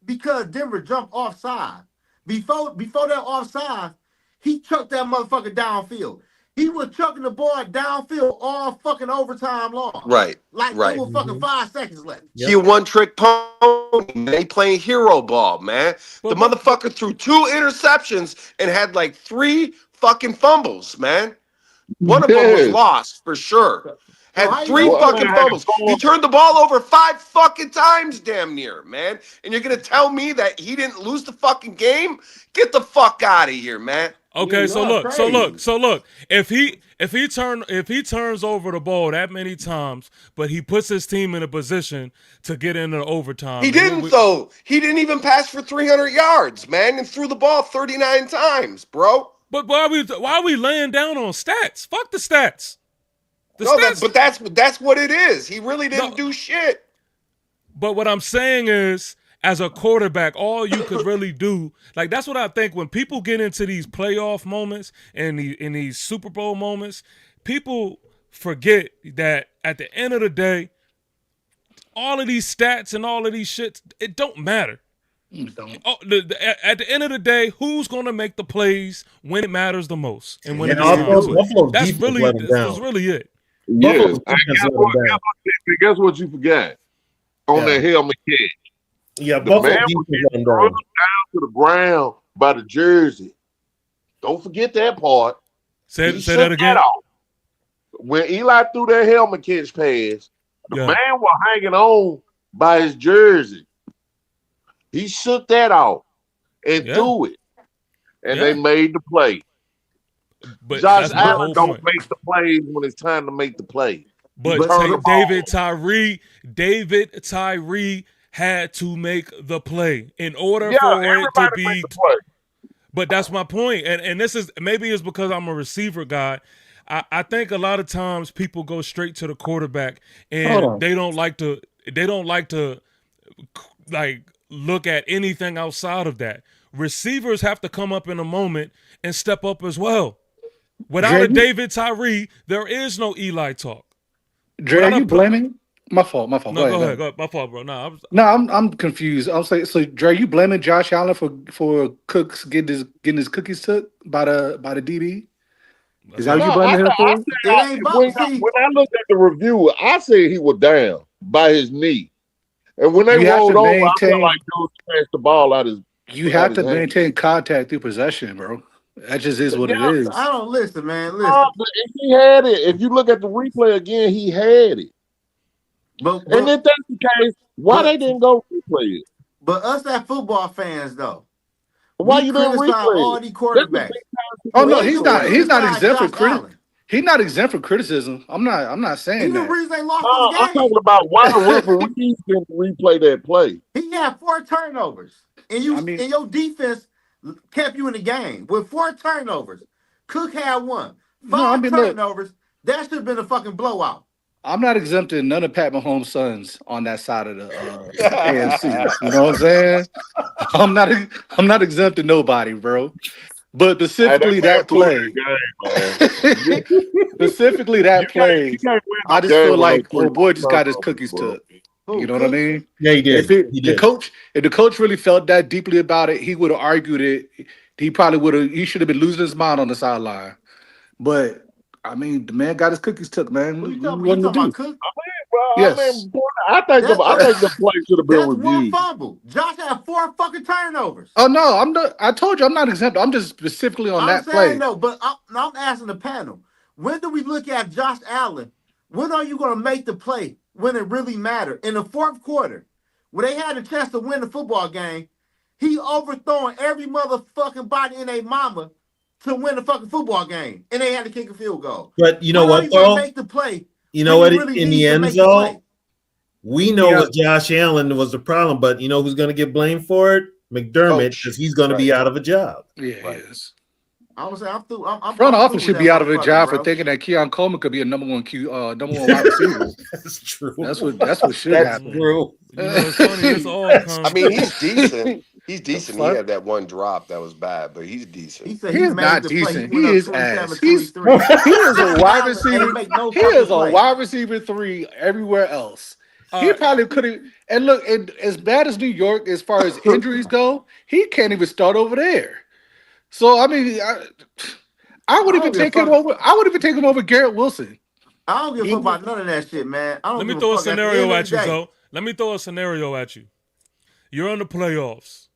A: because Denver jumped offside. Before that offside, he chucked that motherfucker downfield. He was chucking the ball downfield all fucking overtime long.
B: Right.
A: Like there was fucking 5 seconds left.
B: He a one-trick pony. They playing hero ball, man. The motherfucker threw 2 interceptions and had like 3 fucking fumbles, man. One of them was lost for sure. Had 3 fucking fumbles. He turned the ball over 5 fucking times, damn near, man. And you're gonna tell me that he didn't lose the fucking game? Get the fuck out of here, man.
F: Okay, so look. If he turns over the ball that many times, but he puts his team in a position to get into overtime.
B: He didn't though. He didn't even pass for 300 yards, man, and threw the ball 39 times, bro.
F: But why are we laying down on stats? Fuck the stats.
B: But that's what it is. He really didn't do shit.
F: But what I'm saying is, as a quarterback, all you could really do, like that's what I think when people get into these playoff moments and in these Super Bowl moments, people forget that at the end of the day, all of these stats and all of these shits, it don't matter. At the end of the day, who's going to make the plays when it matters the most? And when that's really it.
D: Yes. Guess what you forgot? On that helmet catch.
C: Yeah,
D: the man was down to the ground by the jersey. Don't forget that part.
F: Say that again.
D: When Eli threw that helmet catch pass, the man was hanging on by his jersey. He shook that off and threw it. And they made the play.
F: But
D: Josh Allen don't make the plays when it's time to make the play.
F: But David Tyree had to make the play in order for it to be. But that's my point. And this is maybe it's because I'm a receiver guy. I think a lot of times people go straight to the quarterback and they don't like to like look at anything outside of that. Receivers have to come up in a moment and step up as well. Without a David Tyree, there is no Eli talk.
H: Dre, are you blaming? My fault.
F: No, go ahead. My fault, bro.
H: I'm confused. I'm saying, so Dre, you blaming Josh Allen for Cooks getting his cookies took by the DB? Is that what you blaming him for?
D: When I looked at the review, I said he was down by his knee, and when they rolled over, I felt like dude smashed the ball out his.
H: You have to maintain contact through possession, bro. That just is what it is.
A: I don't listen, man.
D: If he had it, if you look at the replay again, he had it.
A: But
D: and if that's the case, why they didn't go replay it?
A: But us as football fans, though,
D: why you didn't replay
A: all these quarterbacks?
H: Oh no, he's not exempt from criticism. He's not exempt from criticism. I'm not saying that.
A: The reason they lost the game.
D: I'm talking about why the referees didn't replay that play.
A: He had 4 turnovers, and your defense kept you in the game with 4 turnovers. Cook had 1. 5 turnovers. That should have been a fucking blowout.
H: I'm not exempting none of Pat Mahomes' sons on that side of the AFC. You know what I'm saying? I'm not exempting nobody, bro. But specifically that play, I just feel like boy just got his cookies took.
I: Who,
H: You know what I mean?
C: Yeah, he did.
H: If the coach really felt that deeply about it, he would have argued it. He probably would have. He should have been losing his mind on the sideline. But I mean, the man got his cookies took, man.
I: Who you
H: What
I: talking
H: to
I: about?
H: do?
I: Cook?
D: Well,
H: Yes.
D: I mean, I think the play should have been
I: That's one
D: reviewed.
I: fumble. Josh had 4 fucking turnovers.
H: Oh no, I'm not. I told you I'm not exempt. I'm just specifically on that play.
I: No, but I'm asking the panel. When do we look at Josh Allen? When are you going to make the play when it really mattered? In the fourth quarter, when they had a chance to win the football game, he overthrowing every motherfucking body in a mama to win the fucking football game, and they had to kick a field goal.
C: But you know
I: when
C: what,
I: are you gonna
C: though?
I: make the play?
C: You know what? In the end zone, we know
H: Yeah.
C: what Josh Allen was the problem, but you know who's going to get blamed for it? McDermott, because he's going to be out of a job.
H: Yeah,
I: Right.
H: he is.
I: I was saying, I'm through.
H: Front
I: I'm
H: office
I: through
H: should
I: with
H: be
I: that
H: out of a
I: motherfucker,
H: job
I: bro.
H: for thinking that Keon Coleman could be a number one wide receiver.
C: That's true.
H: That's what should
B: That's
H: happen.
C: True.
F: You know, it's funny. This all comes.
B: I mean, he's decent. He's decent. He
H: fuck?
B: had that one drop that was bad, but he's decent.
I: He said
H: He
I: he
H: is
I: made
H: not
I: the play.
H: decent.
I: He, went
H: He
I: up
H: is ass.
I: 27,
H: He is
I: 23.
H: a wide
I: Ain't
H: receiver.
I: make no
H: He
I: fucking
H: is a
I: play.
H: wide receiver 3 everywhere else. He probably could have. And look, as bad as New York, as far as injuries go, he can't even start over there. So I mean, I would even take him over. I would even take him over Garrett Wilson.
I: I don't give a fuck about none of that shit, man. I don't
F: Let me
I: give
F: throw a
I: fuck. At the
F: scenario
I: end of
F: at
I: the
F: you,
I: day,
F: Zoe. Let me throw a scenario at you. You're in the playoffs.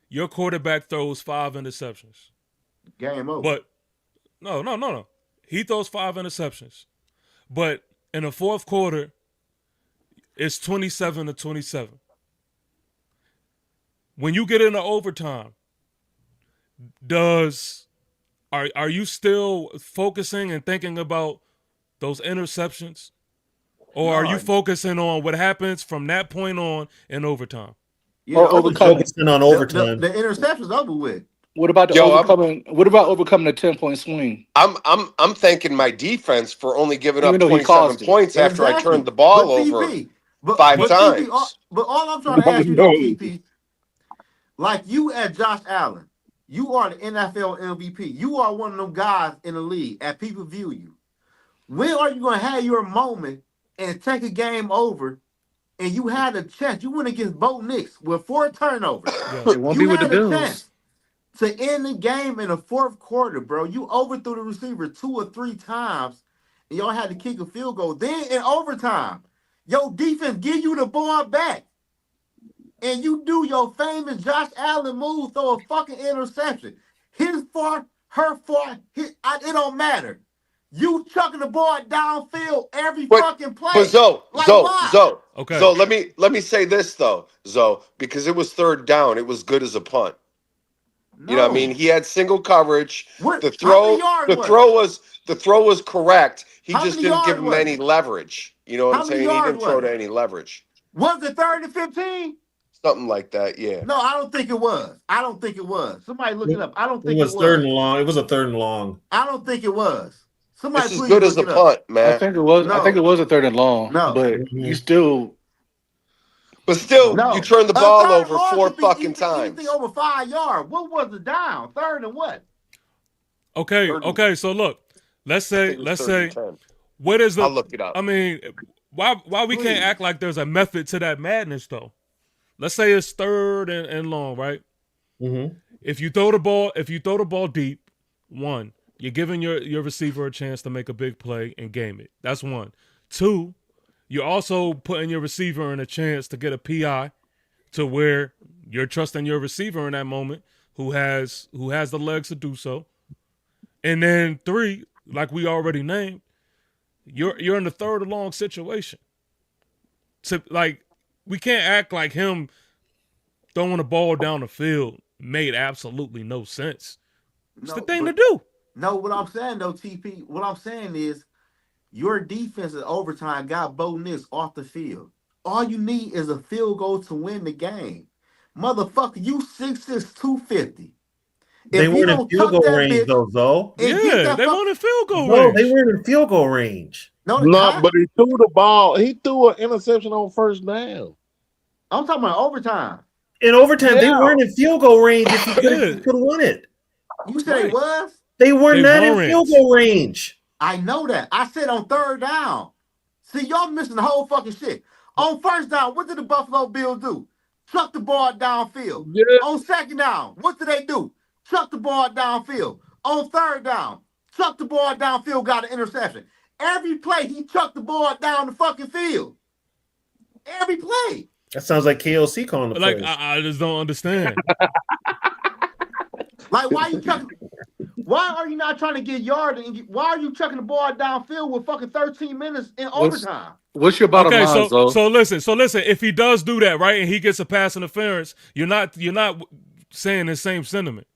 F: Your quarterback throws 5 interceptions.
I: Game over.
F: But no. He throws 5 interceptions. But in the fourth quarter, it's 27-27. When you get into overtime, are you still focusing and thinking about those interceptions? Or are you focusing on what happens from that point on in overtime?
I: Yeah,
H: Or overcoming.
C: Focusing on overtime.
I: The interception's over with.
H: What about overcoming the 10-point swing?
B: I'm thanking my defense for only giving up
H: Even though he
B: 27
H: caused it.
B: points after I
I: Exactly.
B: turned the ball
I: But
B: over
I: TP, but
B: 5
I: but
B: times.
I: TP, but all I'm trying to ask you, though, TP, like you at Josh Allen, you are the NFL MVP. You are one of them guys in the league. At people view you. When are you going to have your moment and take a game over? And you had a chance. You went against Bo Nix with 4 turnovers.
H: It won't be with the Bills.
I: Chance to end the game in the fourth quarter, bro. You overthrew the receiver 2 or 3 times, and y'all had to kick a field goal. Then in overtime, your defense give you the ball back, and you do your famous Josh Allen move, throw a fucking interception. His fault, her fault, it don't matter. You chucking the ball downfield every fucking play.
B: But Zoe.
F: Okay.
B: So let me say this though, Zoe, because it was 3rd down, it was good as a punt.
I: No.
B: You know what I mean? He had single coverage.
I: What-
B: The
I: how many yards
B: throw was correct. He
I: How
B: just
I: many
B: didn't give
I: yards
B: him
I: was
B: any
I: it?
B: leverage. You know what
I: How
B: I'm
I: many
B: saying? He
I: yards
B: didn't throw
I: was
B: to
I: it?
B: any leverage.
I: Was it 3rd and 15?
B: Something like that, yeah.
I: No, I don't think it was. Somebody look it up. I don't think
C: It was third and long. It was a 3rd and long.
I: I don't think it was. Somebody
B: This is
I: please
B: good as a
I: look it up.
B: punt, man.
H: I think it was. I
I: No.
H: think it was a 3rd and long.
I: No.
H: But you still.
B: But still,
I: No.
B: you turned the
I: A
B: ball
I: 3rd and
B: over
I: long
B: 4
I: could be
B: fucking
I: anything
B: times.
I: over 5 yards. What was the down? 3rd and what?
F: Okay. So look, let's say, what is the?
B: I'll look it up.
F: I mean, why we can't act like there's a method to that madness though? Let's say it's 3rd and long, right?
C: Mm-hmm.
F: If you throw the ball deep, 1, you're giving your receiver a chance to make a big play and game it. That's 1. 2, you're also putting your receiver in a chance to get a PI to where you're trusting your receiver in that moment who has the legs to do so. And then 3, like we already named, you're in the 3rd and long situation. So like we can't act like him throwing the ball down the field made absolutely no sense. It's the thing to do.
I: No, what I'm saying though, TP, what I'm saying is your defense in overtime got Bo Nix off the field. All you need is a field goal to win the game. Motherfucker, you 6'6", 250.
C: They weren't in field goal range though, Zoe.
F: Yeah, they weren't in field goal
C: No,
F: range.
C: they weren't in field goal range.
I: No,
D: but he threw the ball. He threw an interception on 1st down.
I: I'm talking about overtime.
C: In overtime, they weren't in field goal range. If he could have won it,
I: You said it was?
C: They were not in field goal range.
I: I know that. I said on 3rd down. See, y'all missing the whole fucking shit. On first down, what did the Buffalo Bills do? Chuck the ball downfield.
D: Yeah.
I: On second down, what did they do? Chuck the ball downfield. On third down, chuck the ball downfield, got an interception. Every play, he chucked the ball down the fucking field. Every play.
C: That sounds like KLC calling the
F: Like
C: plays.
F: I just don't understand.
I: Like, why you chucking? Why are you not trying to get yard? Why are you chucking the ball downfield with fucking 13 minutes in overtime?
H: What's your bottom line, Zoe?
F: so listen. If he does do that, right, and he gets a pass interference, you're not saying the same sentiment.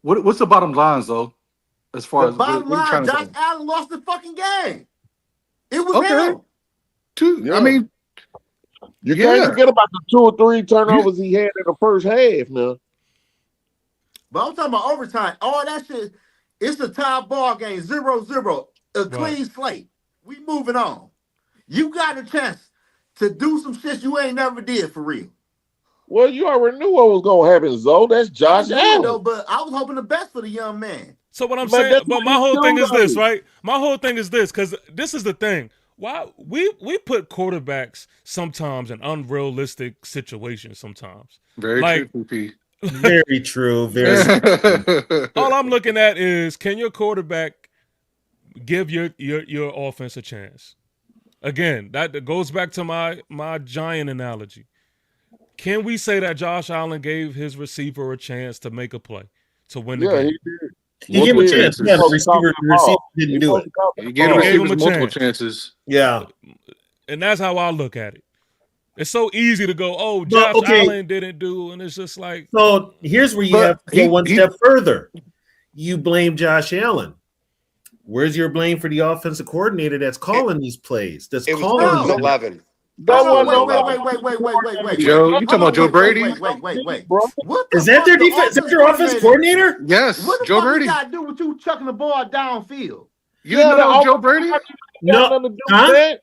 H: What's the bottom line, Zoe? As far
I: The
H: as
I: bottom
H: what you
I: line,
H: trying to
I: Josh
H: say?
I: Allen lost the fucking game. It was him.
D: Yeah.
H: I mean,
D: you can't forget about the 2 or 3 turnovers he had in the first half, man.
I: But I'm talking about overtime. All that shit, it's a tie ball game, 0-0, a clean slate. We moving on. You got a chance to do some shit you ain't never did for real.
D: Well, you already knew what was going to happen, Zoe. That's Josh Allen.
I: Though, but I was hoping the best for the young man.
F: So what I'm saying, but my whole thing is this, right? My whole thing is this, because this is the thing. Why we put quarterbacks sometimes in unrealistic situations sometimes.
H: Very true, P.
C: Very true. Very true.
F: All I'm looking at is, can your quarterback give your offense a chance? Again, that goes back to my Giant analogy. Can we say that Josh Allen gave his receiver a chance to make a play to win the game?
D: He did.
C: He gave him a chance. Yeah, the receiver didn't do it.
H: He gave him multiple chances.
C: Yeah.
F: And that's how I look at it. It's so easy to go, oh, Josh Allen didn't do, and it's just like.
C: So here's where you have to go one step further. You blame Josh Allen. Where's your blame for the offensive coordinator that's calling these plays? That's calling
B: 11.
I: Wait.
H: Joe, you talking about Joe Brady?
I: Wait. What
C: is that their defense? Is that their offensive coordinator?
H: Yes,
I: what the
H: Joe
I: fuck
H: Brady.
I: You got to do with you chucking the ball downfield?
H: You didn't know Joe Brady?
I: No.
D: Huh?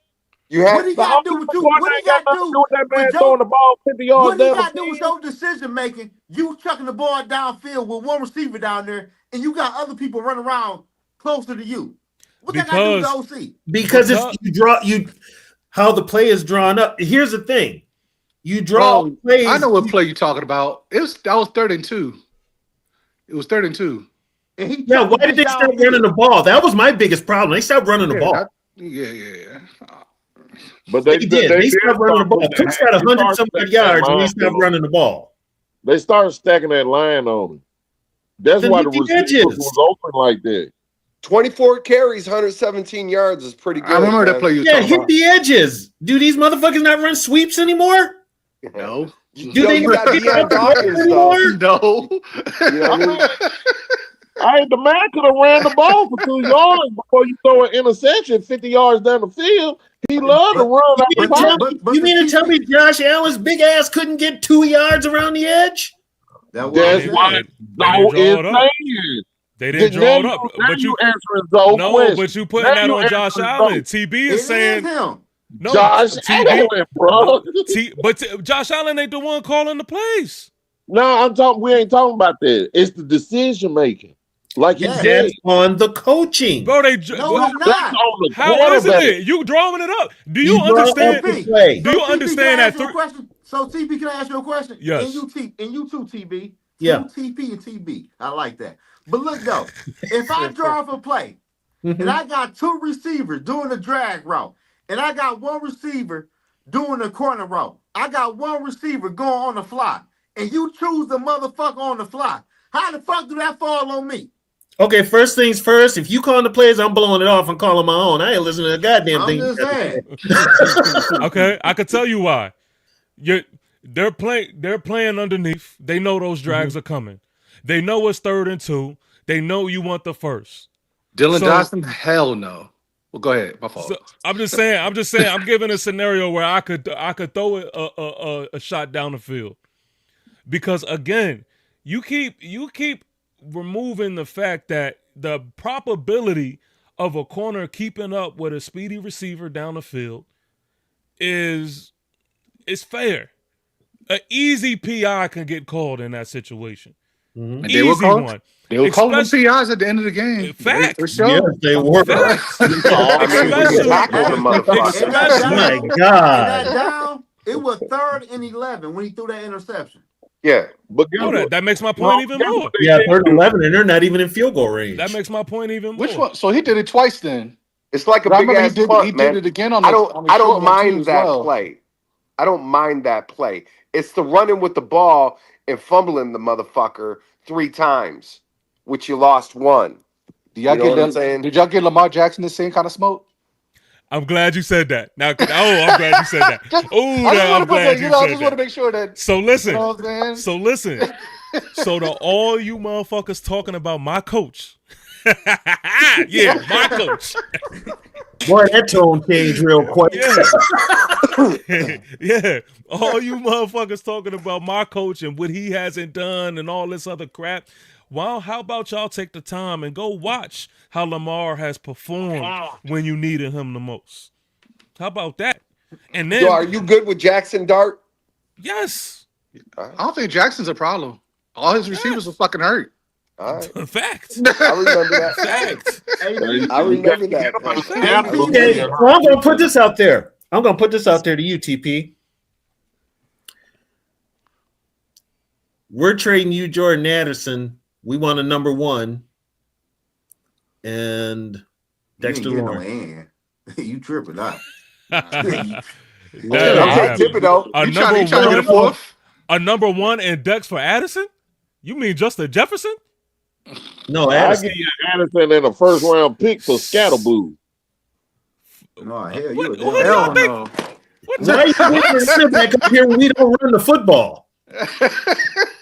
I: What he got to do with you? What he got to do
D: with that man throwing the ball 50 yards
I: What he
D: down
I: got to do with your decision making? You chucking the ball downfield with one receiver down there, and you got other people running around closer to you. What that got to do with the OC?
C: Because it's how the play is drawn up. Here's the thing: you draw plays.
H: I know what play you're talking about. That was 3rd and 2. It was 3rd and 2.
I: And
C: why did they stop running the ball? That was my biggest problem. They stopped running the ball.
H: Yeah.
D: But
C: they did. They stopped running the ball. Cook's got 100-some yards, and they stopped running the ball.
D: They started stacking that line on him. That's why the receivers was open like that.
B: 24 carries, 117 yards is pretty good.
H: I remember that play you
C: talking about. The edges. Do these motherfuckers not run sweeps anymore?
H: No.
C: Do they not
B: Deion Dawkins
C: anymore?
H: No.
D: You know what I mean? The man could have ran the ball for 2 yards before you throw an interception 50 yards down the field. He loved to run.
C: You mean to tell me Josh Allen's big ass couldn't get 2 yards around the edge?
D: That's why
F: they didn't draw it up. But you
D: answering
F: but you putting that on Josh Allen. TB is saying
I: him.
F: No,
D: Josh Allen, bro.
F: But Josh Allen ain't the one calling the plays.
D: No, we ain't talking about that. It's the decision making. Like you said,
C: on the coaching,
F: bro.
I: It's not.
F: How is it? You drawing it up? Do you understand? Do you understand that?
I: So TB, can I ask you a question?
F: Yes.
I: And you too, TB.
C: Yeah.
I: TP and TB. I like that. But look though, if I draw up a play and I got 2 receivers doing a drag route, and I got 1 receiver doing a corner route, I got 1 receiver going on the fly, and you choose the motherfucker on the fly, how the fuck do that fall on me?
C: Okay, first things first. If you calling the plays, I'm blowing it off and calling my own. I ain't listening to a goddamn thing.
I: I'm just saying.
F: Okay, I can tell you why. They're playing underneath. They know those drags are coming. They know it's 3rd and 2. They know you want the first.
H: Dylan Johnson, hell no. Well, go ahead. My fault.
F: So, I'm just saying. I'm giving a scenario where I could throw a shot down the field, because again, you keep removing the fact that the probability of a corner keeping up with a speedy receiver down the field is fair. An easy PI can get called in that situation.
H: And
F: Easy one.
H: They were calling them PIs at the end of the game.
F: Fact.
H: For sure.
C: Yes, they were.
B: I mean, we tackled the motherfucker.
C: My
I: In
C: God.
I: that down, it was 3rd and 11 when he threw that interception.
B: Yeah.
D: But
F: That makes my point even more.
C: Yeah, 3rd and 11, and they're not even in field goal range.
F: That makes my point even more.
H: Which one? So he did it twice then.
B: It's like a
H: But I
B: big
H: remember
B: ass
H: he
B: punt, man.
H: did it again on the
B: I
H: short
B: don't
H: one too
B: mind
H: as
B: that
H: well.
B: play. I don't mind that play. It's the running with the ball and fumbling the motherfucker 3 times, which you lost 1.
H: Did y'all get Lamar Jackson the same kind of smoke?
F: I'm glad you said that. Now, I'm glad you said that. Oh, I'm glad you said
H: I just want to
F: that.
H: make sure that.
F: So listen.
H: You know what I'm saying?
F: So to all you motherfuckers talking about my coach. Yeah, my coach.
C: Boy, that tone changed real quick.
F: Yeah. All you motherfuckers talking about my coach and what he hasn't done and all this other crap. Well, how about y'all take the time and go watch how Lamar has performed when you needed him the most? How about that? And then,
B: are you good with Jackson Dart?
F: Yes.
H: I don't think Jackson's a problem. All his receivers are fucking hurt.
B: All right.
F: Fact.
B: I remember that.
F: Fact.
B: I remember that.
C: Okay, well, I'm going to put this out there. I'm going to put this out there to you, TP. We're trading you Jordan Addison. We want a number 1. And Dexter Lawrence.
I: You tripping, huh?
B: Okay, Thibodeau.
F: A number 1 and Dex for Addison? You mean Justin Jefferson?
C: No,
D: Addison. I give you Addison and a 1st round pick for Scatterboo.
I: No, hell, you
C: hell no. Why are you running back up here when we don't run the football?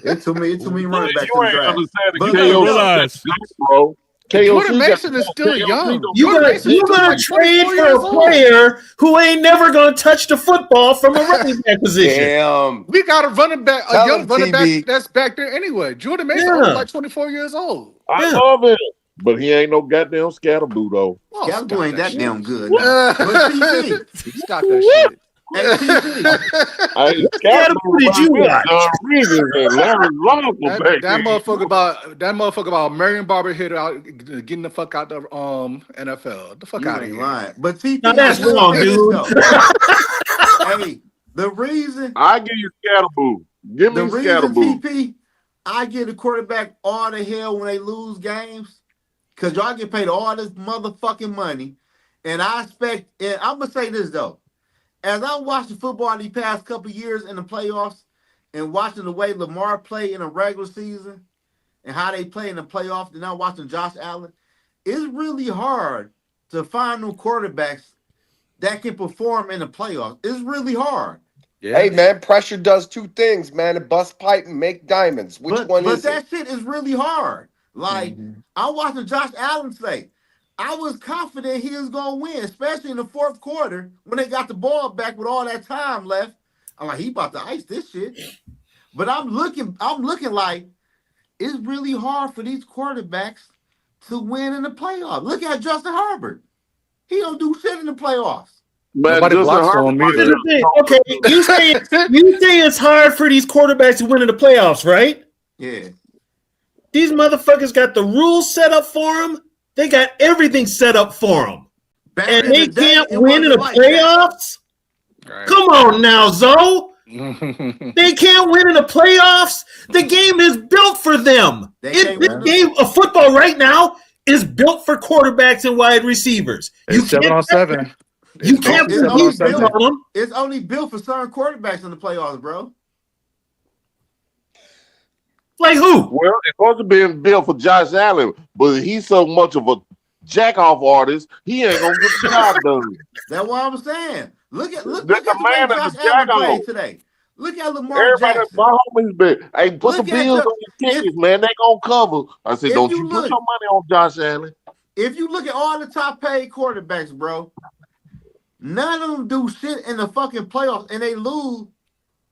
I: It's too many running backs.
D: You ain't understanding
F: realize,
D: bro.
H: Jordan Mason is still young.
C: You're gonna trade for a player who ain't never gonna touch the football from a running back position.
B: Damn.
H: We got a running back, a young running back that's back there anyway. Jordan Mason only like 24 years old.
D: I love him, but he ain't no goddamn Scatterboo though.
I: Scatterboo ain't that damn good.
H: Stop that shit.
C: Scatterboo did you watch?
H: That motherfucker about Marion Barber hit out, getting the fuck out the NFL. The fuck out of here.
I: Right. But TP,
C: now that's wrong, dude.
I: Hey, the reason
D: I give you Scatterboo. Give me Scatterboo.
I: TP, I give the quarterback all the hell when they lose games because y'all get paid all this motherfucking money. And I expect, and I'm going to say this though. As I watched the football these past couple of years in the playoffs and watching the way Lamar play in a regular season and how they play in the playoffs, and now watching Josh Allen, it's really hard to find new quarterbacks that can perform in the playoffs. It's really hard.
B: Yeah. Hey, man, pressure does 2 things, man. It bust pipe and make diamonds. Which one is it?
I: But that shit is really hard. Like, I'm watching Josh Allen say, I was confident he was going to win, especially in the 4th quarter when they got the ball back with all that time left. I'm like, he about to ice this shit. But I'm looking like it's really hard for these quarterbacks to win in the playoffs. Look at Justin Herbert. He don't do shit in the playoffs.
D: But
C: okay, you say it's hard for these quarterbacks to win in the playoffs, right?
I: Yeah.
C: These motherfuckers got the rules set up for them. They got everything set up for them. And they can't win in the playoffs? Right. Come on now, Zoe. They can't win in the playoffs. The game is built for them. This game of football right now is built for quarterbacks and wide receivers.
H: It's 7-on-7.
C: You can't put these on them.
I: It's only built for certain quarterbacks in the playoffs, bro.
C: Like who?
D: Well, it's supposed to be built for Josh Allen, but he's so much of a jack-off artist, he ain't gonna get the job done.
I: That's what I'm saying. Look at the way Josh Allen played today. Look at Lamar Jackson.
D: My homies been, hey, put the bills on the tickets, man. They gonna cover. I said, don't you put your money on Josh Allen.
I: If you look at all the top-paid quarterbacks, bro, none of them do shit in the fucking playoffs, and they lose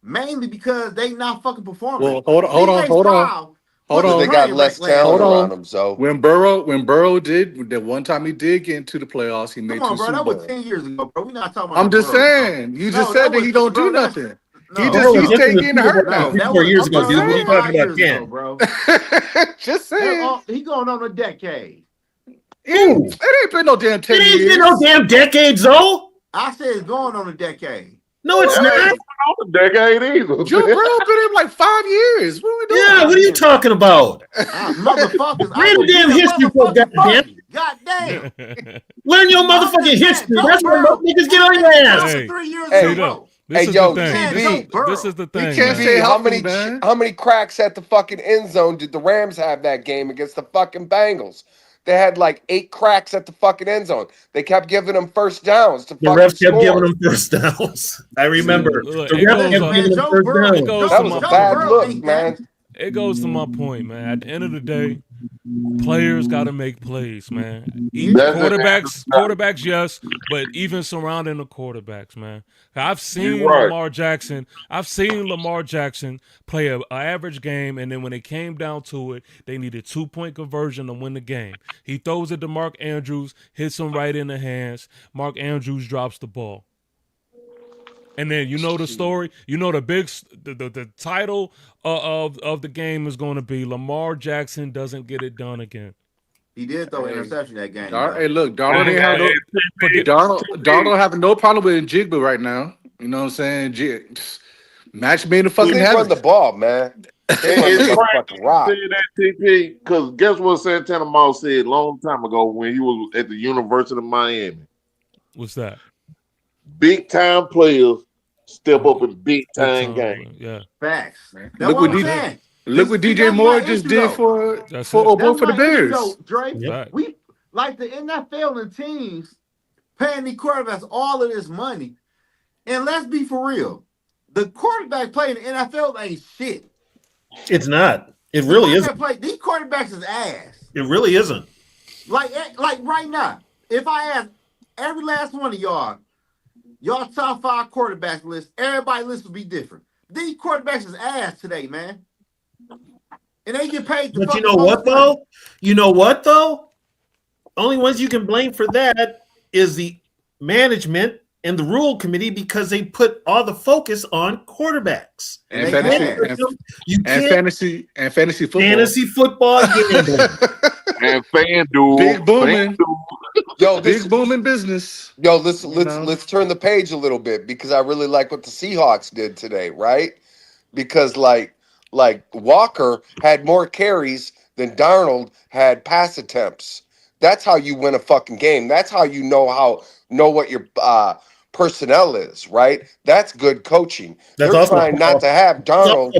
I: mainly because they not fucking performing.
H: Well, hold on.
B: They got less talent around them. So
H: when Burrow did that one time he did get into the playoffs, he made 2 Super Bowls.
I: That was 10 years ago, bro. We not talking about.
H: I'm just saying. You just said that he don't do nothing. He's taking hurt now.
C: 4 years ago, dude. What are you talking about,
I: Ken? Bro.
H: Just saying.
I: He going on a decade.
H: It ain't been no damn 10 years.
C: It ain't been no damn decades, though.
I: I said it's going on a decade.
C: No, it's not.
D: On a decade either.
H: Joe Burrow been in like 5 years. What are we doing?
C: Yeah, what are you talking about?
I: Motherfuckers.
C: Read the damn history book, goddamn.
I: God damn.
C: Learn your motherfucking history. That's what niggas get on your ass.
F: Hey,
I: 3 years
F: hey,
I: ago.
F: This is
B: yo,
F: the thing.
B: TV.
F: This is the thing.
H: can't
F: man.
H: say
B: How many cracks at the fucking end zone did the Rams have that game against the fucking Bengals? They had like 8 cracks at the fucking end zone. They kept giving them first downs to
C: The
B: fucking
C: refs kept
B: score.
C: giving them first downs. I remember.
F: Look,
C: The
F: it
C: refs
F: goes
C: kept
F: on-
C: giving them first
F: It
C: downs.
F: goes
B: That
F: to
B: was a
F: my
B: bad
F: point.
B: look, man.
F: It goes to my point, man. At the end of the day, players got to make plays, man. Quarterbacks, yes, but even surrounding the quarterbacks, man. I've seen Lamar Jackson. I've seen Lamar Jackson play an average game, and then when it came down to it, they needed 2-point conversion to win the game. He throws it to Mark Andrews, hits him right in the hands. Mark Andrews drops the ball. And then you know the story. You know the title of the game is going to be Lamar Jackson doesn't get it done again.
I: He did throw an interception that game.
H: Hey, look, Darnold having no problem with Njigba right now. You know what I'm saying? Match made in fucking
B: They
H: heaven.
B: run the ball, man. They run
D: It's
B: the
D: crazy
B: fucking rock.
D: you said that, TP, because guess what Santana Moss said a long time ago when he was at the University of Miami?
F: What's that?
D: Big time players step up in big time games.
F: Yeah.
I: Facts.
H: Look what DJ Moore just did for the Bears.
I: Dre, we like the NFL and teams paying the quarterbacks all of this money. And let's be for real. The quarterback playing in the NFL ain't shit.
C: It's not. It really isn't.
I: These quarterbacks is ass.
C: It really isn't.
I: Like right now, if I ask every last one of y'all top 5 quarterbacks list, everybody's list would be different. These quarterbacks is ass today, man. And they get paid.
C: But you know what, though? Only ones you can blame for that is the management and the rule committee because they put all the focus on quarterbacks.
H: And fantasy football.
C: Fantasy football gambling.
D: And FanDuel.
H: Big booming.
B: Yo,
H: big booming business.
B: Yo, let's turn the page a little bit because I really like what the Seahawks did today, right? Because like Walker had more carries than Darnold had pass attempts. That's how you win a fucking game. That's how you know what your personnel is, right? That's good coaching. They're trying not to have Darnold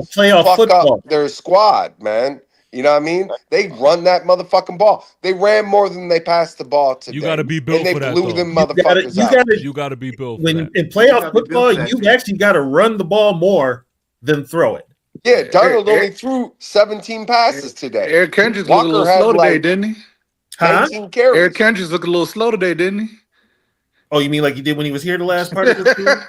B: fuck up their squad, man. You know what I mean? They run that motherfucking ball. They ran more than they passed the ball today.
F: You got to be built for that.
B: And they blew them motherfuckers out.
F: You got to be built for that.
C: In playoff football, you actually got to run the ball more than throw it.
B: Yeah, Darnold only threw 17 passes today.
H: Eric Kendricks looked a little slow today, didn't he?
C: Huh?
H: Eric Kendricks looked a little slow today, didn't he?
C: Oh, you mean like he did when he was here the last part of the season?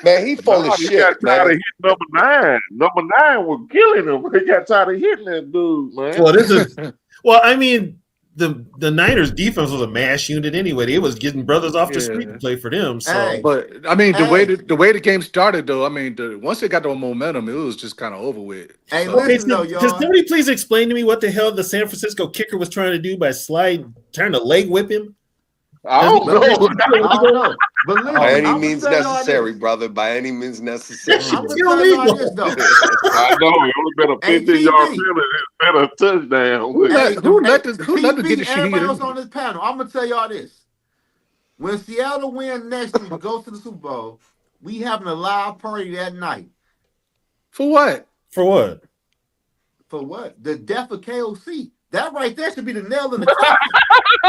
B: Man, he full of
D: He
B: shit.
D: got tired of hitting number 9. Number 9 was killing him. He got tired of hitting that dude, man.
C: Well, I mean, the Niners defense was a mass unit anyway. They was getting brothers off the street to play for them. So,
H: but I mean, the way the game started, though, I mean, once they got the momentum, it was just kind of over with.
I: Hey,
H: so.
I: listen, though, y'all.
C: Can somebody please explain to me what the hell the San Francisco kicker was trying to do by trying to leg whip him?
D: I don't know.
I: But listen,
B: by any means necessary, brother. By any means necessary.
I: It's illegal.
D: I know. It would have been a 15-yard penalty. It's been a touchdown.
H: Who let them get the shit?
I: Everybody else on this panel, I'm gonna tell y'all this: when Seattle wins next week, goes to the Super Bowl, we having a live party that night.
H: For what?
C: For what?
I: For what? The death of KOC. That right there should be the nail in the coffin.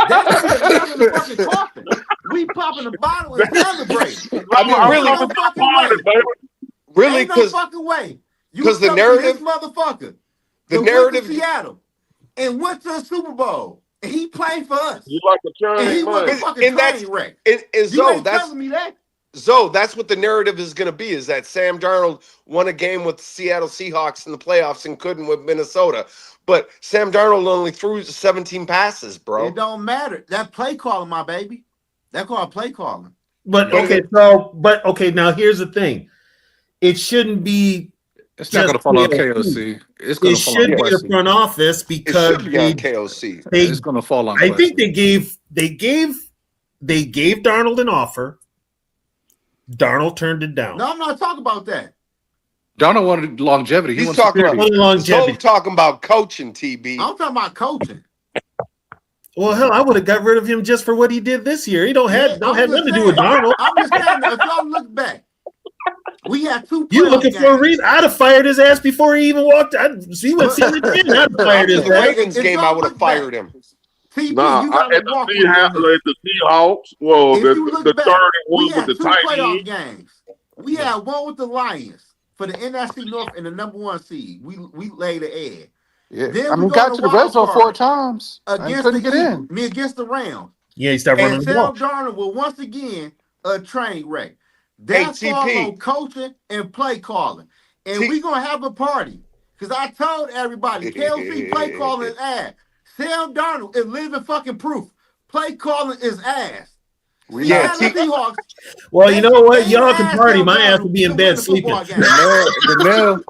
I: That should be the nail in the fucking coffin. We popping the bottle and celebrating.
B: I mean, really,
I: ain't no fucking way.
B: Because the narrative,
I: this motherfucker,
B: the narrative,
I: went to Seattle and went to the Super Bowl, and he played for us.
D: You like a
I: and he was a fucking train wreck. You ain't telling me that.
B: Zoe, that's what the narrative is going to be, is that Sam Darnold won a game with the Seattle Seahawks in the playoffs and couldn't with Minnesota. But Sam Darnold only threw 17 passes, bro.
I: It don't matter. That play calling, my baby. That called play calling.
C: But okay, now here's the thing. it shouldn't be.
H: It's not going to fall on KOC. It's going to fall on
C: It should be the front office because
B: it should be on KOC.
H: It's going to fall on.
C: I think they gave Darnold an offer. Darnold turned it down.
I: No, I'm not talking about that.
H: Darnold wanted longevity.
B: He's talking about longevity. So talking about coaching, TB.
I: I'm talking about coaching.
C: Well, hell, I would have got rid of him just for what he did this year. He don't have nothing to do with Darnold.
I: I'm just saying, if y'all look back, we had 2.
C: You looking for a reason? I'd have fired his ass before he even walked. He went see the I'd have fired his
B: ass. The Ravens game, I would have fired him.
D: Nah, at the Seahawks, well, the third one with the Titans.
I: Games. We had one with the Lions for the NFC North and the number 1 seed. We laid an egg.
H: Yeah, then I mean, got to the red zone 4 times.
I: Against
H: couldn't get in.
I: Against the Rams.
C: Yeah, he started running the ball.
I: And Sam Darnold will once again a train wreck. That's all on coaching and play calling. And we're going to have a party. Because I told everybody, KLC play calling is ass. Sam Darnold is living fucking proof. Play calling is ass.
B: Yeah,
C: well, you know what? Y'all can party. My ass will be in bed sleeping.
H: The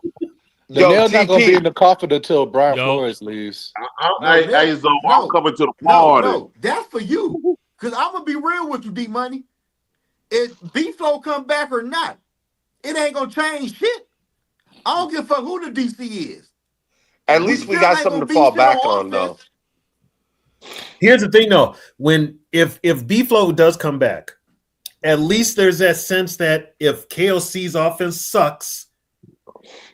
H: nail's not going to be in the coffin until Brian Flores leaves.
D: I'm coming to the party.
I: No, that's for you. Because I'm going to be real with you, D-Money. If B-Flow come back or not, it ain't going to change shit. I don't give a fuck who the DC is.
B: At least we got something to fall back on, though.
C: Here's the thing, though. If B-Flow does come back, at least there's that sense that if KOC's offense sucks,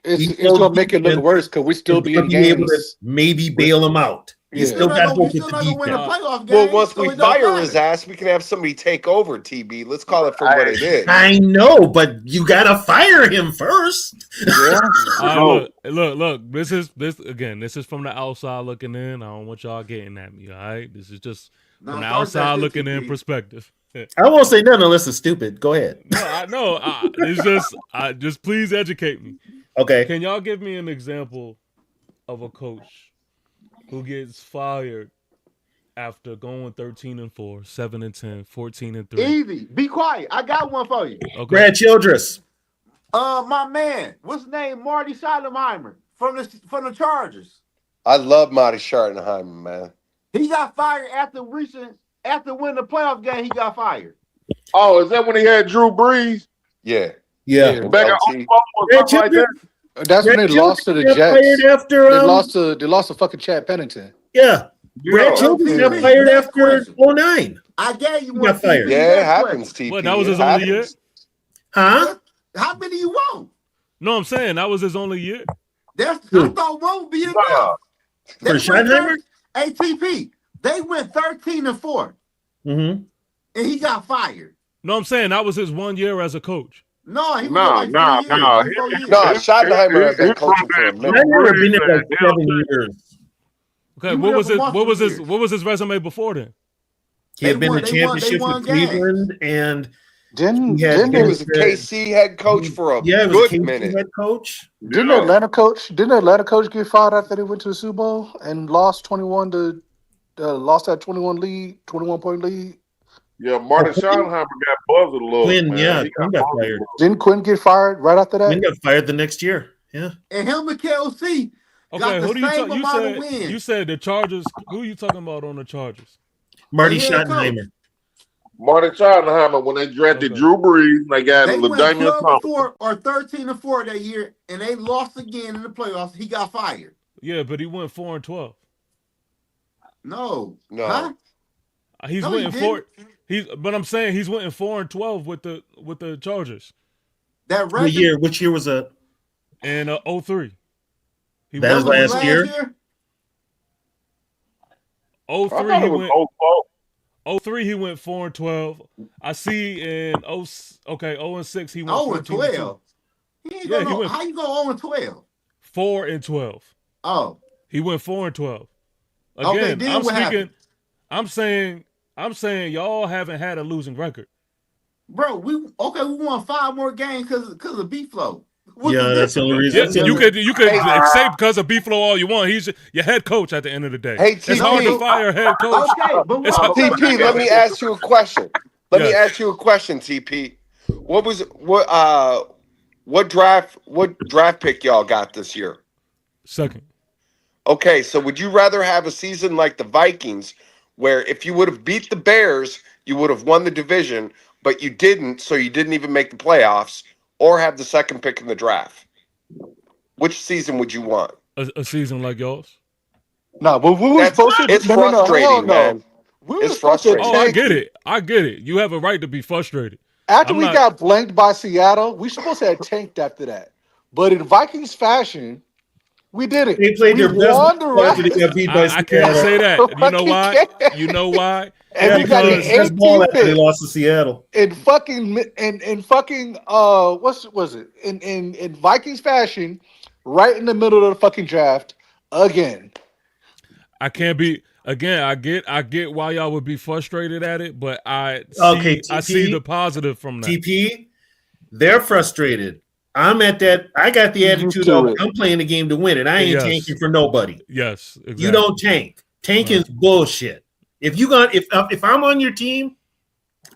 H: it's going to make it look worse because we still be in games.
C: Maybe bail him out. You still got hope with the defense.
B: Well, once we fire his ass, we can have somebody take over, TB. Let's call it for what it is.
C: I know, but you got to fire him first.
F: Yeah. Look. This is from the outside looking in. I don't want y'all getting at me, all right? This is just from the outside looking in perspective.
C: I won't say nothing unless it's stupid. Go ahead.
F: No, I know. It's just please educate me.
C: Okay.
F: Can y'all give me an example of a coach who gets fired after going 13-4, 7-10, 14-3?
I: Easy. Be quiet. I got one for you.
F: Okay.
C: Brad Childress.
I: My man. What's his name? Marty Schottenheimer from the Chargers.
B: I love Marty Schottenheimer, man.
I: He got fired after winning the playoff game. He got fired.
D: Oh, is that when he had Drew Brees?
B: Yeah.
D: Back at like that.
H: That's when they lost to the Jets. They lost to fucking Chad Pennington.
C: Yeah. Brad Childress got fired after 09.
I: I gave you
C: one. Got fired.
B: Yeah, it happens, TP.
F: What, that was his only year?
C: Huh?
I: How many you want?
F: No, I'm saying that was his only year.
I: I thought one would be enough.
C: For Schottenheimer?
I: ATP. They went 13-4.
C: Mm-hmm.
I: And he got fired.
F: No, I'm saying that was his 1 year as a coach.
I: No, he
B: was Schottenheimer has been coaching for a minute.
C: I've never been there like 7 years.
F: Okay, what was his resume before then?
C: He had been the championship with Cleveland, and
B: didn't he was a KC head coach for a good minute.
C: Head coach.
H: Didn't Atlanta coach get fired after they went to the Super Bowl and lost 21 lost that 21-point lead?
D: Yeah, Marty Schottenheimer got buzzed a little.
C: Quinn got fired.
H: Didn't Quinn get fired right after that?
C: Quinn got fired the next year. Yeah.
I: And him and KLC got the same amount of wins.
F: You said the Chargers. Who are you talking about on the Chargers?
C: Marty Schottenheimer.
D: Marty Schottenheimer, when they drafted Drew Brees, they got LaDainian Thompson.
I: Or 13-4 that year, and they lost again in the playoffs. He got fired.
F: Yeah, but he went 4-12.
I: No.
B: Huh?
F: He's went 4. But I'm saying he's went 4-12 with the Chargers.
I: That
C: Which year was that?
F: And 03.
C: That was last year.
F: 03 he went 03 he went 4-12. I see in 0-6 he went
I: 0-12. How you go 0-12?
F: 4-12.
I: Oh.
F: He went 4-12. Again, I'm saying y'all haven't had a losing record.
I: Bro, we won 5 more games because of B-Flow.
C: That's the only reason.
F: You could say because of B-Flow all you want. He's your head coach at the end of the day.
B: Hey,
F: it's hard to fire a head coach.
B: TP, let me ask you a question. Let me ask you a question, TP. What draft pick y'all got this year?
F: Second.
B: Okay, so would you rather have a season like the Vikings, where if you would have beat the Bears, you would have won the division, but you didn't, so you didn't even make the playoffs, or have the second pick in the draft? Which season would you want?
F: A season like yours?
H: No, but we were supposed to.
B: It's
H: No,
B: frustrating,
H: hell no.
B: man.
H: We were
B: It's
H: supposed to
B: frustrating.
F: Oh, I
H: tank
F: get it. I get it. You have a right to be frustrated.
H: after
F: I'm
H: we
F: not-
H: got blanked by Seattle. We supposed to have tanked after that, but in Vikings fashion, we did it.
C: They played
H: We
C: their best
H: won the
C: ball after they
H: rest.
C: got beat by
F: I can't
C: Seattle.
F: say that. You know why?
H: Fucking
F: You know why?
H: And we got
F: Because
H: the
C: Best ball
H: 18th
C: after they
H: pick
C: lost to Seattle.
H: in fucking what was it in Vikings fashion, right in the middle of the fucking draft again.
F: I can't be again. I get why y'all would be frustrated at it, but I
C: TP,
F: see the positive from that.
C: TP, they're frustrated. I'm at that. I got the attitude
H: to
C: of
H: it.
C: I'm playing the game to win, and I ain't
F: Yes.
C: tanking for nobody.
F: Yes, exactly.
C: You don't tank. Tanking's bullshit. If I'm on your team,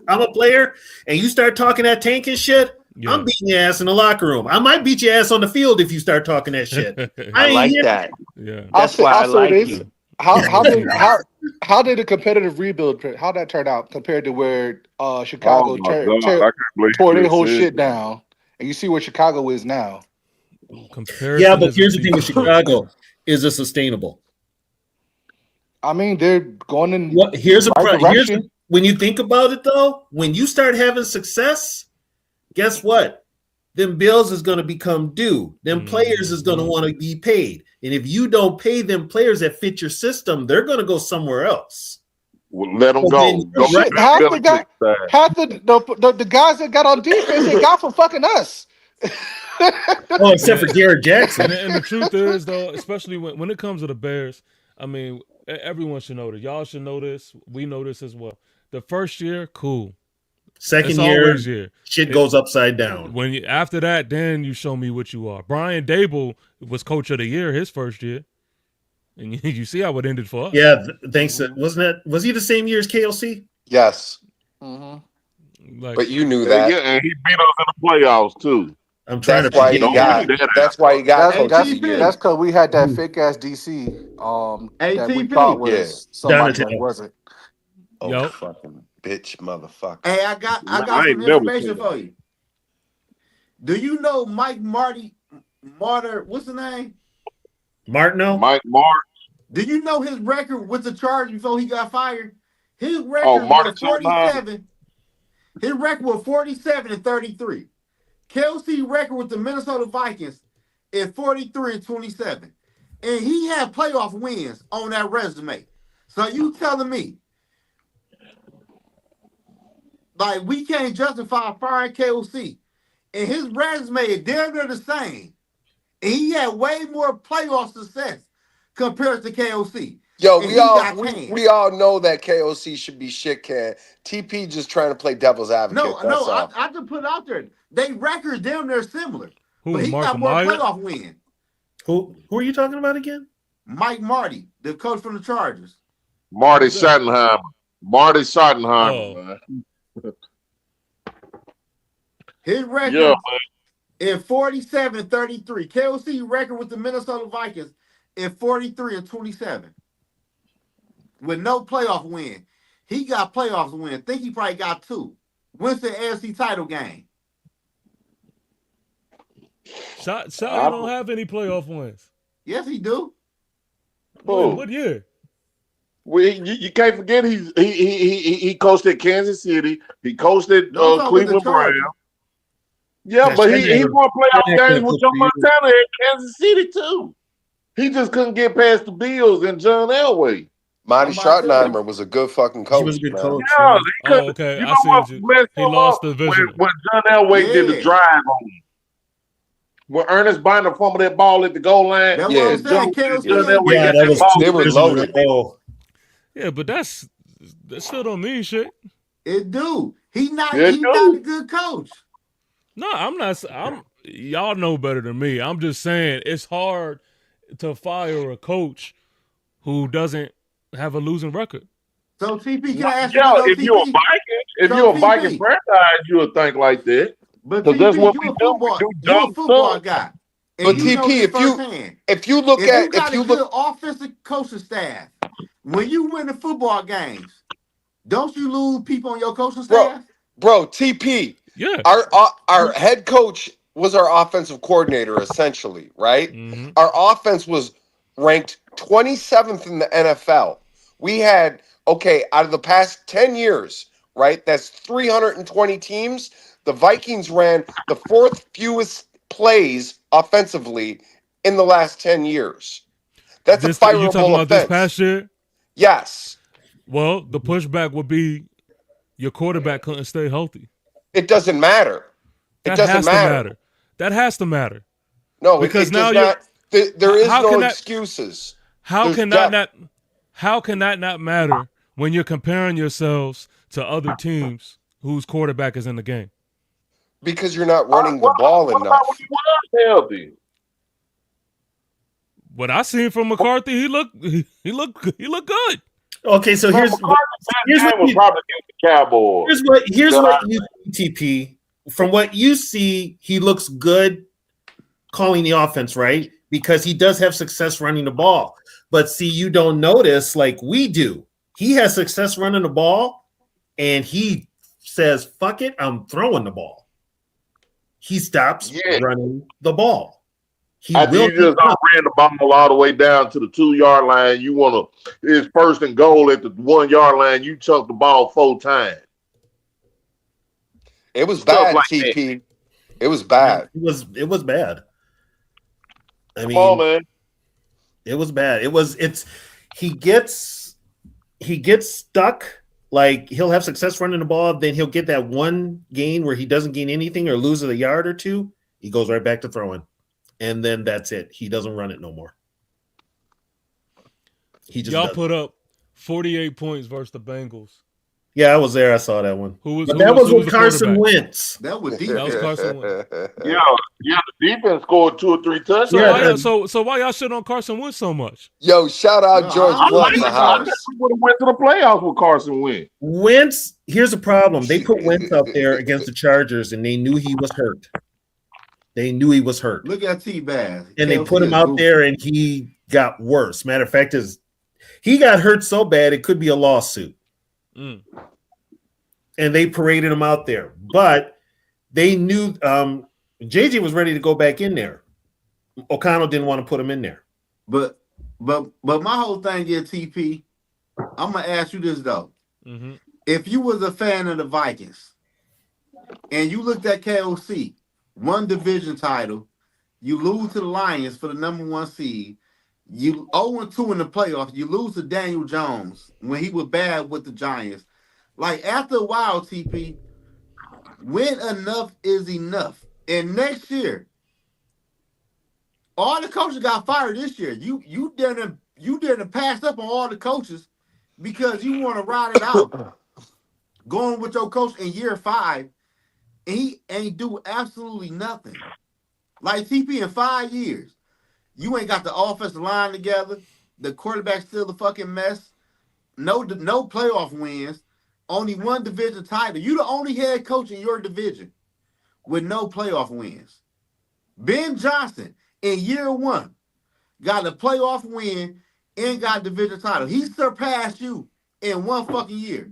C: I'm a player, and you start talking that tanking shit,
F: Yeah.
C: I'm beating your ass in the locker room. I might beat your ass on the field if you start talking that shit.
B: I
C: ain't
B: like
C: here.
B: that.
F: Yeah.
B: That's why I like you.
H: How did the competitive rebuild how that turn out compared to where Chicago
D: Oh my God, I can't believe
H: tore their
D: you
H: whole
D: said
H: shit down, and you see where Chicago is now?
F: Comparison
C: Yeah, but
F: is
C: here's
F: a
C: the thing with
F: thief.
C: Chicago: is it sustainable?
H: I mean, they're going in
C: Here's
H: right direction.
C: when you think about it, though, when you start having success, guess what? Them bills is going to become due. Them players is going to want to be paid, and if you don't pay them players that fit your system, they're going to go somewhere else.
D: Well, let them
C: So
D: go.
C: then-
D: Go
H: Shit,
D: to
H: half the
D: Belichick's
H: guy,
D: side.
H: half the guys that got on defense they got from fucking us.
C: Oh, except for Jared Jackson.
F: And the truth is, though, especially when it comes to the Bears, I mean, everyone should know this. Y'all should know this. We know this as well. The first year, cool.
C: Second
F: It's
C: year,
F: always year.
C: shit goes upside down.
F: When after that, then you show me what you are. Brian Dable was coach of the year his first year, and you see how it ended for us.
C: Yeah, thanks. Was he the same year as KLC?
B: Yes,
F: Like,
B: but you knew
D: Yeah,
B: that.
D: yeah, and he beat us in the playoffs too.
C: I'm trying
B: That's
C: to
B: why
C: forget.
B: he got. That's why he got
H: That's
B: coach of the year.
H: that's because we had that fake ass DC that we
I: ATP.
H: thought was somebody that
C: Donatello.
H: wasn't.
B: Oh,
F: Yo.
B: fucking bitch, motherfucker.
I: Hey, I got
D: I
I: some
D: ain't never
I: information
D: said
I: for you. Do you know Mike Martyr? What's the name?
C: Martineau?
D: Mike Mark.
I: Do you know his record with the charge before he got fired? His record
D: Oh, Marty
I: was 47. His record was 47 and 33. Kelsey record with the Minnesota Vikings is 43 and 27. And he had playoff wins on that resume. So you telling me, like, we can't justify firing KOC. And his resume is damn near the same. And he had way more playoff success compared to KOC.
B: Yo,
I: And
B: we
I: he
B: all
I: got
B: we,
I: canned.
B: we all know that KOC should be shit can. TP just trying to play devil's advocate.
I: No,
B: that's all.
I: I just put it out there. They records damn near similar.
F: who,
I: But he
F: Mark
I: got more
F: Meyer?
I: playoff wins.
C: Who are you talking about again?
I: Mike Marty, the coach from the Chargers.
D: Marty Schottenheimer. Marty Schottenheimer,
F: Oh.
D: man.
I: His record
D: Yeah,
I: is 47 and 33. KOC record with the Minnesota Vikings is 43 and 27. With no playoff win. He got playoffs win. I think he probably got 2. Wins the AFC title game.
F: Shot don't have any playoff wins.
I: Yes, he do.
D: Who?
F: What year?
D: Well, you can't forget he coached at Kansas City. He coached at
I: No, no, with the
D: Cleveland
I: Chargers.
D: Browns. Yeah, but he won playoff games with Joe Montana at Kansas City too. He just couldn't get past the Bills and John Elway.
B: Marty Schottenheimer was a good fucking coach.
C: He was a good
B: man.
C: coach.
D: Yeah, he couldn't.
F: Okay,
D: You
F: I
D: know
F: see
D: what
F: what you.
D: messed
F: He
D: him
F: lost
D: up
F: the division.
D: when John Elway did the
I: Yeah.
D: drive on him. When Ernest Biner fumbled that ball at the goal line,
I: That's
B: Yeah.
I: what I'm saying. KOC
D: John
I: ain't
D: Elway
C: Yeah,
D: got
C: that
D: that
C: was
D: ball.
B: They were loaded.
C: Oh,
F: Yeah, but that still don't mean shit.
I: It do. He not
D: It
I: he
D: do.
I: not a good coach.
F: No, I'm not. Y'all know better than me. I'm just saying it's hard to fire a coach who doesn't have a losing record.
I: So TP, can I ask you
D: Yeah,
I: about
D: if you're a
I: TP?
D: Viking, if
I: So,
D: you're a
I: TP.
D: Viking franchise, you would think like that.
I: But
D: Because that's
I: TP,
D: what
I: you
D: we
I: a
D: do.
I: football,
D: We do
I: you a
D: dumb
I: football
D: stuff.
I: guy. And
B: But
I: you know
B: TP,
I: this firsthand.
B: if you look
I: If
B: at
I: you got a good offensive coaching staff, when you win the football games, don't you lose people on your coaching staff?
B: Bro, TP.
F: Yeah.
B: Our head coach was our offensive coordinator, essentially, right?
F: Mm-hmm.
B: Our offense was ranked 27th in the NFL. We had, out of the past 10 years, right? That's 320 teams. The Vikings ran the fourth fewest plays offensively in the last 10 years. That's a
F: You
B: fireable
F: talking about
B: offense.
F: this past year?
B: Yes.
F: Well, the pushback would be your quarterback couldn't stay healthy.
B: It doesn't matter.
F: That has to matter. That has to matter.
B: No,
F: because
B: it
F: now
B: does not. There is no
F: that,
B: excuses.
F: How can that not matter when you're comparing yourselves to other teams whose quarterback is in the game?
B: Because you're not running the ball enough.
D: About when you were healthy?
F: What I seen from McCarthy, he looked good.
C: Okay, so here's what
D: was probably against the Cowboys.
C: Here's what you see, TP. From what you see, he looks good calling the offense, right? Because he does have success running the ball. But see, you don't notice like we do. He has success running the ball, and he says, "Fuck it, I'm throwing the ball." He stops running the ball.
D: After you just ran the ball all the way down to the 2-yard line, it's first and goal at the 1-yard line. You chuck the ball 4 times.
B: It was bad, like TP. That. It was bad.
C: It was bad. I mean,
D: come on, man.
C: It was bad. He gets stuck. Like he'll have success running the ball, then he'll get that one gain where he doesn't gain anything or loses a yard or two. He goes right back to throwing. And then that's it. He doesn't run it no more.
F: Y'all put up 48 points versus the Bengals.
C: Yeah, I was there. I saw that one.
F: That
C: was with Carson Wentz.
I: That was
F: Carson Wentz.
D: Yeah, the defense scored 2 or 3 touchdowns.
F: So why y'all shit on Carson Wentz so much?
B: Yo, shout out George Blunt in the house.
D: We would have went to the playoffs with Carson Wentz.
C: Wentz, here's the problem. They put Wentz out there against the Chargers, and they knew he was hurt.
I: Look at T-Baz.
C: And they put him out there, and he got worse. Matter of fact, he got hurt so bad it could be a lawsuit. And they paraded him out there. But they knew JJ was ready to go back in there. O'Connell didn't want to put him in there.
I: But my whole thing is, TP, I'm going to ask you this, though.
F: Mm-hmm.
I: If you was a fan of the Vikings and you looked at KOC, one division title, you lose to the Lions for the number 1 seed, you 0-2 in the playoffs, you lose to Daniel Jones when he was bad with the Giants. Like, after a while, TP, when enough is enough. And next year, all the coaches got fired this year. You didn't pass up on all the coaches because you want to ride it out going with your coach in year 5. And he ain't do absolutely nothing. Like TP in 5 years, you ain't got the offensive line together. The quarterback's still a fucking mess. No playoff wins. Only 1 division title. You the only head coach in your division with no playoff wins. Ben Johnson in year 1 got a playoff win and got a division title. He surpassed you in 1 fucking year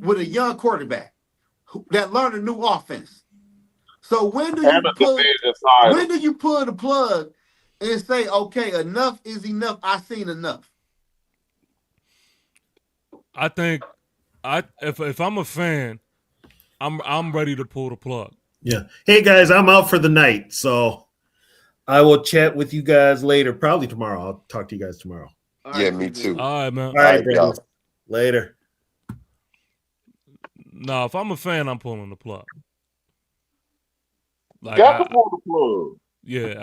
I: with a young quarterback that learned a new offense. So when do you pull the plug and say, okay, enough is enough? I've seen enough.
F: I think if I'm a fan, I'm ready to pull the plug.
C: Yeah. Hey guys, I'm out for the night, so I will chat with you guys later. Probably tomorrow. I'll talk to you guys tomorrow.
B: Yeah, me too.
F: All right, man.
C: All right, y'all. Later.
F: No, if I'm a fan, I'm pulling the plug.
D: Like, you got to pull the plug.
F: Yeah,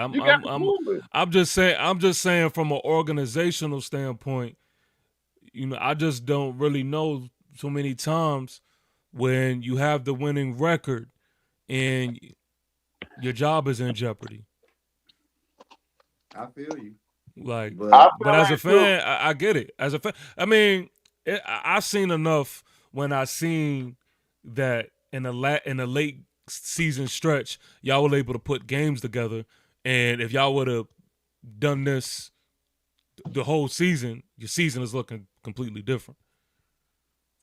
F: I'm just saying from an organizational standpoint, I just don't really know so many times when you have the winning record and your job is in jeopory.
I: I feel you.
F: But as a fan, I get it. As a fan, I mean, I've seen enough when I seen that in the late season stretch, y'all were able to put games together. And if y'all would have done this the whole season, your season is looking completely different.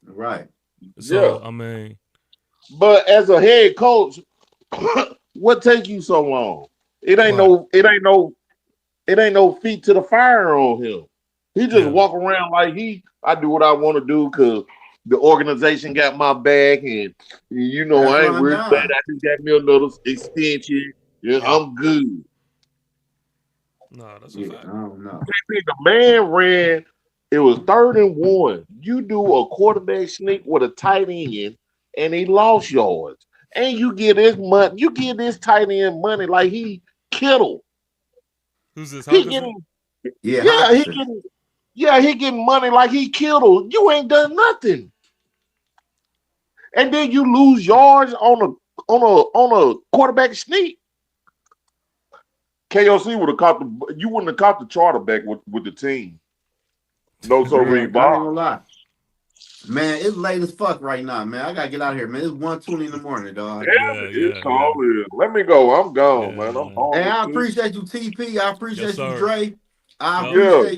I: Right.
F: So, I mean.
D: But as a head coach, what take you so long? It ain't no feet to the fire on him. He just walk around like I do what I want to do because the organization got my back, and I ain't worried about it. I just got me another extension. Yeah, I'm good.
F: No, that's a fact.
I: I don't know.
D: The man ran. It was 3rd and 1. You do a quarterback sneak with a tight end, and he lost yards. And you get this money. You give this tight end money like he Kittle.
F: Who's this?
D: He getting,
I: Hawkinson.
D: he getting money like he Kittle. You ain't done nothing. And then you lose yards on a quarterback sneak. KOC would have you wouldn't have caught the charter back with the team. No, so
I: Man, I ain't
D: Bob.
I: gonna lie. Man, it's late as fuck right now, man. I gotta get out of here, man. It's 1:20 in the morning, dog.
D: It's cold. Let me go. I'm gone, man. I'm home.
I: Hey, I appreciate you, TP. I appreciate you, Dre. I
D: appreciate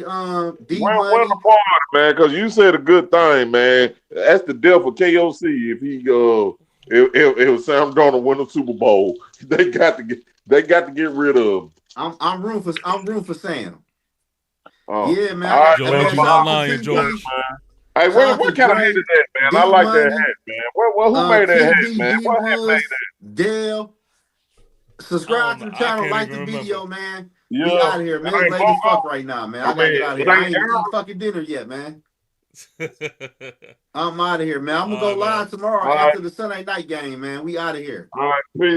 I: D
D: Win
I: Money.
D: the party, man, because you said a good thing, man. That's the death of KOC. If he if Sam Darnold win the Super Bowl, they got to get rid of him.
I: I'm rooting for Sam.
D: Oh.
I: Yeah, man.
D: All right,
F: George, you're not lying, George.
D: Hey, what kind of hat is that, man? I like that hat, man. Who made that hat, man? What hat made that?
I: Dale. Subscribe to the channel, like the video, man.
D: Yeah.
I: We out of here, man. It's late as fuck right now, man. I gotta get out of here. I ain't eating fucking dinner yet, man. I'm out of here, man. I'm gonna go live tomorrow after the Sunday night game, man. We out of here.
D: All right, peace.